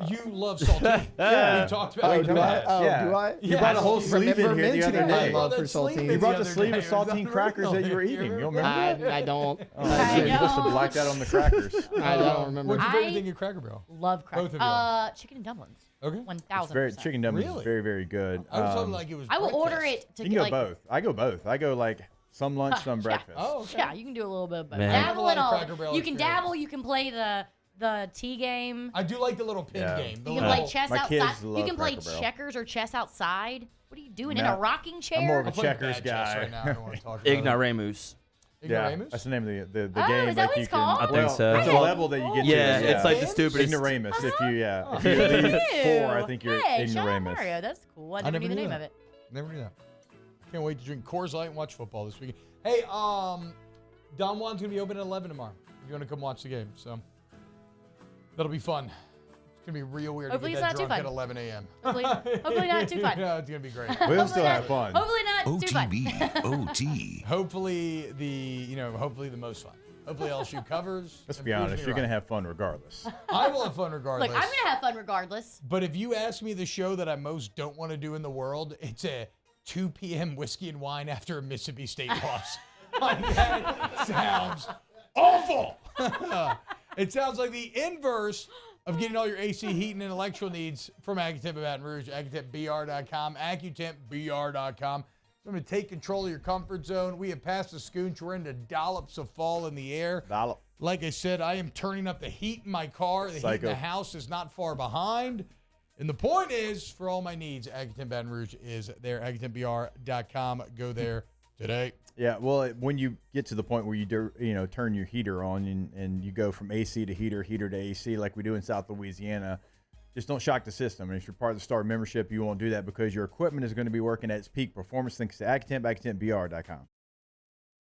Speaker 3: You love saltine.
Speaker 20: Yeah.
Speaker 3: We've talked about
Speaker 11: Oh,
Speaker 3: it.
Speaker 11: do I? Oh,
Speaker 10: Yeah.
Speaker 11: do I?
Speaker 10: You brought a whole sleeve in here the other
Speaker 11: mentioning my
Speaker 10: day.
Speaker 11: love
Speaker 3: That
Speaker 11: for
Speaker 3: sleeve
Speaker 11: saltine.
Speaker 10: You brought the
Speaker 3: other
Speaker 10: sleeve
Speaker 3: day.
Speaker 10: of
Speaker 3: It was
Speaker 10: saltine crackers that you were
Speaker 3: unreal.
Speaker 10: eating. You don't remember?
Speaker 11: I don't.
Speaker 10: Oh,
Speaker 7: I
Speaker 10: shit, you must have
Speaker 7: know.
Speaker 10: blacked out on the crackers.
Speaker 11: I don't remember.
Speaker 3: What's your favorite
Speaker 7: I-
Speaker 3: thing at Cracker Barrel?
Speaker 7: Love Cracker.
Speaker 3: Both of you.
Speaker 7: Chicken and dumplings.
Speaker 3: Okay.
Speaker 7: 1000%.
Speaker 10: Chicken dumplings
Speaker 3: Really?
Speaker 10: is very, very good.
Speaker 3: I was talking like it was.
Speaker 7: I will order
Speaker 3: breakfast.
Speaker 7: it to
Speaker 10: You can go
Speaker 7: like.
Speaker 10: both. I go both. I go like some lunch, some breakfast.
Speaker 3: Oh, okay.
Speaker 7: Yeah, you can do a little bit of both.
Speaker 20: Man.
Speaker 3: I have a
Speaker 7: Dabble
Speaker 3: lot
Speaker 7: and
Speaker 3: of
Speaker 7: all.
Speaker 3: Cracker Barrel
Speaker 7: You can
Speaker 3: experience.
Speaker 7: dabble. You can play the tea game.
Speaker 3: I do like the little pin
Speaker 10: Yeah.
Speaker 3: game. The
Speaker 7: You can
Speaker 3: little-
Speaker 7: play chess
Speaker 10: My kids
Speaker 7: outside. You
Speaker 10: love
Speaker 7: can play
Speaker 10: Cracker Barrel.
Speaker 7: checkers or chess outside. What are you doing in
Speaker 10: No,
Speaker 7: a rocking chair?
Speaker 10: I'm more of a
Speaker 3: I'm playing
Speaker 10: checkers
Speaker 3: bad chess
Speaker 10: guy.
Speaker 3: right now. I don't want to talk about it.
Speaker 20: Ignoramus.
Speaker 10: Yeah,
Speaker 3: Ignoramus?
Speaker 10: that's the name of the
Speaker 7: Oh,
Speaker 10: game.
Speaker 7: is that what it's called?
Speaker 20: I think so.
Speaker 10: It's a
Speaker 20: Well,
Speaker 10: level that you get
Speaker 20: Yeah,
Speaker 10: to.
Speaker 20: it's like the stupidest.
Speaker 10: Ignoramus. If you
Speaker 3: Oh.
Speaker 10: if you leave 4, I
Speaker 7: Ew.
Speaker 10: think you're
Speaker 7: Hey, shout out
Speaker 10: ignoramus.
Speaker 7: Mario. That's cool. I
Speaker 3: I
Speaker 7: never
Speaker 3: never
Speaker 7: knew the
Speaker 3: knew
Speaker 7: name
Speaker 3: that.
Speaker 7: of it.
Speaker 3: Never knew that. Can't wait to drink Coors Light and watch football this weekend. Hey, Don Juan's gonna be open at 11 tomorrow. If you want to come watch the game, so that'll be fun. It's gonna be real weird
Speaker 7: Hopefully
Speaker 3: to
Speaker 7: it's
Speaker 3: get
Speaker 7: not
Speaker 3: that
Speaker 7: too
Speaker 3: drunk
Speaker 7: fun.
Speaker 3: at 11 a.m.
Speaker 7: Hopefully not too fun.
Speaker 3: No, it's gonna be great.
Speaker 10: We'll still have fun.
Speaker 7: Hopefully not too fun.
Speaker 6: OTB, OT.
Speaker 3: Hopefully the most fun. Hopefully LSU covers.
Speaker 10: Let's
Speaker 3: and
Speaker 10: be
Speaker 3: proves
Speaker 10: honest.
Speaker 3: me
Speaker 10: You're gonna
Speaker 3: right.
Speaker 10: have fun regardless.
Speaker 3: I will have fun regardless.
Speaker 7: Look, I'm gonna have fun regardless.
Speaker 3: But if you ask me the show that I most don't want to do in the world, it's a 2 p.m. whiskey and wine after a Mississippi State loss. Like, that sounds awful. It sounds like the inverse of getting all your AC heating and electrical needs from AccuTemp of Baton Rouge, AccuTempBR.com, AccuTempBR.com. I'm going to take control of your comfort zone. We have passed the scoonch. We're into dollops of fall in the air.
Speaker 10: Dollop.
Speaker 3: Like I said, I am turning up the heat in my car. The heat in
Speaker 10: Psycho.
Speaker 3: the house is not far behind. And the point is, for all my needs, AccuTemp Baton Rouge is there. AccuTempBR.com. Go there today.
Speaker 10: Yeah, well, when you get to the point where you turn your heater on and you go from AC to heater to AC like we do in South Louisiana, just don't shock the system. And if you're part of the Star membership, you won't do that because your equipment is going to be working at its peak performance thanks to AccuTemp, AccuTempBR.com.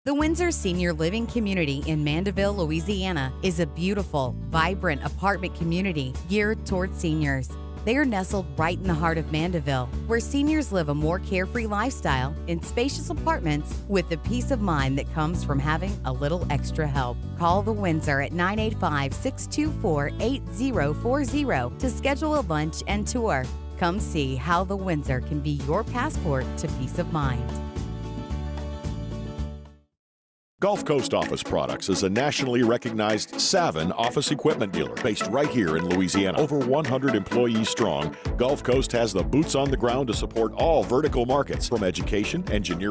Speaker 1: The Windsor Senior Living Community in Mandeville, Louisiana is a beautiful, vibrant apartment community geared towards seniors. They are nestled right in the heart of Mandeville, where seniors live a more carefree lifestyle in spacious apartments with the peace of mind that comes from having a little extra help. Call the Windsor at 985-624-8040 to schedule a lunch and tour. Come see how the Windsor can be your passport to peace of mind.
Speaker 18: Gulf Coast Office Products is a nationally recognized Savin office equipment dealer based right here in Louisiana. Over 100 employees strong, Gulf Coast has the boots on the ground to support all vertical markets, from education, engineering,